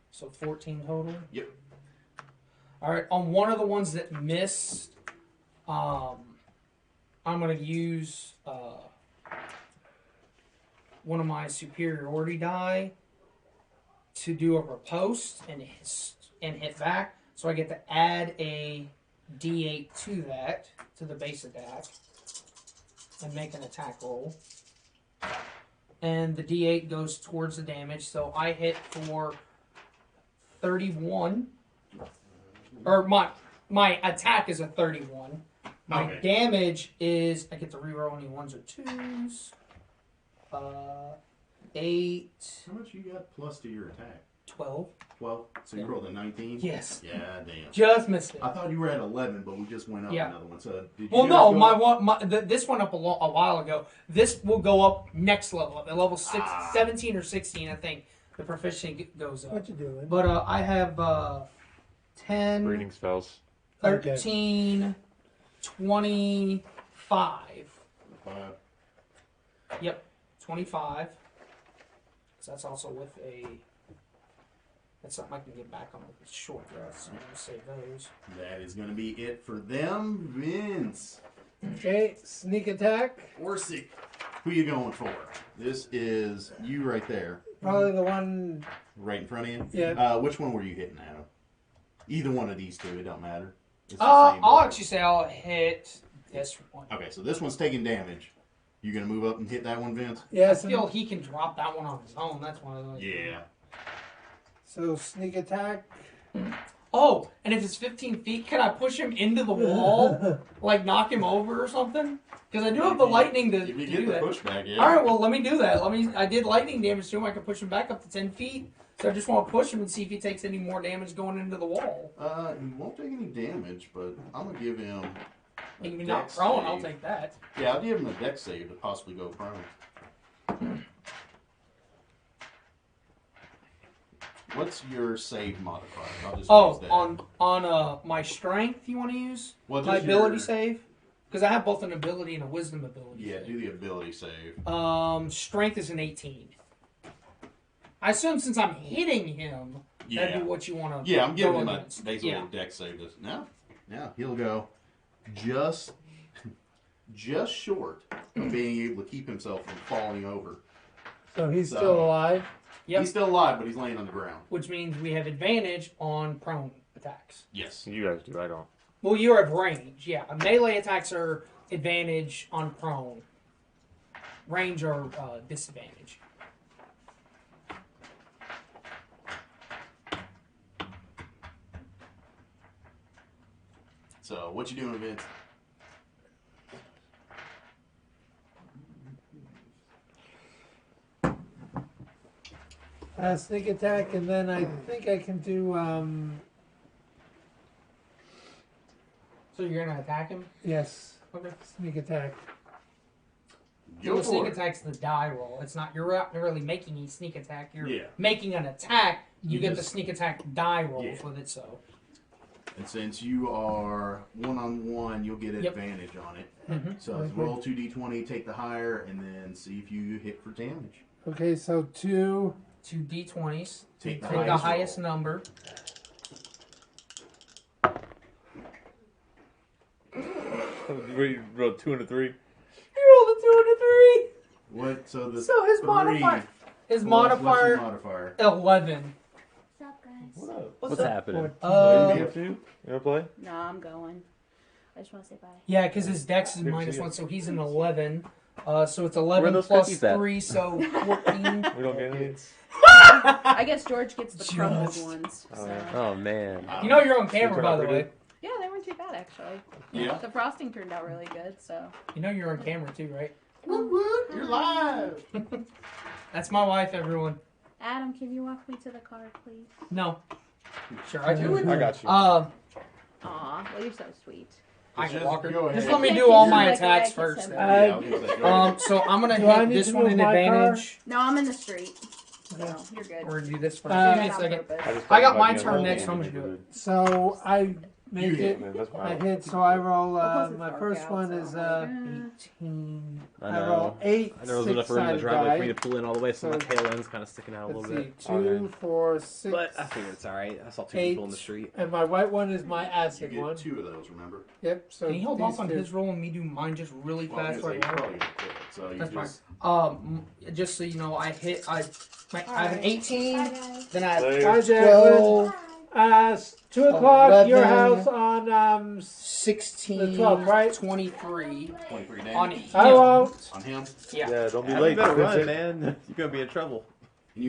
So 14 total? Yep. Alright, on one of the ones that missed, I'm going to use one of my superiority die to do a riposte and hit back. So I get to add a D8 to that, to the base attack, and make an attack roll. And the D8 goes towards the damage, so I hit for 31. Or my attack is a 31. My damage is, I get to reroll any 1s or 2s. 8. How much you got plus to your attack? 12. 12? So you rolled a 19? Yes. Yeah, damn. Just missed it. I thought you were at 11, but we just went up another one. So did you Well, guys no, go up? this went up a while ago. This will go up next level. At level 17 or 16, I think, the proficiency goes up. What you doing? But I have 10, Reading spells. 13, 25. 5. Yep, 25. So that's also with a... That's something I can get back on with short rests. So I'm going to save those. That is going to be it for them. Vince. Okay, sneak attack. Orsic. Who you going for? This is you right there. Probably the one. Right in front of you? Yeah. Which one were you hitting, Adam? Either one of these 2. It don't matter. It's the same I'll one. actually say I'll hit this one. Okay, so this one's taking damage. You going to move up and hit that one, Vince? I Yes. feel he can drop that one on his own. That's one of those. Yeah. So sneak attack. Oh, and if it's 15 feet, can I push him into the wall? Like knock him over or something? Because I do have the lightning to If you do get the that. pushback, yeah. Alright, well, let me do that. I did lightning damage to him. I can push him back up to 10 feet. So I just want to push him and see if he takes any more damage going into the wall. He won't take any damage, but I'm going to give him a Even not dex prone, save. I'll take that. Yeah, I'll give him a dex save to possibly go prone. What's your save modifier? I'll just use that. on my strength you want to use? Well, My just ability your- save? Because I have both an ability and a wisdom ability. Yeah, save. do the ability save. Strength is an 18. I assume since I'm hitting him, that'd be what you want to. Yeah, I'm giving go him a against. basically Yeah. a dex save. No, he'll go just short of being able to keep himself from falling over. So he's still alive. Yep. He's still alive, but he's laying on the ground. Which means we have advantage on prone attacks. Yes. You guys do, I don't. Well, you're at range, yeah. Melee attacks are advantage on prone. Range are disadvantage. So, what you doing, Vince? Sneak attack, and then I think I can do So you're gonna attack him? yes, Okay. sneak attack. Go The sneak for it. attack's the die roll. It's not. You're not really making a sneak attack. You're Yeah. making an attack. You You get the just- sneak attack die rolls Yeah. with it. So. And since you are one-on-one, you'll get Yep. advantage on it. Mhm. So roll 2d20, take the higher, and then see if you hit for damage. Okay, so 2. 2 d20s. Take the Take the highest highest roll. number. We rolled 2 and a 3. He rolled a 2 and a 3. What? So the So his three modifier. His plus- modifier What's your modifier? 11. What's up, guys? What up? What's happening? You have to? You wanna play? No, I'm going. I just want to say bye. Yeah, because his dex is Good to minus see you. 1, so he's an 11. So it's Where 11 those plus cookies at? 3, so 14. We don't get any. I guess George gets the crumbled Just- ones. Oh, So. yeah. Oh man. You know you're on camera, turn by out the pretty way. Yeah, they weren't too bad actually. Yeah. The frosting turned out really good. So. You know you're on camera too, right? Woot woot, you're live. That's my wife, everyone. Adam, can you walk me to the car, please? No. Sure, I do. I got you. Aw, well you're so sweet. I can Just walk her. go ahead. Just let me I do can't all kiss my him like attacks I first. kiss him. Then. Yeah, I was gonna say, go ahead. So I'm gonna Do I hit need this to one move in my advantage. No, I'm in the street. So you're good. We're gonna do this first. Uh, Give me a on second. purpose. I got my turn next, so I'm gonna do it. So I make You it. hit, Man, that's I my hit. So I roll. Plus it's My dark first out, one so is I'm 18. I roll know. 8 I know there's enough room in the 6-sided driveway for me die. to pull in all the way, so my So- tail end's kind of sticking out a Let's little see, bit. 2, 4, 6. But I figured it's alright. I saw two 8, people in the street. and my white one is my You acid get one. 2 of those, remember? Yep. So Can you hold these off on 2. his roll and me do mine just really Well, I was fast gonna right say, now? you're probably gonna kill it, so you That's just Just so you know, I hit. I have an Alright. 18. Bye, guys. Then I have Later. Hi, Jack. 12, 2 o'clock. Your 11. house on 16, The 12, right? 23 23 on damage him. I won't. on him. Yeah. Yeah, don't be You late. better run, Vincent. man. You're gonna be in trouble. And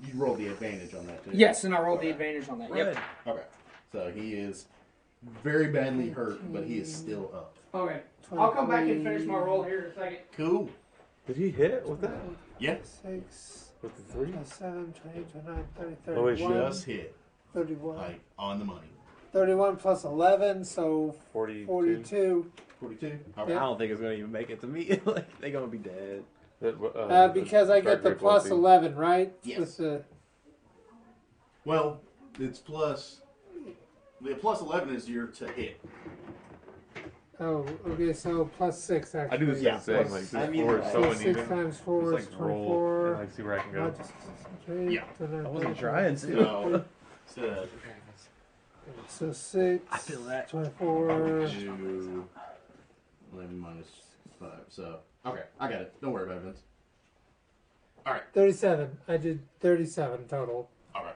you rolled the advantage on that too. Yes, and I rolled the advantage on that. Yep. Okay. So he is very badly hurt, but he is still up. Okay. I'll come back and finish my roll here in a second. Cool. Did he hit it with that? Yeah. 6 With the 3? plus 7, 28, 29, 30, Oh, wait, 31. Just hit 31. like on the money. 31 plus 11, so 42. 42. 42. I Okay. don't think it's gonna even make it to me. Like they gonna be dead. Because I get the plus 11, right? Yes. With the, Well, it's plus. The plus 11 is your to hit. oh, okay, so plus 6 actually. I do this Yeah, thing, plus- like I this mean, 4 is like- so So 6 uneven. times 4 is Just like roll 24. and like see where I can go. Yeah. I wasn't trying to. So, So 6. I feel that. 24. 2, 11 minus 5. So, okay, I got it. Don't worry about it, Vince. 37. I did 37 total. Alright.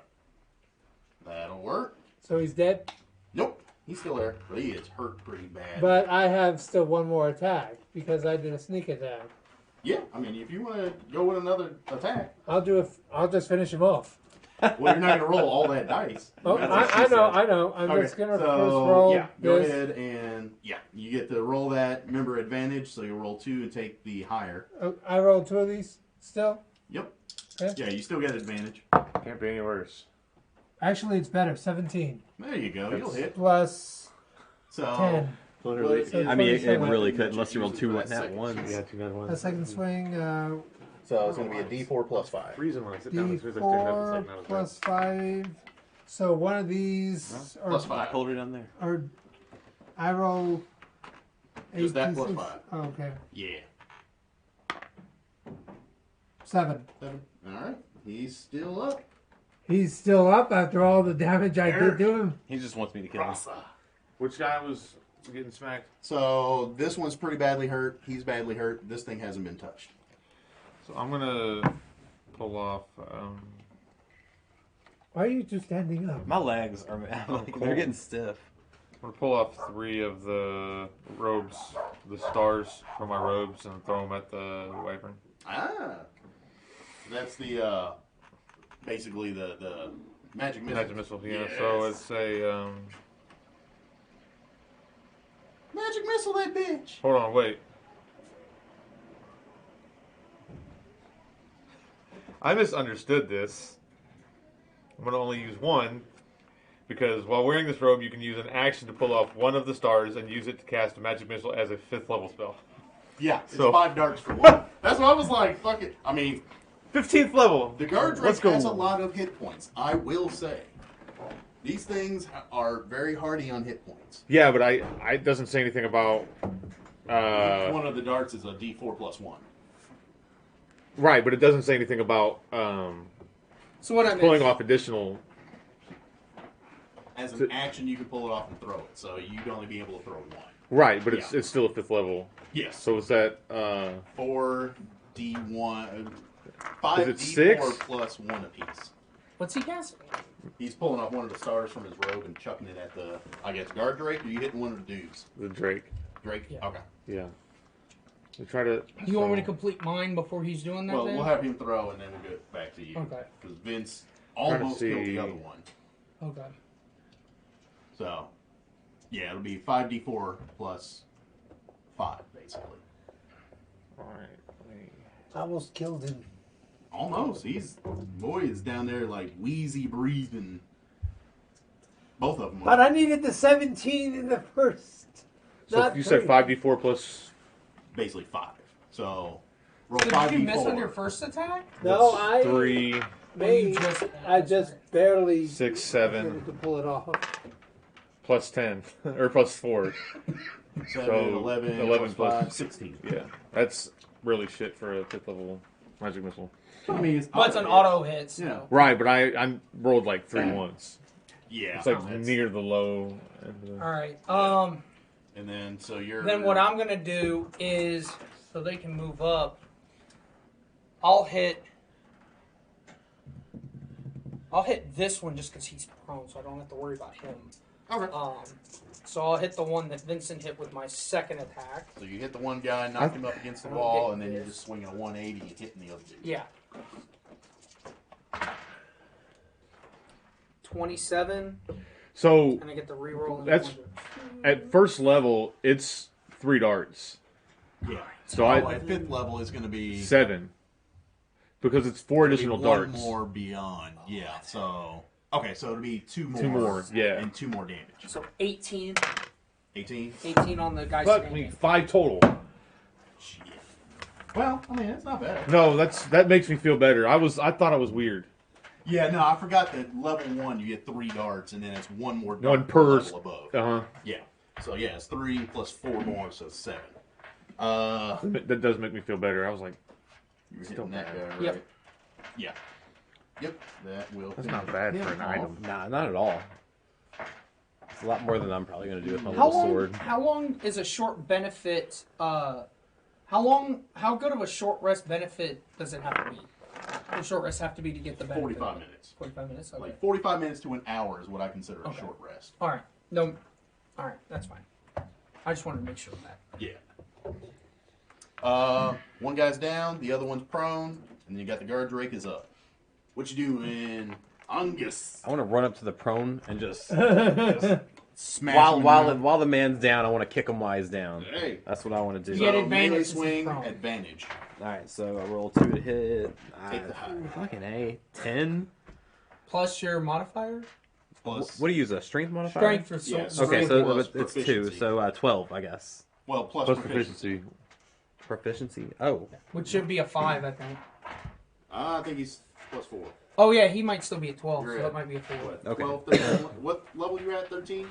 That'll work. So he's dead. Nope. He's still there, but he is hurt pretty bad. But I have still one more attack because I did a sneak attack. yeah, I mean, if you want to go with another attack, I'll just finish him off. Well, you're not gonna roll all that dice. Oh, That's what she I know, said. I know. I'm Okay, just gonna so, first roll yeah, go this. ahead and you get to roll that. Remember advantage, so you roll 2 and take the higher. I rolled 2 of these still. Yep. Okay. Yeah, you still get advantage. Can't be any worse. Actually, it's better. 17 There you go. You'll hit. plus So 10. Literally. So I mean, it 27. really could, unless you roll 2 nat ones. Yeah, 2 nat ones. A second swing. So it's going to be a D4 plus 5. Reason when I sit down, as soon as I stand up, it's like D4 not as plus 5. So one of these are, Plus 5. Hold it down there. are I roll 8 Just that plus D6. 5. Oh, okay. Yeah. 7. 7. Alright. He's still up. He's still up after all the damage I did to him. He just wants me to kill him. Which guy was getting smacked? So this one's pretty badly hurt. He's badly hurt. This thing hasn't been touched. So I'm gonna pull off. Why are you two standing up? My legs are they're getting stiff. I'm gonna pull off 3 of the robes, the stars from my robes, and throw them at the wyvern. Ah. That's the, basically the magic missile. Magic missile, yeah. Yes. So it's a. Magic missile, that bitch. Hold on, wait. I misunderstood this. I'm going to only use 1 because while wearing this robe, you can use an action to pull off 1 of the stars and use it to cast a magic missile as a 5th level spell. Yeah, it's So- 5 darts for 1. That's what I was like, fuck it. I mean, 15th level. the guard Let's drake go. has a lot of hit points. I will say. These things are very hardy on hit points. Yeah, but it doesn't say anything about. Each one of the darts is a D4 plus 1. Right, but it doesn't say anything about So what I pulling missed? off additional. As an action, you can pull it off and throw it. So you'd only be able to throw 1. Right, but it's Yeah. it's still a 5th level. Yes. So is that 4d1, 5 Is it d4 6? plus 1 apiece. What's he casting? He's pulling off one of the stars from his robe and chucking it at the, I guess, guard drake. Or you hitting one of the dudes? the Drake? Drake. Yeah. Okay. Yeah. We try to. You want me to complete mine before he's doing that? Well, then? we'll have him throw, and then we'll get back to you. Okay. Because Vince Trying to almost killed see- the other one. Okay. So, yeah, it'll be 5d4 plus 5, basically. All right. Almost killed him. Almost. Boy is down there like wheezy breathing. Both of them. But I needed the 17 in the first. So Not you said 3. 5d4 plus. Basically 5. So, roll So 5d4. did you miss on your first attack? No, That's I 3, made. just- I just barely 6, 7 managed to pull it off. plus 10 or plus 4. 7, So, 11, 11 plus 5, plus- 16. Yeah, that's really shit for a 5th level magic missile. I mean, it's But it's an auto hit. So. Yeah. Right, but I rolled like 3 once. Yeah. It's like that's- near the low end of the. All right. And then, so you're. Then what I'm gonna do is, so they can move up. I'll hit this one just because he's prone, so I don't have to worry about him. Okay. So I'll hit the one that Vincent hit with my second attack. So you hit the one guy, knock him up against the wall, and then you're just swinging a 180 and hitting the other dude. Yeah. 27, So and I get the reroll. That's- at first level, it's 3 darts. Yeah. So At 5th level, it's going to be 7 because it's 4 additional one darts. more beyond. Yeah. So okay, so it'll be 2 more. 2 more, yeah. And 2 more damage. So 18. 18. 18 on the guy Fuck me, standing. 5 total. Shit. Well, I mean, that's not bad. No, that makes me feel better. I thought I was weird. Yeah, no, I forgot that level 1 you get 3 darts, and then it's 1 more dart One per level above. Uh huh. Yeah. So yeah, it's 3 plus 4 more, so 7. That does make me feel better. I was like, You're Still hitting that bad. guy, right? Yep. Yeah. Yep. That will. that's finish not bad for him an off. item. Nah, not at all. It's a lot more than I'm probably going to do with my How little long? sword. How long is a short benefit? How good of a short rest benefit does it have to be? Does short rest have to be to get the benefit? 45 minutes. 45 minutes. Okay. Like 45 minutes to an hour is what I consider a Okay. short rest. All right. No. All right. That's fine. I just wanted to make sure of that. Yeah. One guy's down, the other one's prone, and then you got the guard drake is up. What you doing, Angus. I want to run up to the prone and just Smash him while the man's down. I want to kick him while he's down. Hey. That's what I want to do. You get So, advantage melee since he's swing, prone. advantage. All right, so I roll 2 to hit. Take the high. Fucking A. 10. Plus your modifier. Plus, What do you use? A strength modifier? Strength for Yeah, sword. Okay, strength so plus it's 2, proficiency. so 12, I guess. well, plus Plus proficiency. proficiency. Proficiency? Oh. Which should be a 5, I think. I think he's plus 4. Oh yeah, he might still be at 12, You're so at- that might be a 4. What, Okay. 12, 13? What level you at, 13?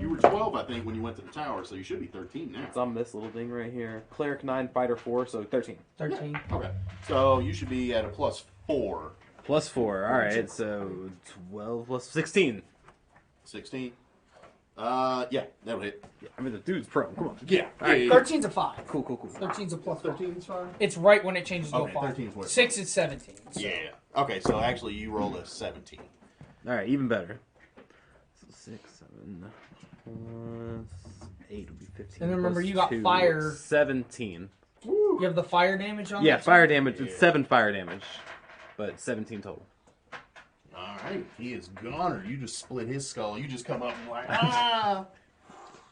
You were 12, I think, when you went to the tower, so you should be 13 now. It's on this little thing right here. Cleric 9, Fighter 4, so 13. 13. Okay. So you should be at a plus 4. Plus 4, alright, so 12 plus 16. 16. Yeah, that'll hit. Yeah, I mean, the dude's pro. Come on. Yeah. Alright, yeah. 13's a 5. Cool. 13's a plus 5. 13 is fine? It's right when it changes to Okay, a 5. 13 is what- 6 is 17. So. Yeah. Okay, so actually you roll a 17. Alright, even better. So 6, 7, plus 8 would be 15. And remember, plus you got 2, fire. 17. You have the fire damage on Yeah, that? fire damage. It's Yeah. 7 fire damage, but 17 total. Alright, he is goner. You just split his skull. You just come up and like, ah!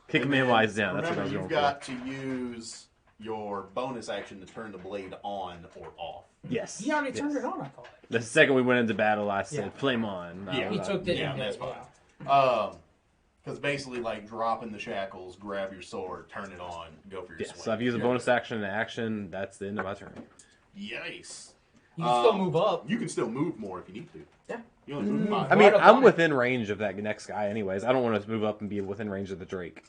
Kick him in while he's down. That's what I was Remember, going you've for. got to use your bonus action to turn the blade on or off. Yes. He already turned yes. it on, I thought. The second we went into battle, I said, Yeah. flame on. Yeah, He took it yeah, and that's did it, fine. Because basically, like, dropping the shackles, grab your sword, turn it on, go for your Yes, swing. so I've used a bonus action and action. That's the end of my turn. Yikes. You can still move up. You can still move more if you need to. Yeah. You only move 5. I mean, Right up I'm on within range of that next guy anyways. I don't want to move up and be within range of the Drake.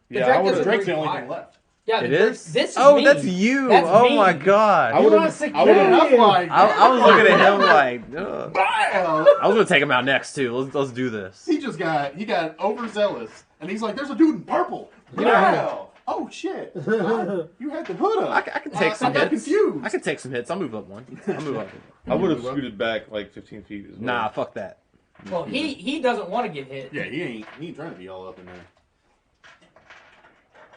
The Yeah, Drake I would doesn't Drake's the breathe only fire. thing left. Yeah, It the Drake- is? This is Oh, me. that's you! That's Oh me. my god! I would've- I would've- I'm like, I was looking at him like, ugh. Wow! I was gonna take him out next too. Let's do this. He got overzealous, and he's like, "There's a dude in purple." You know- Wow! Oh shit! You had the hood up. I can take some I got hits. confused. I can take some hits. I'll move up one. I'll move up. I would have scooted back like 15 feet as well. Nah, fuck that. well, he doesn't want to get hit. Yeah, he ain't trying to be all up in there.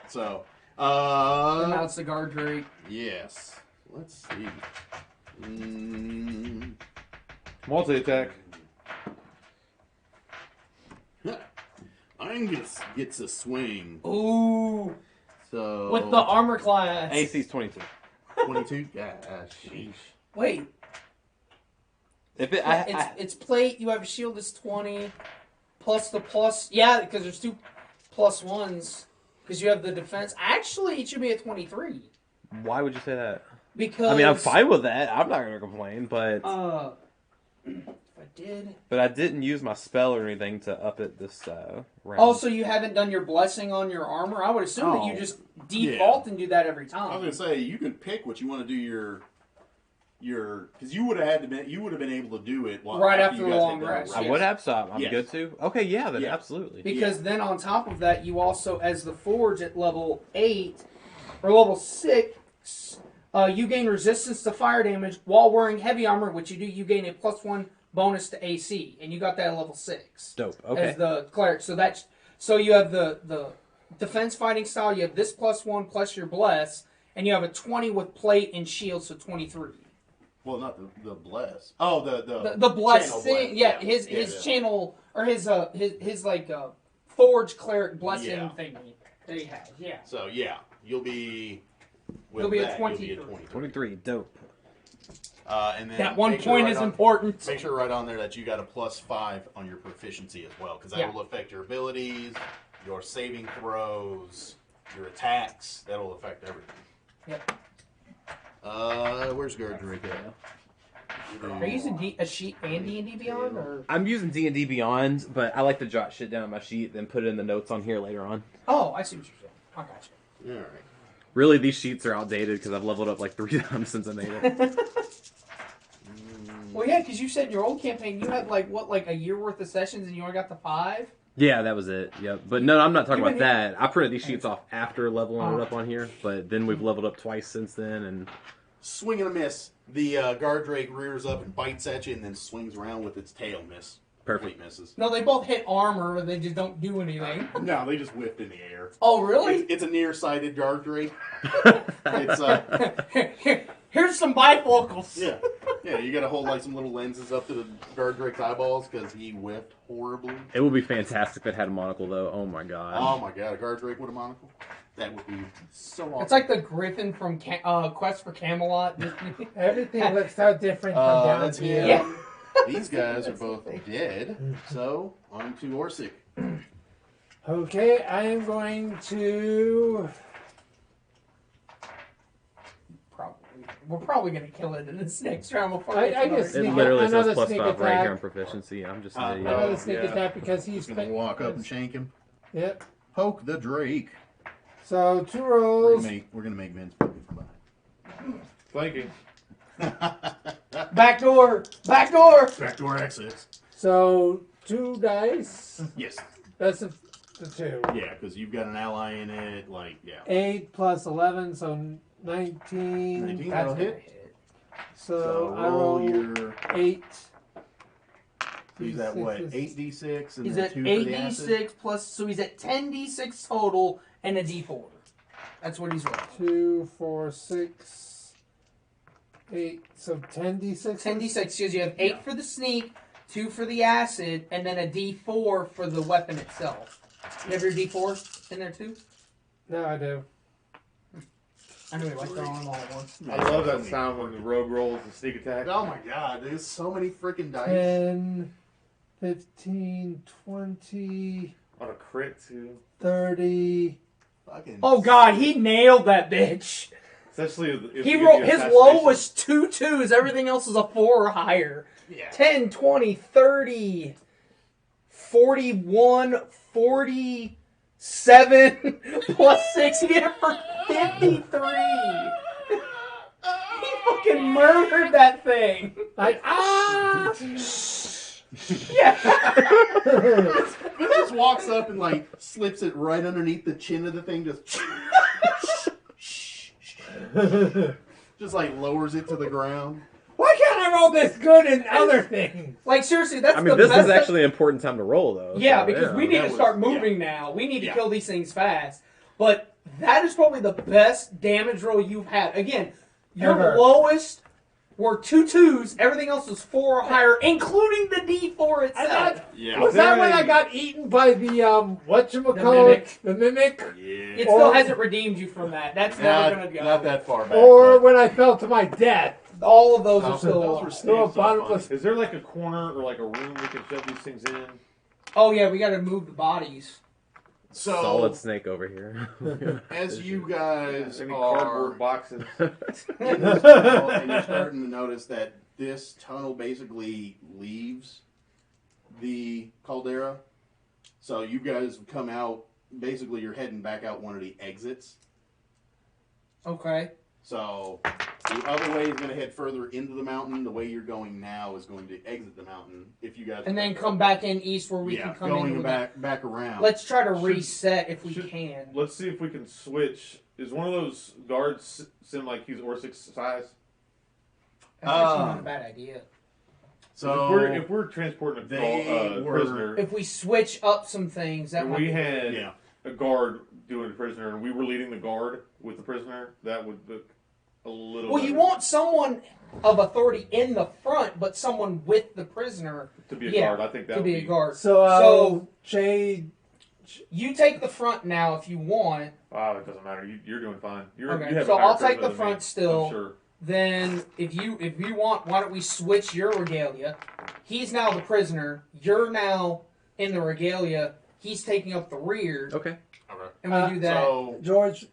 So, And now it's the guard Drake. yes. Let's see. Multi-attack. Angus gets a swing. Ooh. So With the armor class. AC's 22. 22. Yeah, sheesh. Wait. If it, It's plate. You have a shield that's 20. Plus the plus. Yeah, because there's 2 plus 1s. Because you have the defense. Actually, it should be a 23. why would you say that? Because. I mean, I'm fine with that. I'm not gonna complain, but If I did. I didn't use my spell or anything to up it this round. Oh, so you haven't done your blessing on your armor? I would assume that you Oh, just default and do that every I was time. gonna say you can pick what you want to do your because you would have been able to do it Right after you the guys long had done rest, it, I right? would have, so I'm Yes. good too. Okay, yeah, then Yeah. absolutely. Because then on top of that, you also, as the Forge at level 8 or level 6, you gain resistance to fire damage while wearing heavy armor, which you do. You gain a +1 bonus to AC, and you got that at level 6 Dope. Okay. as the cleric. So you have the defense fighting style. You have this +1 plus your bless, and you have a 20 with plate and shield, so 23. Well, not the bless. Oh, The bless channel thing, bless. his channel or his Forge cleric blessing Yeah. thingy that he has. Yeah. So yeah, you'll be. With You'll be at that, 23. You'll be at 23. 23. Dope. And then That one make sure point right is on- important. Make sure right on there that you got a +5 on your proficiency as well, because that Yeah. will affect your abilities, your saving throws, your attacks. That'll affect everything. Yep. Where's Guard Drake at? Are you using a sheet and D&D Beyond, or? I'm using D&D Beyond, but I like to jot shit down on my sheet, then put it in the notes on here later on. Oh, I see what you're saying. I got you. All right. Really, these sheets are outdated because I've leveled up like 3 times since I made it. Well, yeah, because you said your old campaign you had like a year worth of sessions and you only got to 5. Yeah, that was it. Yep. But no, I'm not talking You about that. I printed these sheets off after leveling it up on here, but then we've leveled up twice since then, and Swing and a miss. The Guard Drake rears up and bites at you, and then swings around with its tail. Miss. perfect. Complete misses. No, they both hit armor, they just don't do anything. No, they just whipped in the air. Oh, really? It's a nearsighted Guard Drake. It's Here's some bifocals. yeah. Yeah, you gotta hold like some little lenses up to the guard Drake's eyeballs because he whiffed horribly. It would be fantastic if it had a monocle, though. Oh my god. Oh my god, a guard Drake with a monocle? That would be so awesome. It's like the Griffin from Quest for Camelot. Everything looks so different from down that's here. him. Yeah. These guys are both dead, so on to Orsic. Okay, I am going to. We're probably gonna kill it in this next round before I just It sneak literally another says plus sneak 5 right attack. here on proficiency. I'm just an idiot. Another sneak yeah. attack because he's He's gonna walk up and shank him. Yep. Poke the Drake. So 2 We're rolls. gonna make Vince poke him from Flanking. behind. Back door! Back door! Backdoor exit. So 2 dice. Yes. That's the 2. Yeah, because you've got an ally in it. Like, yeah. 8 plus 11, so 19. 19, that'll hit. So I roll roll your. 8. He's at what? D6 8d6 and He's then at 2 for the acid. 8d6 plus, so he's at 10d6 total and a d4. That's what he's rolling. 2, 4, 6, 8. So 10d6. 10d6 because you have 8 for the sneak, 2 for the acid, and then a d4 for the weapon itself. You have your d4 in there too? No, I do. I know you like throwing them all at once. I love that sound when the rogue rolls the sneak attack. Oh my god, there's so many freaking dice. 10, 15, 20, On a crit too. 30. Fucking Oh god, he nailed that bitch. Especially if He you rolled, get the his low assassination. was 2 2s, everything else was a 4 or higher. Yeah. 10, 20, 30, 41, 47, plus 6. He did it for 53. He fucking murdered that thing. Like, ah! Yeah. Vince just walks up and like slips it right underneath the chin of the thing, just like lowers it to the ground. Why can't I roll this good in other things? Like, seriously, that's I the mean, this best. is actually an important time to roll, though. Yeah, so, because we need that to was- start moving now. We need to Yeah. kill these things fast. But that is probably the best damage roll you've had. Again, your Ever. lowest were 2 2s. Everything else was 4 or higher, including the D4 itself. Yeah. Was that when I got eaten by the mimic. The mimic? Yeah. It still hasn't redeemed you from that. That's never going to go. Not that far back. Or but- when I fell to my death? All of those are Those still were alive. still No, so bottomless- fun. Is there like a corner or like a room we can shove these things in? Oh, yeah, we got to move the bodies. So Solid snake over here. as you guys Any are cardboard boxes? in this tunnel, and you're starting to notice that this tunnel basically leaves the caldera. So you guys come out. Basically, you're heading back out one of the exits. Okay. So the other way is going to head further into the mountain. The way you're going now is going to exit the mountain. If you guys And then come back in east where we can come in. going with back around. Let's try to reset if we should- can. Let's see if we can switch. Is one of those guards seem like he's Orsic's size? That's actually not a bad idea. So if we're transporting a they were- prisoner, If we switch up some things, that and might we be had yeah. a guard doing a prisoner, and we were leading the guard with the prisoner, that would look a little. Well, you better. want someone of authority in the front, but someone with the prisoner to be a yeah, guard. I think that to would be a guard. So, So Jade. you take the front now if you want. Wow, it doesn't matter. You're doing fine. Okay, You have so a higher I'll take charisma the than front me, still. I'm sure. Then if you want, why don't we switch your regalia? He's now the prisoner. You're now in the regalia. He's taking up the rear, Okay. and we do that. So George,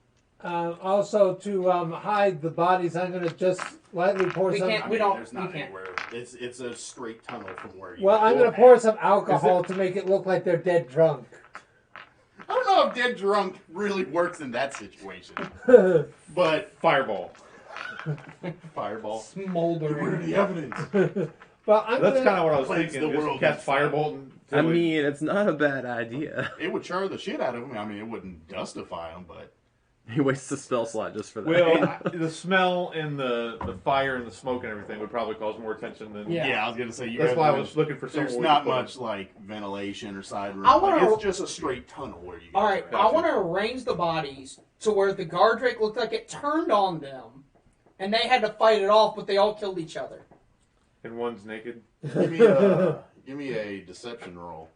also to hide the bodies, I'm going to just lightly pour We some. can't- I we mean, don't- There's we not can't. anywhere. It's a straight tunnel from where you. Well, I'm going to pour some alcohol to make it look like they're dead drunk. I don't know if dead drunk really works in that situation, but Fireball. fireball. Smoldering. Where are the evidence? Well, I'm That's gonna, kind of what I was Cleanse thinking. the Just world. cast Firebolt. I mean, it's not a bad idea. It would char the shit out of them. I mean, it wouldn't dustify them, but He wastes a spell slot just for that. well, the smell and the fire and the smoke and everything would probably cause more attention than. Yeah. I was gonna say you. That's guys why I would- was looking for something. There's we not could put- much like ventilation or side room. I wanna- Like, it's just a straight tunnel where you. All guys right, are. I want to arrange the bodies to where the guard drake looked like it turned on them, and they had to fight it off, but they all killed each other. And one's naked. Give me a deception roll.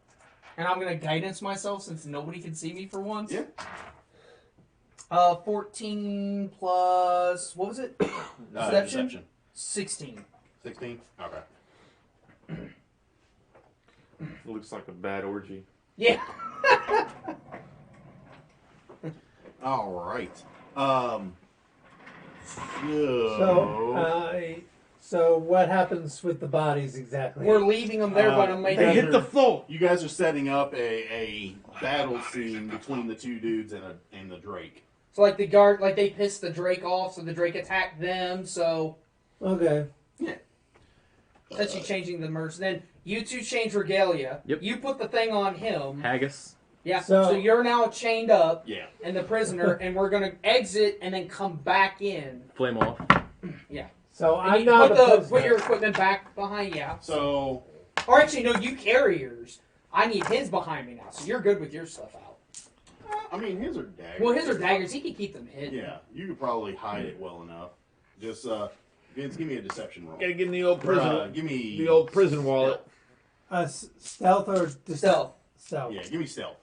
And I'm gonna guidance myself since nobody can see me for once. Yeah. 14 plus what was it? Deception. 16. 16. Okay. Looks like a bad orgy. Yeah. All right. So what happens with the bodies exactly? We're leaving them there, but I'm making. They hit the floor. You guys are setting up a battle scene between the two dudes and the Drake. So like the guard, like they pissed the Drake off, so the Drake attacked them. So okay. Yeah. Essentially changing the merch. Then you two change regalia. Yep. You put the thing on him. Haggis. Yeah. So you're now chained up. Yeah. And the prisoner, and we're gonna exit and then come back in. Flame off. Yeah. So And I'm you not put your equipment back behind. Yeah. So. Or actually, no. You carry yours. I need his behind me now, so you're good with your stuff out. I mean, his are daggers. Well, his are daggers. He can keep them hidden. Yeah, you could probably hide it well enough. Just Vince, give me a deception roll. Gotta get in the old prison. Give me the old prison wallet. Stealth or Stealth. Stealth. Yeah, give me stealth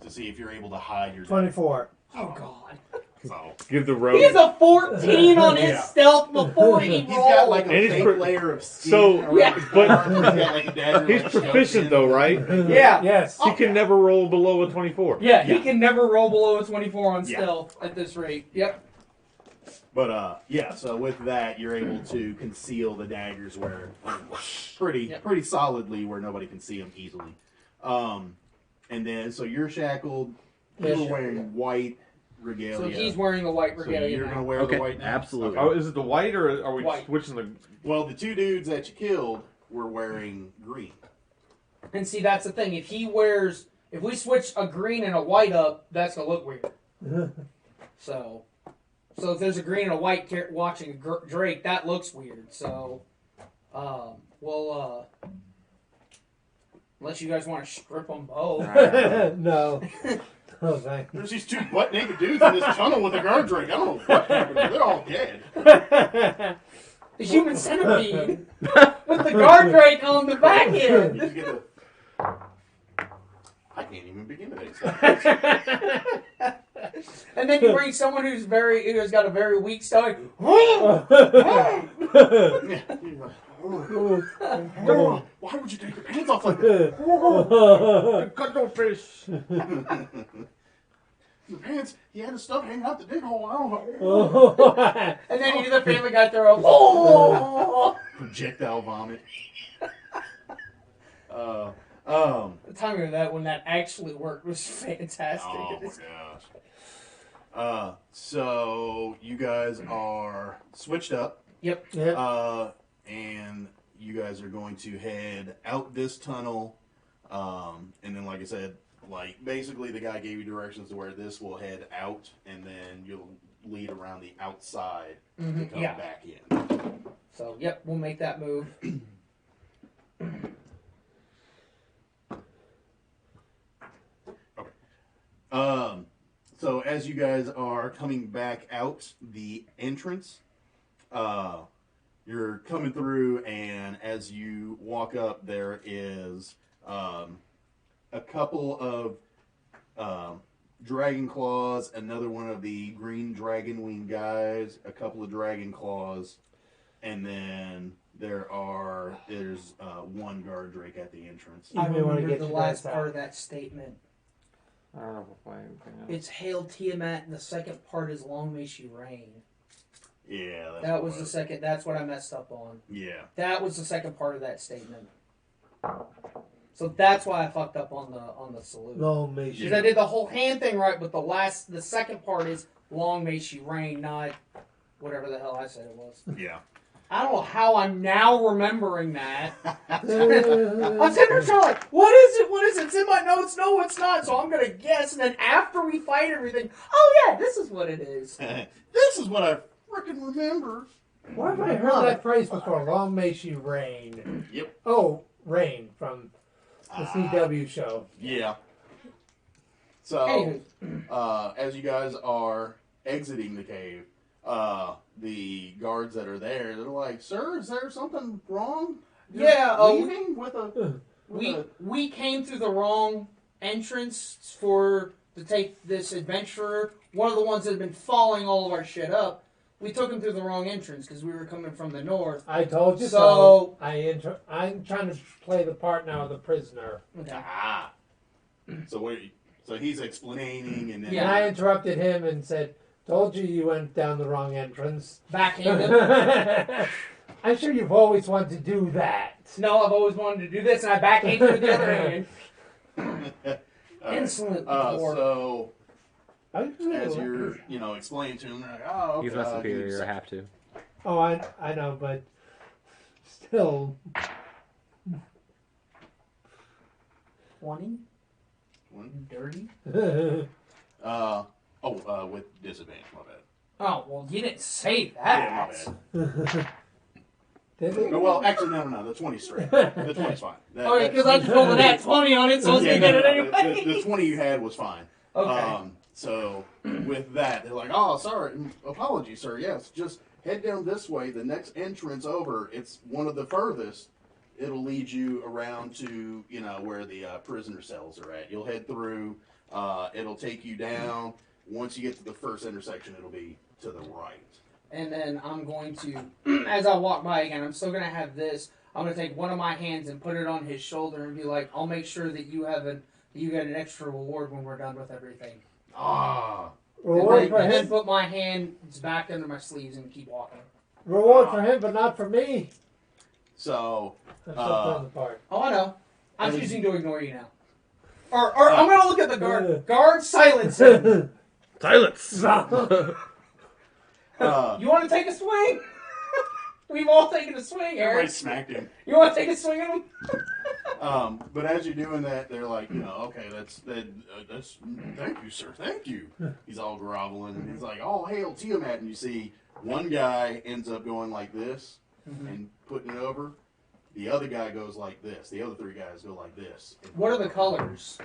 to see if you're able to hide your. 24. Oh God. So Give the rogue. He has a 14 on his stealth before he rolls. he's got like a And he's fake layer of skin. So, around yeah. his but arm. He's got, like, a dagger, he's like, proficient shoved in. though, right? Yeah. Yes. He can never roll below a 24. Yeah, he can never roll below a 24 on Yeah. stealth at this rate. Yep. But yeah, so with that, you're able to conceal the daggers where pretty solidly where nobody can see them easily. And then so you're shackled. Yeah, You're wearing white regalia. So he's wearing a white So regalia you're now. gonna wear Okay, the white now? absolutely. Oh, is it the white or are we White. switching the? Well, the two dudes that you killed were wearing green. And see, that's the thing. If we switch a green and a white up, that's gonna look weird. So if there's a green and a white watching a Drake, that looks weird. So, unless you guys want to strip them both. No. Oh, thank you. There's these two butt naked dudes in this tunnel with a guard drink. I don't know what happened. They're all dead. The human centipede with the guard drake on the back end. You get the... I can't even begin to explain. And then you bring someone who's got a very weak stomach. Why would you take your pants off like that? Cut no fish. Your pants, he had his stuff hanging out the dig hole. I don't know. And then you do the Family Guy throw. Oh! Projectile vomit. The timing of that when that actually worked was fantastic. Oh my gosh. So you guys are switched up. Yep. Yeah. And you guys are going to head out this tunnel. And then, like I said, basically the guy gave you directions to where this will head out, and then you'll lead around the outside to come back in. So, yep, we'll make that move. So as you guys are coming back out the entrance, you're coming through, and as you walk up, there is a couple of dragon claws, another one of the green dragon wing guys, a couple of dragon claws, and then there's one guard drake at the entrance. I may wanna remember get the you last guys part out. of that statement. I don't know if I anything else. It's Hail Tiamat, and the second part is Long May She Reign. Yeah, That was the second. That's what I messed up on. Yeah. That was the second part of that statement. So that's why I fucked up on the salute. Long may she. Because I did the whole hand thing right, but the second part is Long May She Reign, not whatever the hell I said it was. Yeah. I don't know how I'm now remembering that. I'm sitting there trying like, what is it? What is it? It's in my notes. No, it's not. So I'm going to guess. And then after we fight everything, oh yeah, this is what it is. This is what I freaking remember. Why have I heard that phrase before? Long may she reign. Yep. Oh, Rain from the CW show. Yeah. So, as you guys are exiting the cave, the guards that are there, they're like, "Sir, is there something wrong? Yeah, leaving with a." We came through the wrong entrance to take this adventurer. One of the ones that had been following all of our shit up. We took him through the wrong entrance because we were coming from the north. I told you so. I'm trying to play the part now of the prisoner. Okay. So he's explaining, and then And I interrupted him and said, "Told you went down the wrong entrance." Backhanded. I'm sure you've always wanted to do that. No, I've always wanted to do this, and I backhanded with the other hand. Insolent. So as you're, explaining to him, they're like, "Oh, okay, He's my superior. I have to. Oh, I know, but still. 20? Dirty? With disadvantage, my bad. Oh, well, you didn't say that. Yeah, my bad. Did it? No, well, actually, no, the 20's straight. The 20's fine. Okay, because I just rolled a nat 20 on it, so I was going to get it anyway. The 20 you had was fine. Okay. So, with that, they're like, "Oh, sorry, apologies, sir. Yes, just head down this way. The next entrance over, it's one of the furthest. It'll lead you around to, where the prisoner cells are at. You'll head through. It'll take you down. Once you get to the first intersection, it'll be to the right." And then I'm going to, as I walk by again, I'm still going to have this. I'm going to take one of my hands and put it on his shoulder and be like, "I'll make sure that you get an extra reward when we're done with everything." Reward for and then him. put my hands back under my sleeves and keep walking. Reward for him, but not for me. So, I'm still playing the part. Oh, I know. I'm choosing to ignore you now. Or I'm going to look at the guard. Guard, silence him. Silence! You want to take a swing? We've all taken a swing, everybody Eric. smacked him. You want to take a swing at him? But as you're doing that, they're like, "Okay, that's thank you, sir, thank you." He's all groveling, and he's like, "Oh, hail Tiamat!" And you see one guy ends up going like this and putting it over. The other guy goes like this. The other three guys go like this. What are the colors?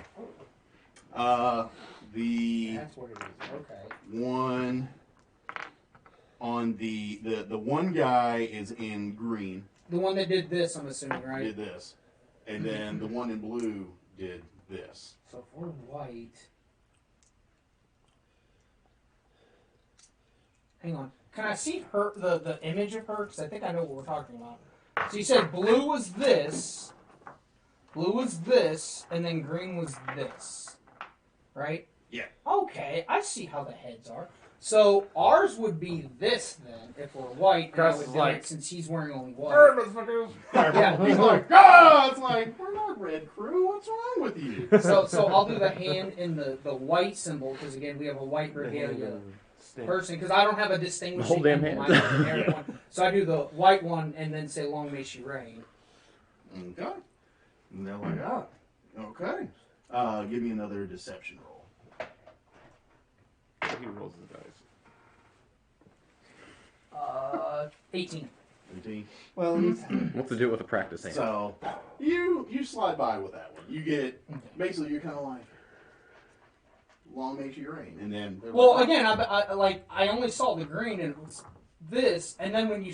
The That's what it is. Okay. one on the one guy is in green. The one that did this, I'm assuming, right? Did this, and then the one in blue did this. So if we're white... Hang on. Can I see her the image of her? Because I think I know what we're talking about. So you said blue was this, and then green was this. Right? Yeah. Okay, I see how the heads are. So ours would be this then, if we're white, and I would do it since he's wearing only white. Yeah, he's like, "Ah!" It's like, "We're not Red Crew. What's wrong with you?" So I'll do the hand in the white symbol, because again, we have a white regalia person, because I don't have a distinguishing whole damn emblem. hand. I have the one. So I do the white one and then say, "Long may she reign." Okay. And they're like, "Ah, okay. Give me another deception roll." He rolls the dice. 18. 18. Well, What's to do with a practice hand? So you slide by with that one. You get basically you're kind of like, "Long may she reign," and then Well, again, I only saw the green and it was this, and then when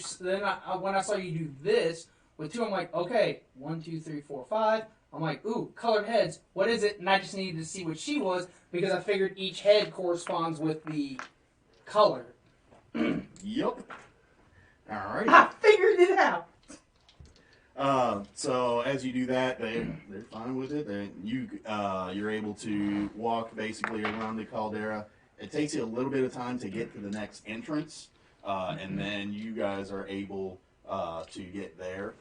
I saw you do this with two, I'm like, okay, 1, 2, 3, 4, 5. I'm like, ooh, colored heads. What is it? And I just needed to see what she was because I figured each head corresponds with the color. Yep. All right. I figured it out. So as you do that, they're fine with it. You're able to walk basically around the caldera. It takes you a little bit of time to get to the next entrance, and then you guys are able to get there.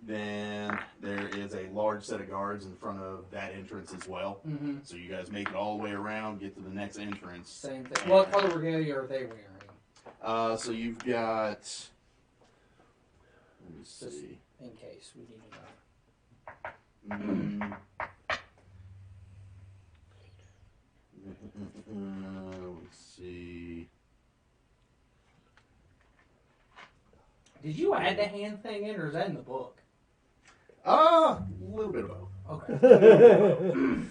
Then there is a large set of guards in front of that entrance as well. Mm-hmm. So you guys make it all the way around, get to the next entrance. Same thing. What color regalia are they wearing? So you've got. Let me see. In case we need to know. Let's see. Did you add the hand thing in, or is that in the book? A little bit of both. Okay.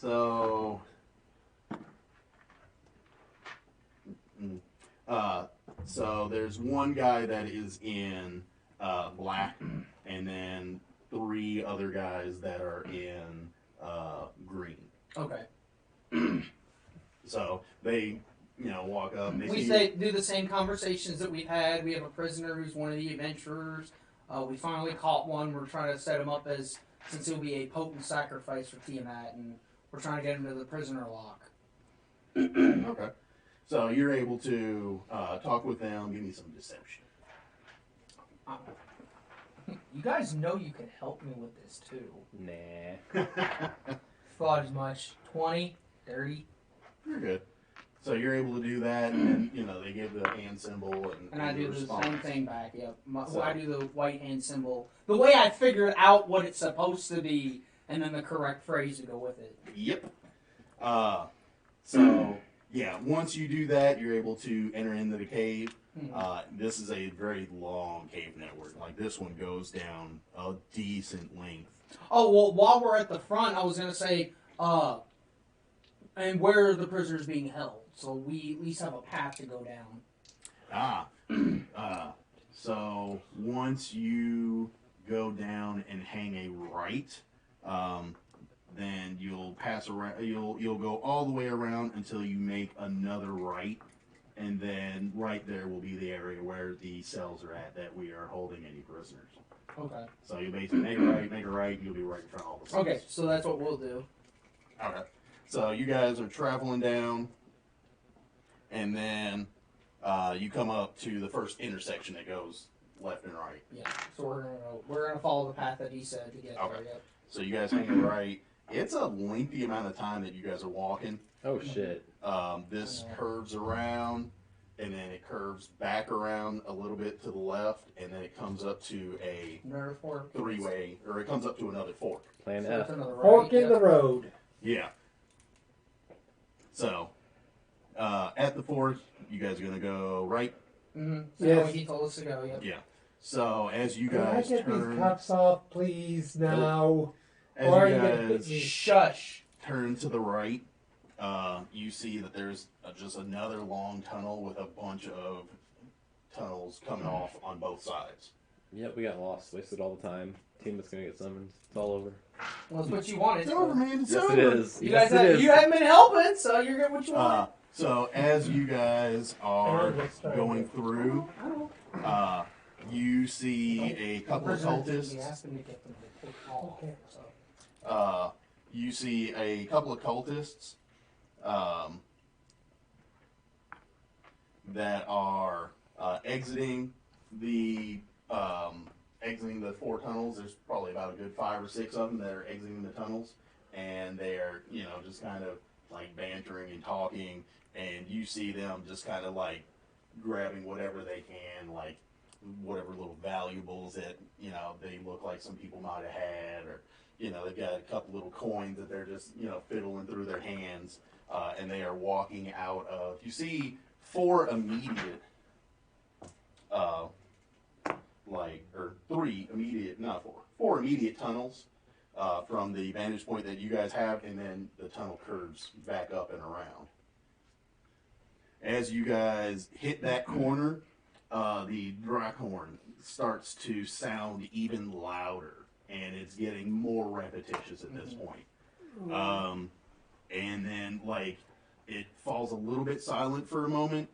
So So there's one guy that is in black, and then 3 other guys that are in green. Okay. So they, walk up. And We do the same conversations that we've had. We have a prisoner who's one of the adventurers. We finally caught one. We're trying to set him up since he'll be a potent sacrifice for Tiamat, and we're trying to get him to the prisoner lock. Okay. So you're able to talk with them. Give me some deception. You guys know you can help me with this too. Nah. Thought as much. 20, 30. You're good. So you're able to do that, and they give the hand symbol, and I do the response. same thing back. Yep. I do the white hand symbol. The way I figured out what it's supposed to be, and then the correct phrase to go with it. Yep. So yeah, once you do that, you're able to enter into the cave. This is a very long cave network. Like this one goes down a decent length. Oh well, while we're at the front, I was gonna say, and where are the prisoners being held? So we at least have a path to go down. So once you go down and hang a right, then you'll pass around. You'll go all the way around until you make another right, and then right there will be the area where the cells are at that we are holding any prisoners. Okay. So you basically make a right, and you'll be right in front of all the cells. Okay, so that's what we'll do. Okay. So you guys are traveling down, and then you come up to the first intersection that goes left and right. Yeah. So we're gonna follow the path that he said to get there. Yep. So you guys hang a right. It's a lengthy amount of time that you guys are walking. Oh shit. This curves around, and then it curves back around a little bit to the left, and then it comes up to a Another fork. 3-way, or it comes up to another fork. Plan So F. it's another right. Fork in Yep. the road. Yeah. So, at the fork, you guys are going to go right? So Yes. he told us to go. Yep. Yeah. So, as you Can I guys get these turn... cups off, please, now? As Or are you you gonna hit guys me? Shush. turn to the right, you see that there's just another long tunnel with a bunch of tunnels coming off on both sides. Yep, we got lost. Wasted all the time. Team is gonna get summoned. It's all over. Well, that's what you wanted. It's over, man. It's Yes, over. it is. You Yes, guys, it is. you haven't been helping, so you're getting what you want. So, as you guys are And let's start going with- through, you see a couple of He cultists. asked me to get them to take all. Okay. So. You see a couple of cultists that are exiting the 4 tunnels. There's probably about a good 5 or 6 of them that are exiting the tunnels, and they are just kind of like bantering and talking. And you see them just kind of like grabbing whatever they can, like whatever little valuables that they look like some people might have had, or they've got a couple little coins that they're just fiddling through their hands, and they are walking out of. You see 4 immediate, or 3 immediate, not 4, 4 immediate tunnels from the vantage point that you guys have, and then the tunnel curves back up and around. As you guys hit that corner, the Drakhorn starts to sound even louder, and it's getting more repetitious at this point. And then, it falls a little bit silent for a moment,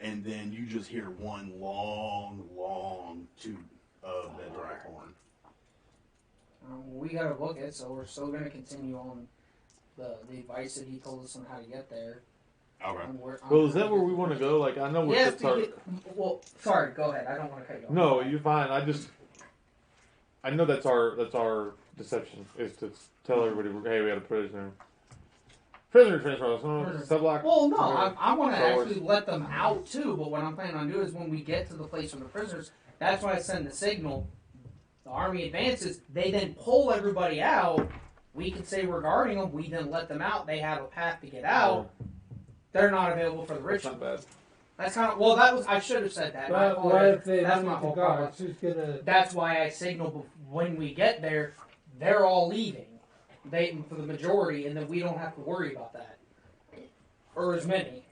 and then you just hear one long, long toot of the Drakhorn. We gotta book it, so we're still gonna continue on the advice that he told us on how to get there. Okay. And Well, is that where we want to go? Like, I know we're Yes, our... well, sorry, go ahead. I don't want to cut you off. No, you're fine. I know that's our deception is to tell everybody, hey, we had a prisoner. Prisoner transfer, sub-block. Well, no, I want to Star Wars. actually let them out too, but what I'm planning on doing is when we get to the place of the prisoners, that's when I send the signal. The army advances, they then pull everybody out. We can say we're guarding them, we then let them out, they have a path to get out. They're not available for the That's ritual. not bad. That's kind of, well, that was, I should have said that. But what if they That's don't my need the whole problem. guards? Who's gonna? That's why I signal when we get there, they're all leaving. For the majority, and then we don't have to worry about that. Or as many.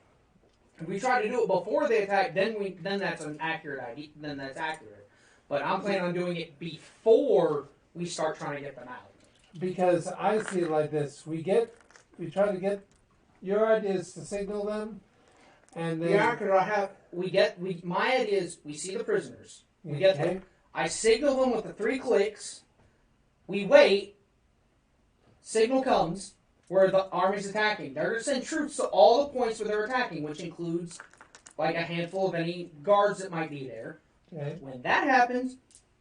If we try to do it before they attack, then that's an accurate idea. Then that's accurate. But I'm planning on doing it before we start trying to get them out. Because I see it like this: we try to get. Your idea is to signal them, and then my idea is we see the prisoners. We get them. I signal them with the 3 clicks. We wait. Signal comes where the army's attacking. They're going to send troops to all the points where they're attacking, which includes like a handful of any guards that might be there. Okay. When that happens,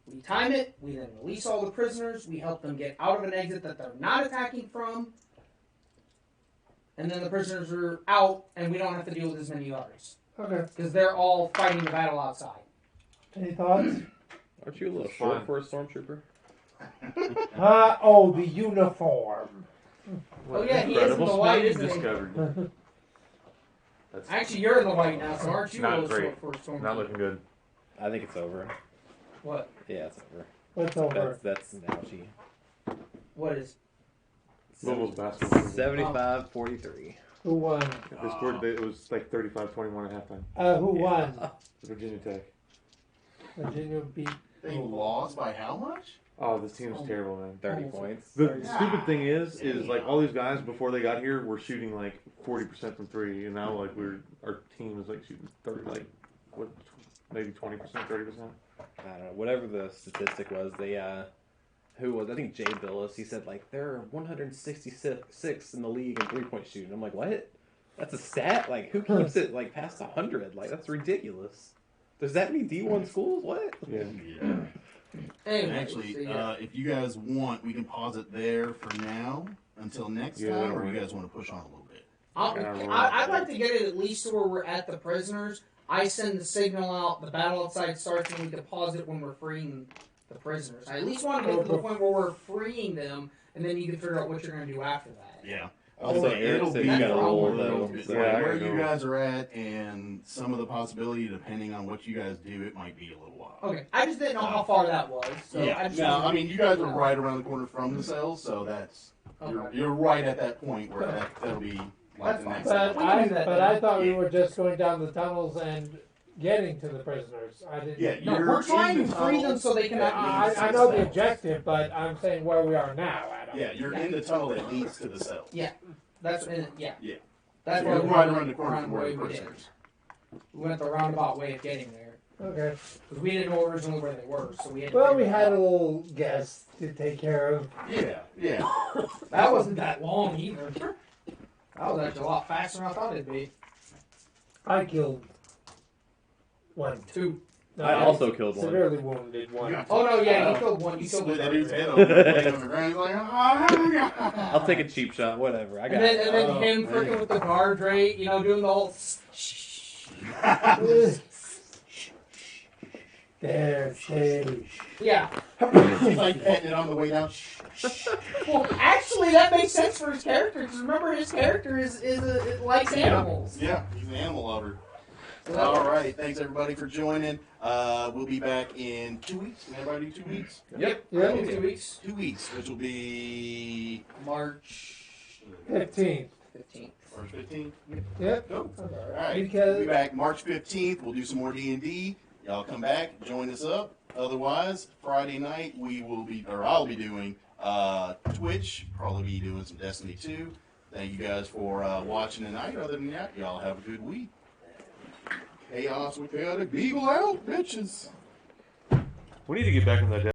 we time it. We then release all the prisoners. We help them get out of an exit that they're not attacking from. And then the prisoners are out, and we don't have to deal with as many guards. Okay. Because they're all fighting the battle outside. Any thoughts? Aren't you a little short for a stormtrooper? Oh, the uniform. Oh yeah, he is in the white, isn't he? Discovered. Actually, you're in the white now, so aren't you a Not little great. short for a storm? Not looking good. I think it's over. What? Yeah, it's over. What's over? That's an ouchie. What is? Louisville's basketball. 75-43. Who won? They scored. It was like 35-21 at halftime. Who won? Virginia Tech. Virginia beat. They lost by how much? Oh, this team's terrible, man. 30 points. The stupid thing is like all these guys before they got here were shooting like 40% from 3, and now like our team is like shooting 30, like what, maybe 20%, 30%. I don't know. Whatever the statistic was, they who was, I think Jay Billis, he said like there are 166 in the league in 3-point shooting. I'm like, what? That's a stat? Like who keeps it like past 100? Like that's ridiculous. Does that mean D1 schools? What? Yeah. Anyway, Actually, so, yeah. if you guys want, we can pause it there for now until next time, or you guys want to push on a little bit? I'd like to get it at least to where we're at the prisoners. I send the signal out, the battle outside starts, and we deposit it when we're freeing the prisoners. I at least want to get to the point where we're freeing them, and then you can figure out what you're going to do after that. Yeah. Also, Eric said you gotta roll though. So. Where you guys are at and some of the possibility, depending on what you guys do, it might be a little while. Okay, I just didn't know how far that was. So yeah. I mean, you guys are right around the corner from the cells, so that's you're right at that point where that'll be like the next. But I thought we were just going down the tunnels and getting to the prisoners. I didn't. Yeah, no, we're trying to free them so they can. I know the objective, but I'm saying where we are now. Yeah, you're in the tunnel that leads to the cell. Yeah, that's Yeah. That's so why you're right around the corner from where the we did. prisoners. We went the roundabout way of getting there Okay. because we didn't know originally where they were, so we had. Well, we had a little guest to take care of. Yeah. That wasn't that long either. That was actually a lot faster than I thought it'd be. I killed one. 2. No, I also killed one. Severely wounded one. Oh no, yeah, you killed one. You killed Split that one. dude's head open, laying on the ground. He's like, I'll take a cheap shot, whatever. I got And then it. him freaking with the guard rate, doing the whole. There, stay. Yeah. He's like petting it on the way down. Well, actually, that makes sense for his character. Because remember, his character likes animals. Yeah, he's an animal lover. All right, thanks everybody for joining. We'll be back in 2 weeks. Can everybody do 2 weeks? Yep. Yep. 2 weeks. 2 weeks, which will be March 15th. 15th. March 15th. Yep. Cool. All right, Because- we'll be back March 15th. We'll do some more D&D. Y'all come back, join us up. Otherwise, Friday night I'll be doing Twitch. Probably be doing some Destiny 2. Thank you guys for watching tonight. Other than that, y'all have a good week. Chaos with Chaotic Beagle out, bitches. We need to get back on that.